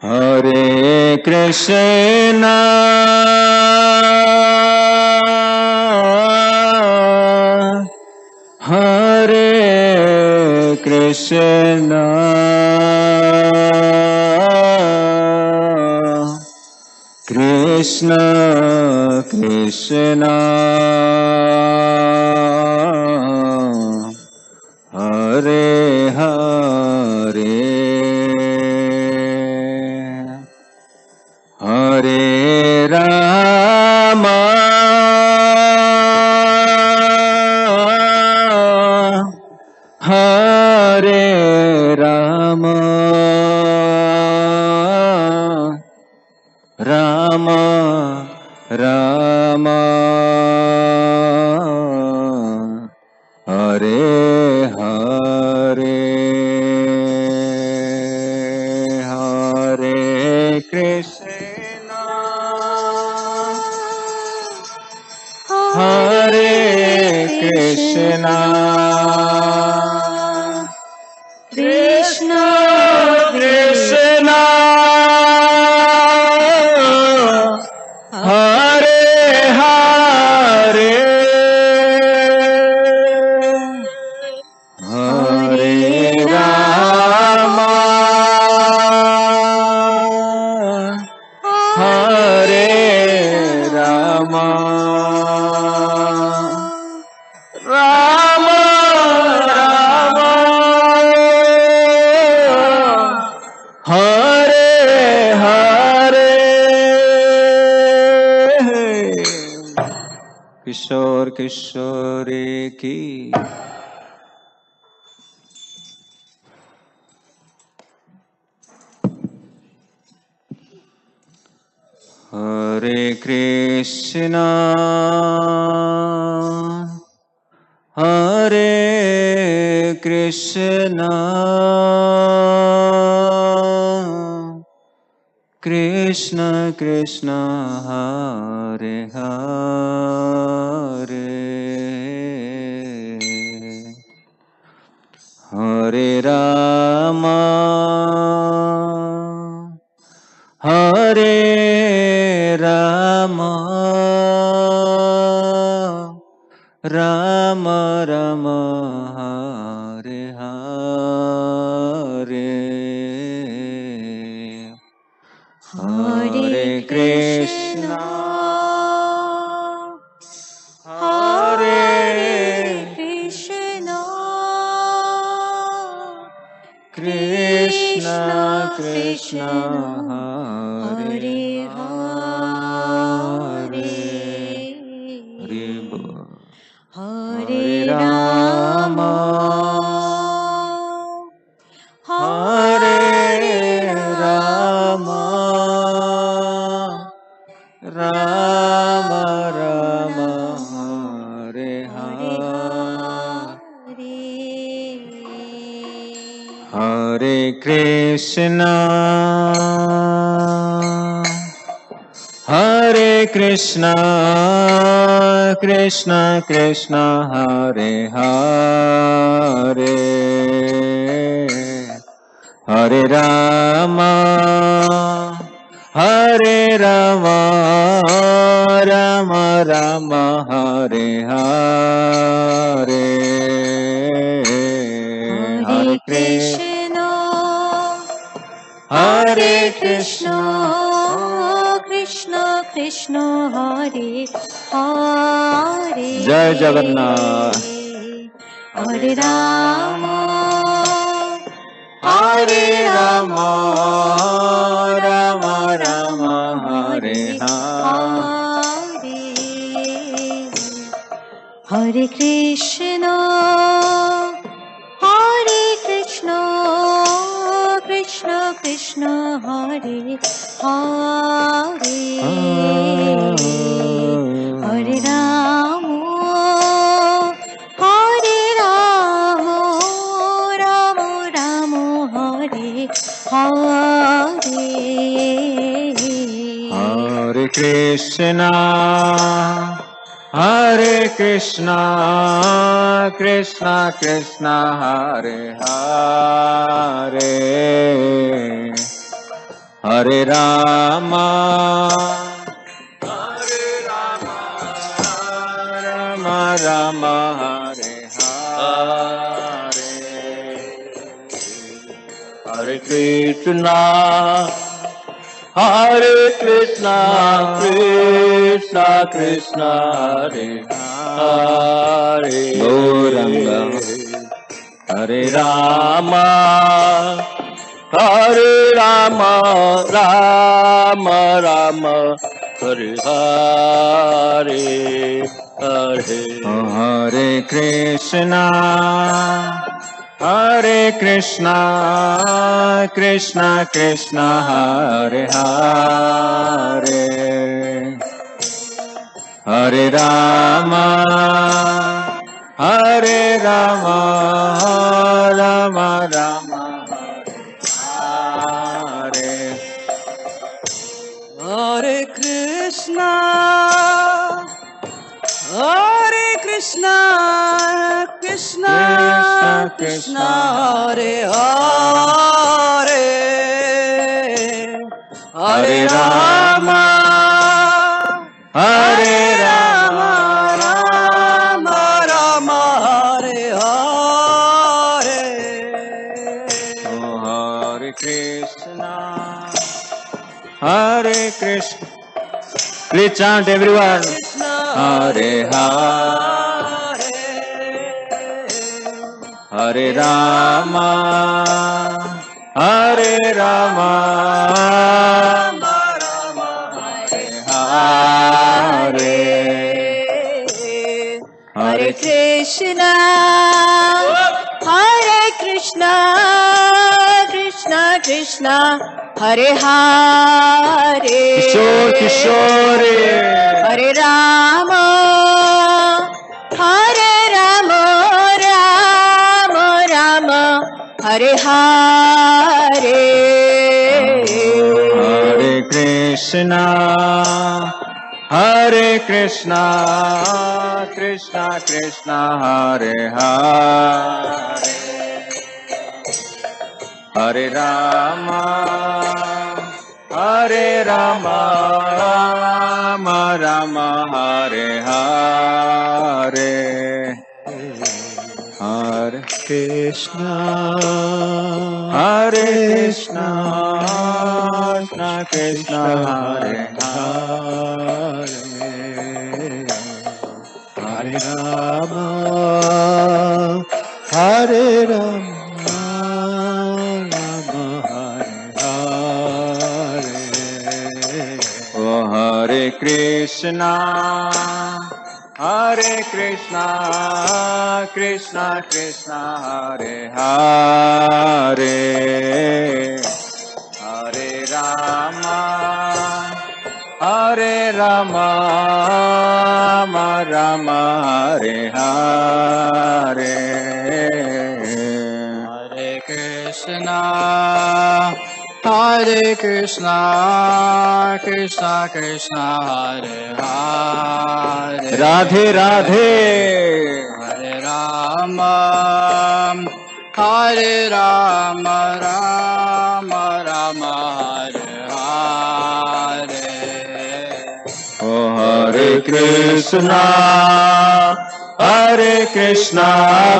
Hare Krishna Hare Krishna Krishna Krishna Hare Hare Hare Rama, Rama Rama, Hare Hare, Hare Krishna, Hare Krishna, Krishna Krishna, Hare Hare, Hare Rama, Hare Rama, Rama Rama, Hare Hare. किशोर किशोरी की हरे कृष्णा हरे कृष्णा कृष्ण कृष्ण हरे हरे हरे राम हरे राम राम राम हरे हरे हरे कृष्णा हरे Krishna Krishna Krishna Hare Hare Hare बोल Hare Ram हरे राम राम राम हरे हरे कृष्णा हरे कृष्णा कृष्ण कृष्ण हरे हरे हरे राम राम राम हरे हरे हरे कृष्ण हरे Krishna Krishna Krishna Hare Hare जय Jagannath Hare Rama Hare Ram Ram Ram Hare Hare Hare Krishna Hare Krishna Krishna Krishna Hare Hare Hare Rama Hare Rama Rama Rama Hare Hare Hare Krishna Krishna Krishna Hare Hare Hare Ram Ram Ram Hare Hare Hare Krishna Krishna Krishna Hare Hare Gauranga Hare Ram Ram Ram Hare Hare Hare Hare Krishna Hare Krishna, Krishna Krishna, Hare Hare, Hare Rama, Hare Rama, Rama Rama, Hare Hare Krishna, Hare Krishna, Krishna Krishna, Hare Hare, Hare Rama, Hare Rama, Rama Rama, Hare Hare. Oh, Hare Krishna, Hare Krishna. Please chant everyone. Hare Hare, Hare Rama, Hare Rama, Hare Hare Krishna, Hare Krishna, Krishna Krishna, Hare Hare, Kishore Kishore, Hare Rama, Hare Rama, Rama Rama, Hare Hare. Hare Krishna, Hare Krishna, Krishna Krishna, Hare Hare, Hare Rama, Hare Rama, Rama Rama, Hare Hare, Hare Krishna, Hare Krishna, Krishna Krishna, Hare Hare, Hare Rama, Hare Rama, Rama Hare Hare. Oh, Hare Krishna, Hare Krishna, Krishna Krishna, Hare Hare, Hare Rama, Hare Rama, Rama Rama, Hare Hare, Hare Krishna, Hare Krishna, Krishna Krishna, Hare Hare, Radhe Radhe, Hare Rama, Hare Rama, Rama Rama, Hare Hare. Oh, Hare Krishna, Hare Krishna,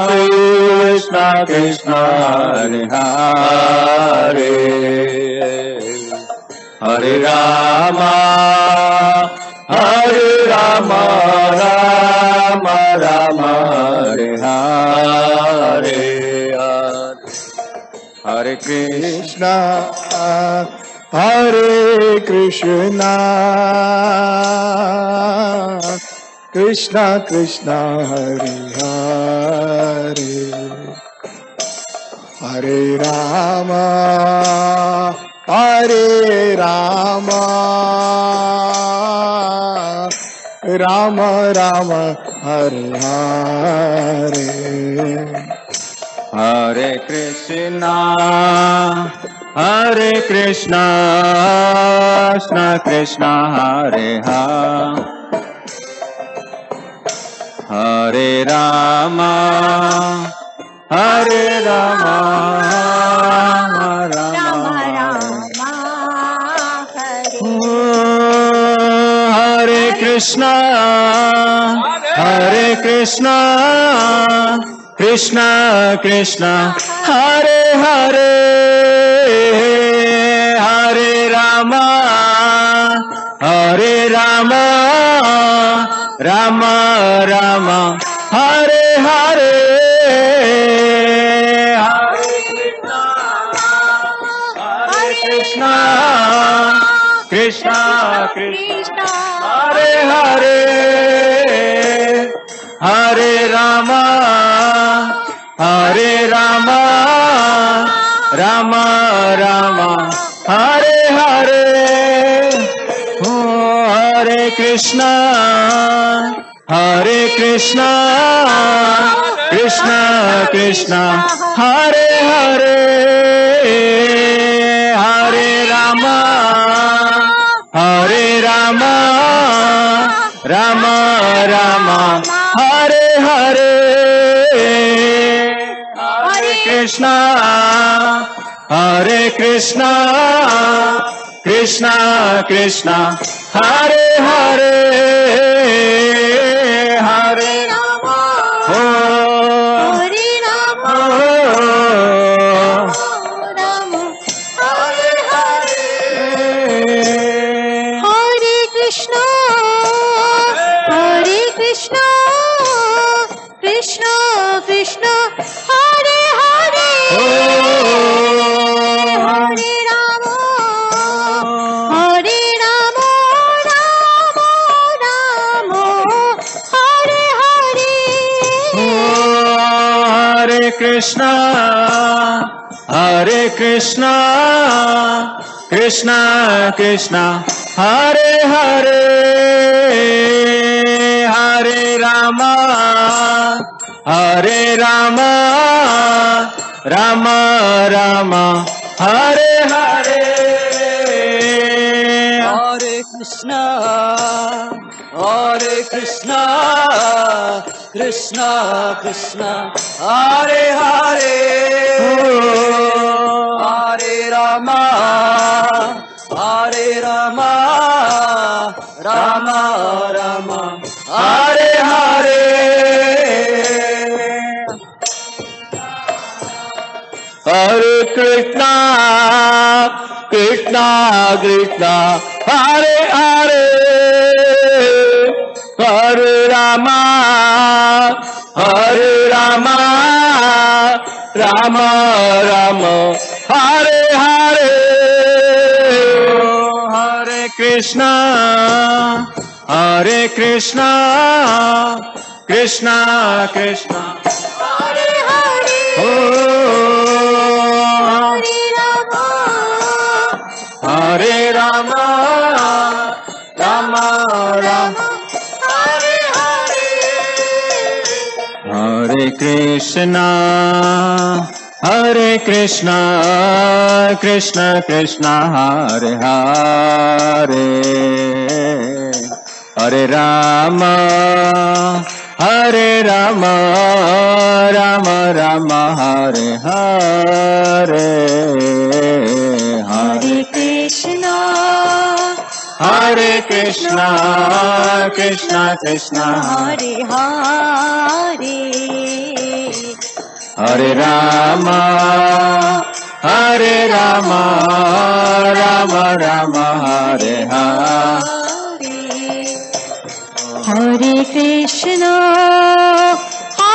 Krishna Krishna, Hare Hare, Hare Rama, Hare Rama, Rama Rama, Hare Hare, Hare Krishna, Hare Krishna, Krishna Krishna, Hare Hare, Hare Rama, Hare Rama, Rama Rama, Hare Hare, Hare Krishna, Hare Krishna, Krishna Krishna, Hare Hare, Hare Rama, Hare Rama, Rama Rama, Hare Krishna, Hare Krishna, Krishna Krishna, Hare Hare, Hare Rama, Hare Rama, Rama Rama, Hare Hare, Hare Krishna, Krishna Krishna, Hare Hare, Hare Rama, Hare Rama, Rama Rama Hare Hare Hare Krishna Krishna Krishna Hare Hare Hare Rama Rama Rama Hare Hare Hare Krishna Krishna Krishna Hare Hare Hare Rama Hare Rama Hare Hare Hare Krishna Krishna Krishna Hare Hare Hare Rama Hare Rama Rama Rama Hare Hare Hare Krishna Krishna Krishna Hare Hare Hare Rama Rama Rama Hare Hare Hare Krishna Krishna Krishna Hare Hare Hare Rama Rama Rama Hare Hare Hare Krishna Krishna Krishna Hare Hare Hare Rama Rama Rama Hare Hare Hare Krishna Krishna Krishna Hare Hare Hare Rama Rama Rama Hare Hare Hare Krishna Krishna Krishna Hare Hare Hare Rama Rama Rama Hare Hare Hare Krishna Krishna Krishna Hare Hare Hare Rama Rama Rama Hare Hare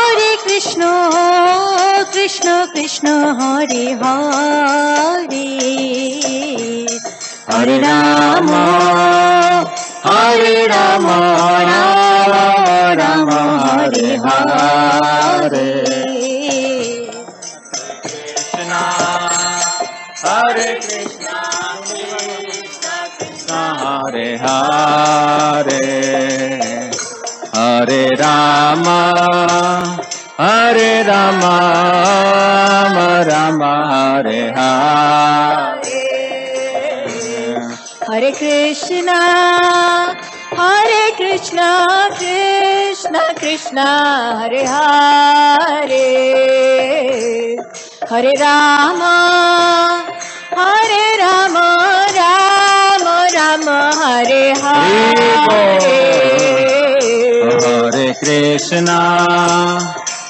Hare Krishna Krishna Krishna Hare Hare Hare Rama Rama Rama Hare Hare Hare Krishna Krishna Hare Hare Hare Rama Rama Rama Hare Hare Hare Krishna Krishna Krishna Hare Hare Hare Rama Rama Rama Hare Hare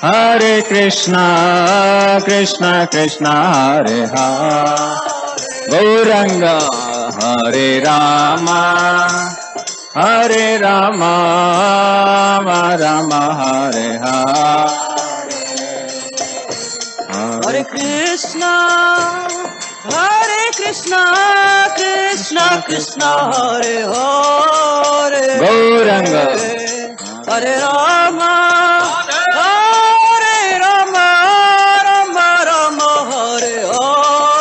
Hare Krishna Krishna Krishna Hare Hare Gauranga Hare Rama Rama Hare Hare Hare Krishna Krishna Krishna Hare Hare Gauranga Hare Rama Rama Rama Hare Hare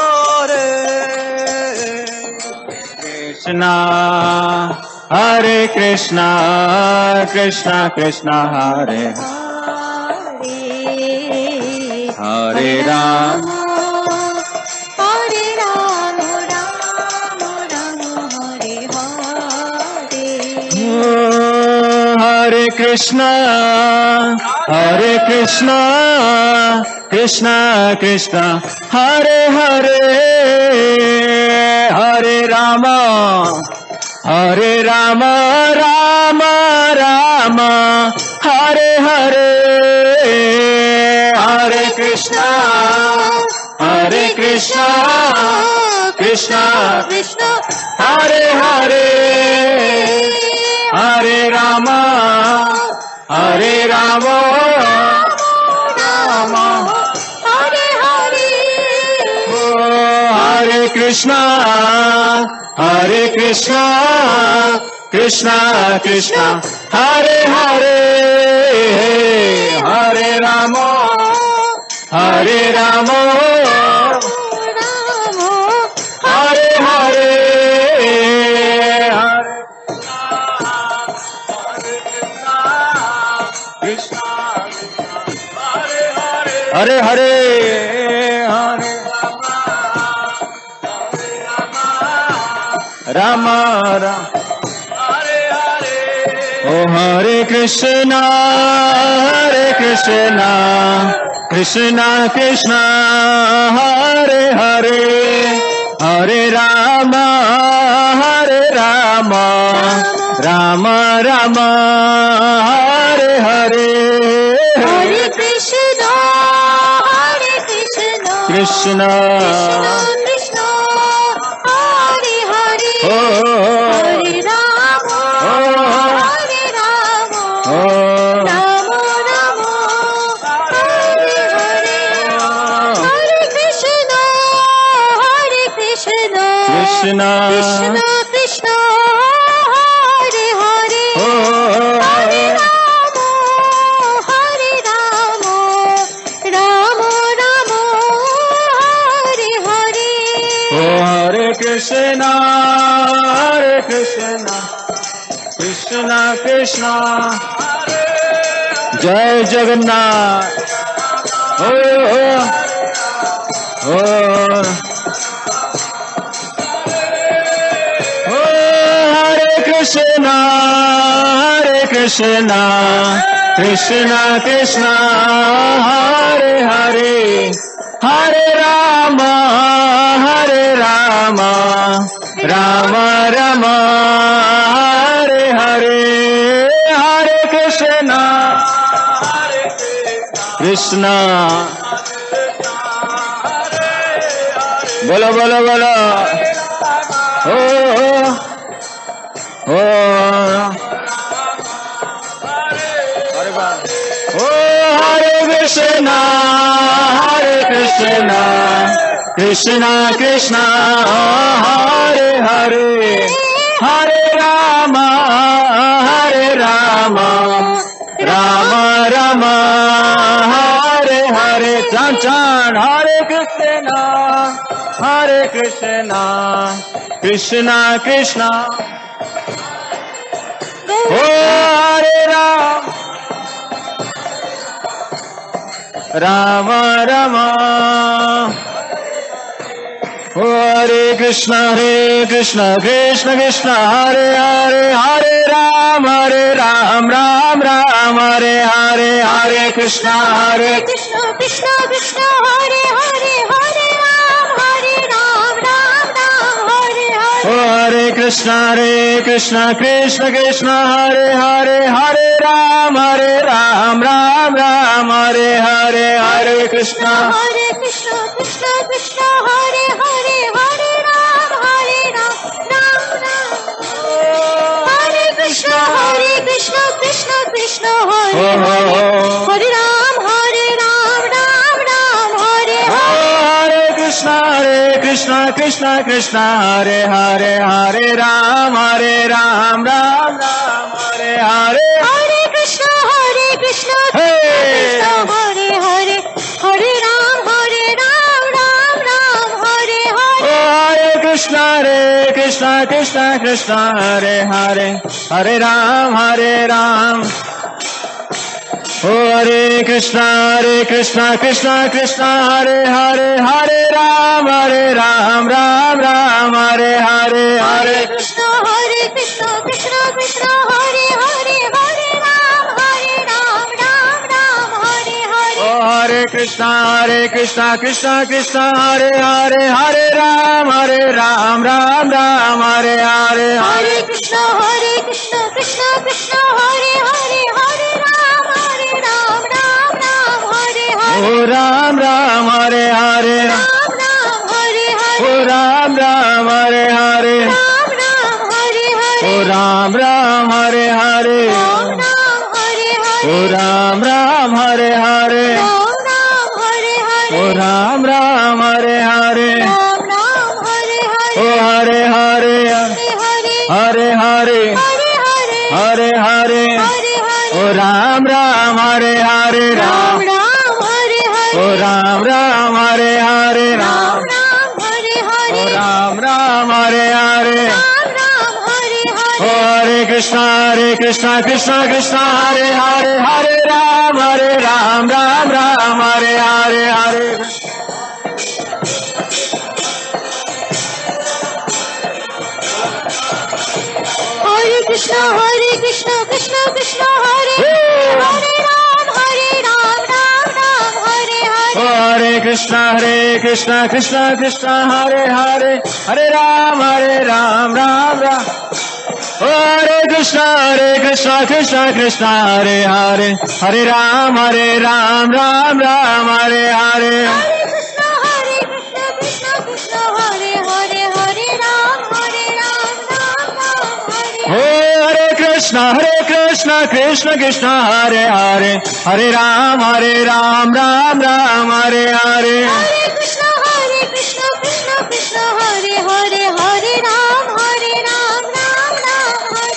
Krishna, Hare Krishna, Krishna Krishna, Hare Hare Ram, Hare Ram, Ram Ram, Hare Hare. Hare Krishna, Hare Krishna, Krishna Krishna, Hare Hare, Hare Rama, Hare Rama, Rama Rama, Hare Hare, Hare Krishna, Hare Krishna, Krishna Krishna, Hare Hare, Hare Rama, Hare Rama, Rama Hare Hare. Hare Krishna, Hare Krishna, Krishna Krishna, Hare Hare, Hare Rama, Hare Rama, Hare Hare, Hare Hare, Hare Rama Rama, Oh Hare Krishna, Hare Krishna, Krishna Krishna, Hare Hare, Hare Rama, Hare Rama, Rama Rama, Hare Hare, Hare Krishna, Hare Krishna, Krishna Krishna, Hare Hare, Oh, Hare Rama, Hare Rama, Oh, Rama Rama, Hare Hare, Hare Krishna, Hare Krishna, Krishna Krishna Krishna, Hare Hare, Oh, Hare Rama, Hare Rama, Rama Rama, Hare Hare. Oh Hare Krishna, Hare Krishna, Krishna Krishna, Jai Jagannath. Oh, oh, oh. Hare Krishna, Hare Krishna, Krishna Krishna, Hare Hare, Hare Rama, Hare Rama, Rama Rama, Hare Hare, Hare Krishna, Krishna, Bolo Bolo Bolo. Oh, oh, oh, Hare Krishna, Hare Krishna, Krishna Krishna, Hare Hare, Hare Rama, Hare Rama, Rama Rama, Hare Hare, Chan Chan, Hare Krishna, Hare Krishna, Krishna Krishna, Oh Hare Ram, Rama Rama, Oh Hare Krishna, Krishna Krishna, Hare Hare, Hare Ram, Ram Ram, Hare Hare, Hare Krishna, Krishna Krishna Krishna, Hare Hare, Hare Ram, Ram Ram, Hare Hare. Oh Hare Krishna, Krishna Krishna, Hare Hare, Hare Ram, Ram Ram, Hare Hare, Hare Krishna, Krishna Krishna, Hare Hare, Hare Ram, Ram Ram, Hare Krishna, Krishna Krishna, Hare Hare, Hare Ram, Ram Ram, Hare Hare. Hare Krishna, Krishna Krishna, Hare Hare, Hare Ram, Ram Ram, Hare Hare, Hare Krishna, Krishna Hey! Krishna, Hare Hare, Hare Ram, Ram Ram, Hare Hare. Hare Krishna, Krishna Krishna Krishna Hare Hare Hare Ram Hare Krishna Krishna Krishna Hare Hare Hare Ram Ram Ram Hare Hare Hare Krishna Krishna Krishna Hare Hare Hare Ram Ram Ram Hare Hare Oh Hare Krishna Krishna Krishna Hare Hare Hare Ram Ram Ram Hare Hare Hare Krishna Krishna Krishna Hare Hare Hare Ram Ram Hare Hare Oh Ram Ram Hare Hare Oh Ram Ram Hare Hare Oh Ram Ram Hare Hare Oh Ram Ram Hare Hare Oh Ram Ram Hare Hare Oh Hare Hare Hare Hare Hare Hare Oh Ram Ram Hare Hare Oh Ram Ram Hare Hare Oh Ram Ram Hare Hare Oh Hare Krishna Krishna Krishna Hare Hare Hare Ram Ram Hare Hare Hare Hare Krishna Krishna Krishna Hare Hare Ram Ram Hare Hare Oh Hare Krishna Krishna Krishna Hare Hare Hare Ram Ram Oh Hare Krishna Krishna Krishna Hare Hare Hare Ram Ram Hare Hare Hare Krishna Krishna Krishna Hare Hare Hare Ram Ram Hare Hare Hare Krishna Krishna Krishna Hare Hare Hare Ram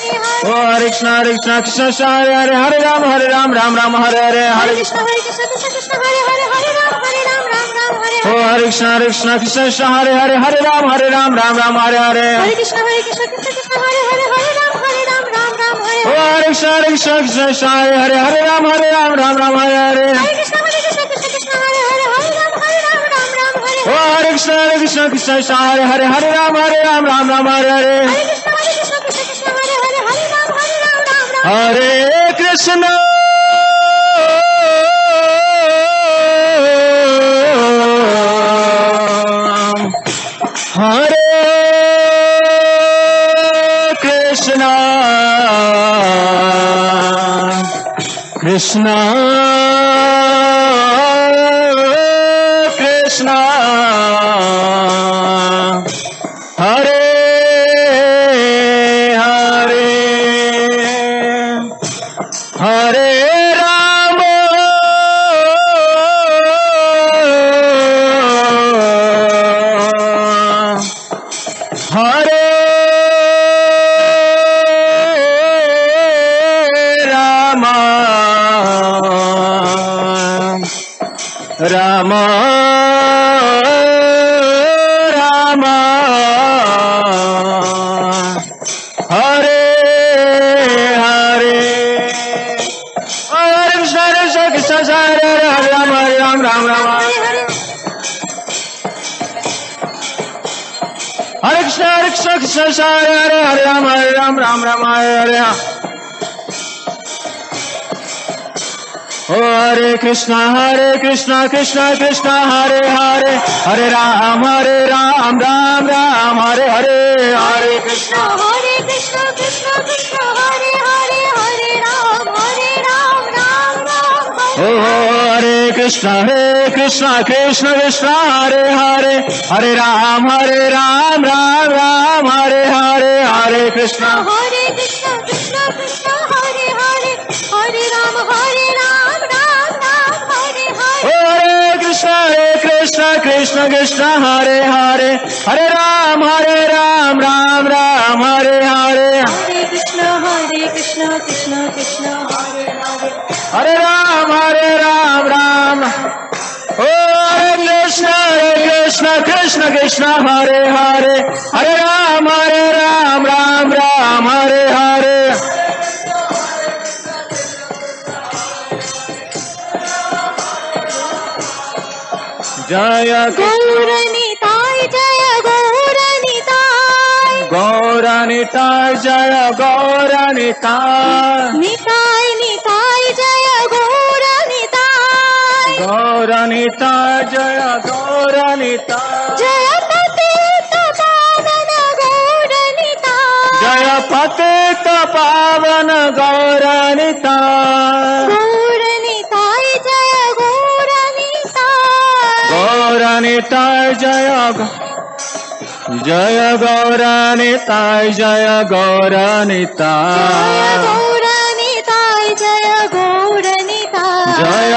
Oh Hare Krishna Krishna Krishna Hare Hare Ram Hare Hare Hare Krishna Krishna Krishna Hare Hare Hare Ram Hare Oh Hare Krishna Krishna Krishna Hare Hare Hare Ram Hare Hare Hare Krishna Krishna Krishna Hare Hare Hare Ram Hare Oh Hare Krishna Krishna Krishna Hare Hare Hare Ram Hare Hare Hare Krishna Krishna Krishna Hare Hare Hare Ram Hare Oh Hare Krishna Krishna Krishna Hare Hare Hare Ram Hare Hare Hare Krishna Krishna Krishna Hare Hare Hare Ram Hare Krishna Hare Krishna Krishna Krishna Hare Hare Hare Rama Hare Rama Rama Rama Hare Hare Hare Krishna Krishna Krishna Hare Hare Rama Ram Rama Hare Krishna Krishna Hare Hare Rama Ram Hare Hare Oh Hare Krishna Krishna Krishna Hare Hare Hare Ram Ram Hare Hare Hare Krishna Krishna Krishna Hare Hare Hare Ram Oh Hare Krishna Krishna Hare Hare Hare Ram Ram Hare Hare Hare Krishna Krishna Hare Hare Hare Ram Hare Krishna Krishna Hare Hare Hare Ram Ram Hare Hare Hare Krishna Krishna Hare Hare Hare Ram Ram Oh Hare Krishna Krishna Krishna Krishna Hare Hare Hare Ram Ram Ram Hare Hare जय गौरनिताय जय गौरनिताय गौरनिताय जय गौरनिताय निताय निताय जय गौरनिताय गौरनिताय जय गौरनिताय जय पतित पावन गौरनिताय जय पतित पावन गौरनिताय गौरनिताय जय गौरनिताय गौरनिताय जय जय गौरनिताय जय गौरनिताय गौरनिताय जय गौरनिताय जय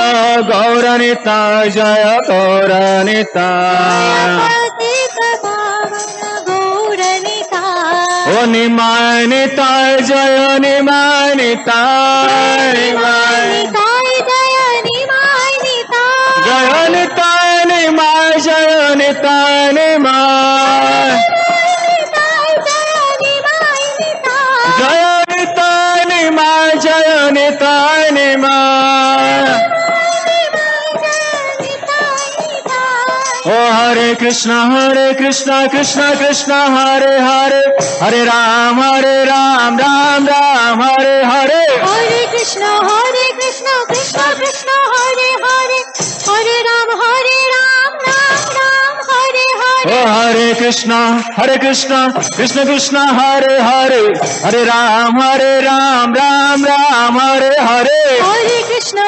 गौरनिताय जय गौरनिताय पतित पावन गौरनिताय ओ निमाय निताय जय निमाय निताय निताय जय निमाय निताय जय निताय निमाय जय निताय निमाय जय निताय निमाय जय निताय निमाय ओ हरे कृष्ण कृष्ण कृष्ण हरे हरे हरे राम राम राम हरे हरे हरे कृष्ण कृष्ण कृष्ण हरे हरे हरे राम राम राम हरे हरे ओ हरे कृष्ण कृष्ण कृष्ण हरे हरे हरे राम राम राम हरे हरे हरे कृष्ण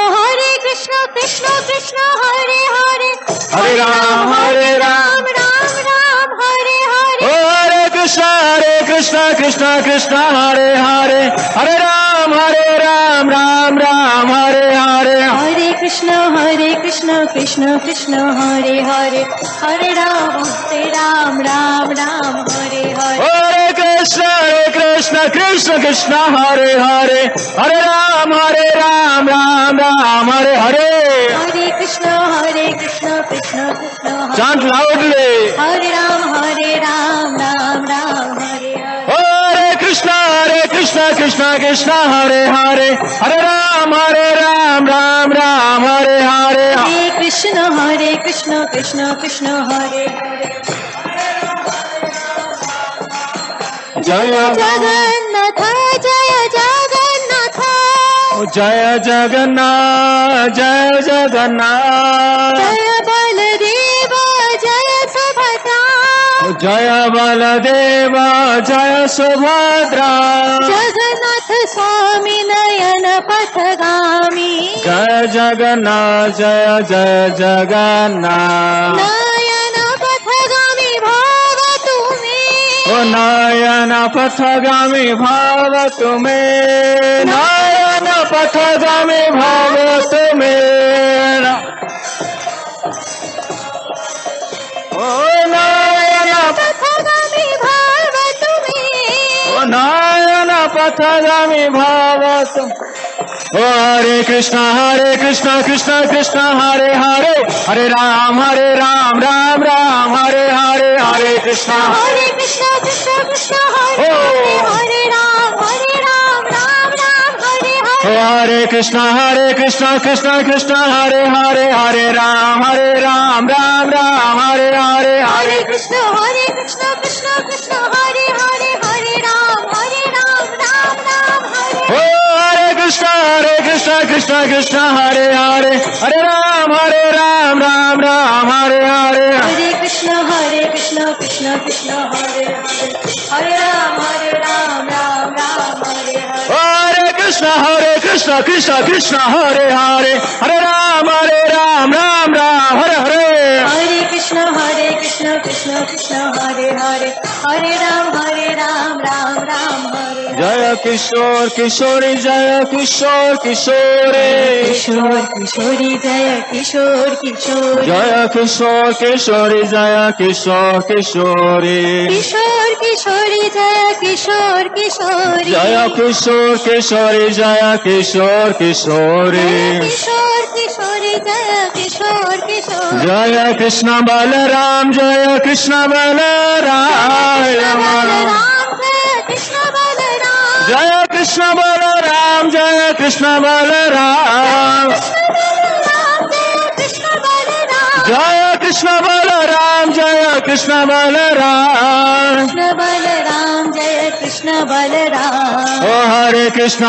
कृष्ण कृष्ण हरे हरे हरे राम राम राम हरे हरे ओ हरे कृष्ण कृष्ण कृष्ण हरे हरे हरे राम राम हरे हरे हरे कृष्ण कृष्ण कृष्ण हरे हरे हरे राम राम हरे हरे हरे कृष्ण कृष्ण कृष्ण हरे हरे हरे राम राम हरे हरे हरे कृष्ण कृष्ण कृष्ण Chant loudly. हरे राम राम हरे हरे हरे कृष्ण कृष्ण कृष्ण हरे हरे हरे राम राम हरे हरे हरे कृष्ण कृष्ण कृष्ण हरे हरे जय जगन्नाथ जय जगन्नाथ जय जगन्नाथ जय जगन्नाथ जय बलदेव जय सुभद्रा जय बलदेव जय सुभद्रा जगन्नाथ स्वामी नयन पथगामी जय जगन्नाथ जय जय जगन्नाथ नयन पथगामी भाव तुम्हें ओ नयन पथगामी भाव तुम्हें नयन पथगामी भाव तुम्हें ओ नयन पथगामी भाव तुम्हें ओ नयन पथगामी भाव तुम्हें ओ हरे कृष्ण कृष्ण कृष्ण हरे हरे हरे राम राम हरे हरे हरे कृष्ण कृष्ण कृष्ण हरे हरे हरे राम राम हरे हरे हरे कृष्ण कृष्ण हरे हरे हरे राम राम हरे हरे हरे कृष्ण कृष्ण कृष्ण हरे हरे हरे राम राम हरे ओ हरे कृष्ण कृष्ण हरे हरे हरे राम राम हरे हरे हरे कृष्ण कृष्ण कृष्ण हरे हरे हरे राम राम हरे हरे हरे कृष्ण कृष्ण हरे हरे हरे राम राम हरे हरे हरे कृष्ण कृष्ण कृष्ण हरे हरे हरे राम राम हरे जय किशोर किशोरी जय किशोर किशोरी किशोर किशोरी जय किशोर किशोरी जय किशोर किशोरी जय किशोर किशोरी किशोर किशोरी जय किशोर किशोरी जय किशोर किशोरी जय किशोर किशोरी किशोर किशोरी जय किशोर किशोर किशोर जय कृष्ण बलराम जय कृष्ण बलराम कृष्ण बलराम जय कृष्ण बलराम जय कृष्ण बलराम जय कृष्ण बलराम जय कृष्ण बलराम कृष्ण बलराम जय कृष्ण बलराम ओ हरे कृष्ण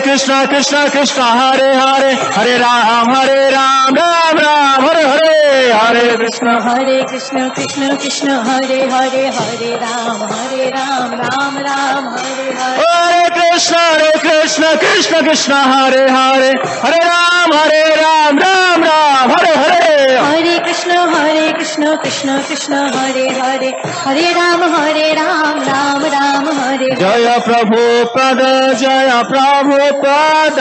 कृष्ण कृष्ण हरे हरे हरे राम राम राम हरे हरे हरे कृष्ण कृष्ण कृष्ण कृष्ण हरे हरे हरे राम राम राम हरे हरे हरे कृष्ण कृष्ण कृष्ण हरे हरे हरे राम राम राम हरे हरे हरे कृष्ण कृष्ण कृष्ण हरे हरे हरे राम राम राम हरे जय प्रभुपद जय प्रभुपद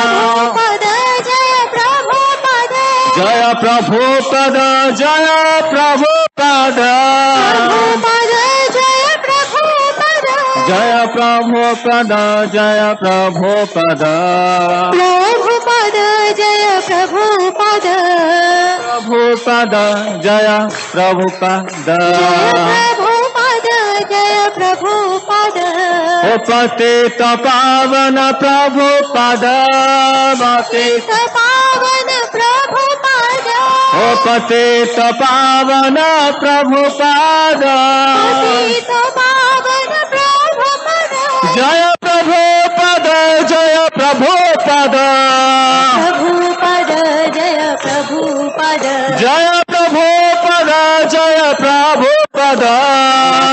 जय प्रभुपद जय प्रभुपद जय प्रभुपद जय प्रभुपद जय प्रभुपद जय प्रभुपद प्रभुपद जय प्रभुपद प्रभुपद जय प्रभुपद ओ पतित पावन प्रभुपद पतित पावन प्रभुपद ओ पतित पावन प्रभुपद पतित पावन प्रभुपद जय प्रभुपद जय प्रभुपद प्रभुपद जय प्रभुपद जय प्रभुपद जय प्रभुपद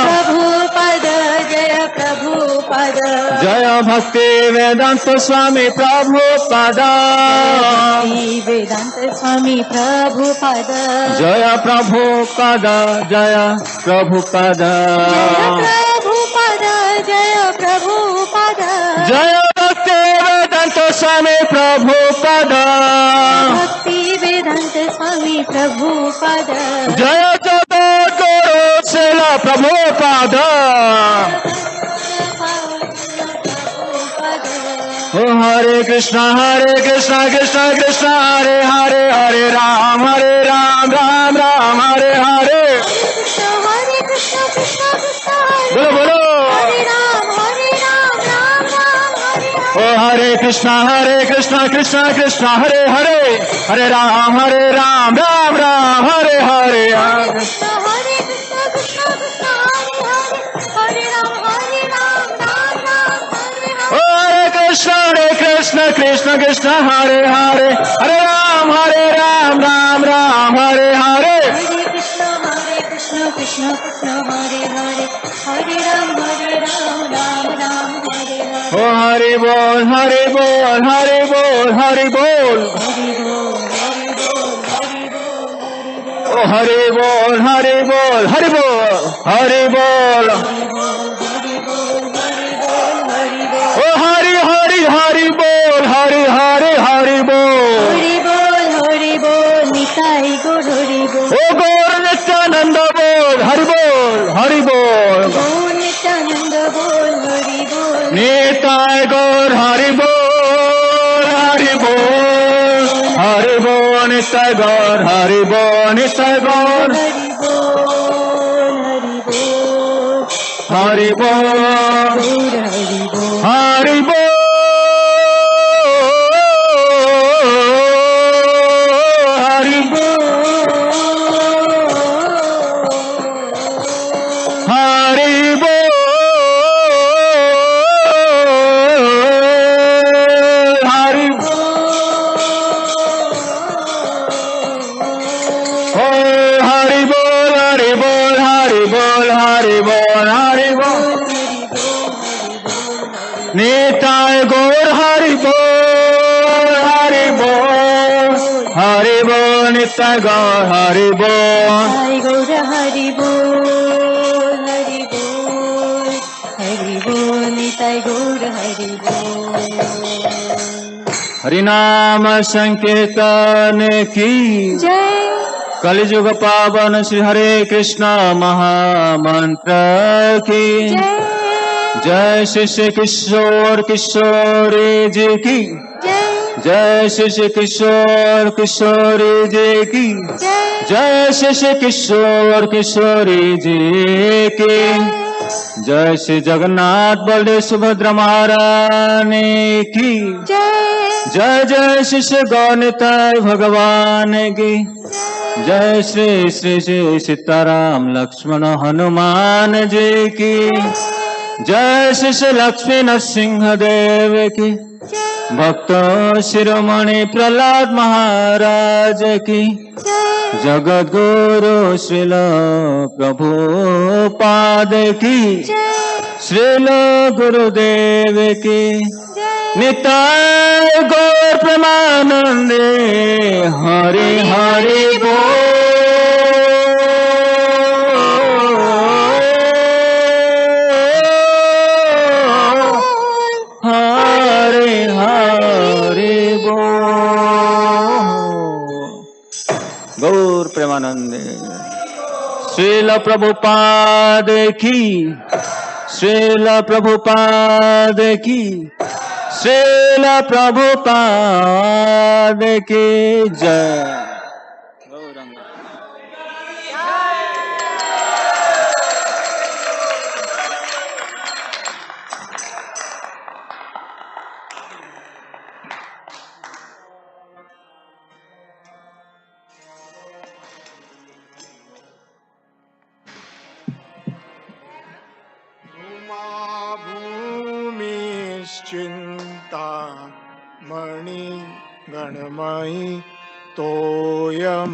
प्रभुपद जय प्रभुपद जय भक्ति वेदांत स्वामी प्रभुपद वेदांत स्वामी प्रभुपद जय प्रभुपद जय प्रभुपद प्रभुपद जय प्रभुपद जय भक्ति वेदांत स्वामी प्रभुपद भक्ति वेदांत स्वामी प्रभुपद जय जगद्गुरु शिल प्रभुपद ओ हरे कृष्ण कृष्ण कृष्ण हरे हरे हरे राम राम राम हरे हरे हरे कृष्ण कृष्ण कृष्ण बोलो बोलो हरे राम राम राम हरे ओ हरे कृष्ण कृष्ण कृष्ण हरे हरे हरे राम राम राम हरे हरे कृष्ण हरे कृष्ण कृष्ण कृष्ण हरे राम राम राम हरे ओ हरे कृष्ण कृष्ण कृष्ण हरे हरे हरे राम राम राम हरे हरे कृष्ण कृष्ण कृष्ण हरे हरे हरे राम राम राम हरे हरे ओ हरि बोल हरि बोल हरि बोल हरि बोल ओ हरि बोल हरि बोल हरि बोल हरि बोल ओ हरि हरि हरि बोल हरि हरि हरि बोल हरि बोल निताई गौर हरि बोल ओ गौर नित्यानंद बोल हरि बोल हरि बोल गौर नित्यानंद बोल हरि बोल निताय गौर हरि बोल हरि बोल हरि बोल निताय गौर हरि बोल निताय गौर हरि बोल हरि बोल हरि बोल हरि बोल हरि हरि बोल हरि बोल हरि बोल हरि बोल हरि बोल निताय गौर हरि बोल हरि बोल हरि बोल निताय गौर हरि बोल गौर हरि बोल हरि बोल हरि बोल निताय गौर हरि बोल हरिनाम संकीर्तन की जय कलिजुग पावन श्री हरे कृष्ण महामंत्र की जय श्री श्री किशोर किशोरी जी की जय जय श्री किशोर किशोरी जी की जय श्री किशोर किशोरी जी की जय श्री जगन्नाथ बलदेव सुभद्रा महारानी की जय जय श्री गौनिताय भगवान की जय श्री श्री श्री सीताराम लक्ष्मण हनुमान जी की जय श्री श्री लक्ष्मी नरसिंह देव की भक्त शिरोमणि प्रहलाद महाराज की जगत गुरु श्रील प्रभुपाद की श्रील गुरुदेव की निताय गौर प्रेमानंदे हरि हरि बोल हरि हरि बोल गौर प्रेमानंदे श्रील प्रभुपाद की श्रील प्रभुपाद की श्रील प्रभुपाद की जय। भूमिश्चिन्ता मणि गणमयि तोयममृतम्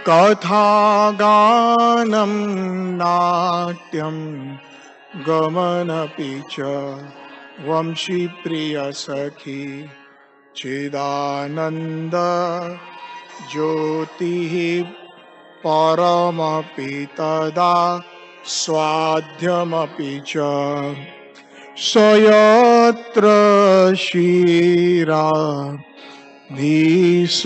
कथागानं नाट्यं गमनपि च वंशीप्रियसखी चिदानन्द ज्योतिः परमपि तदा स्वाध्यमपि च स्वयत्र क्षीरा धीसुरभिभ्यस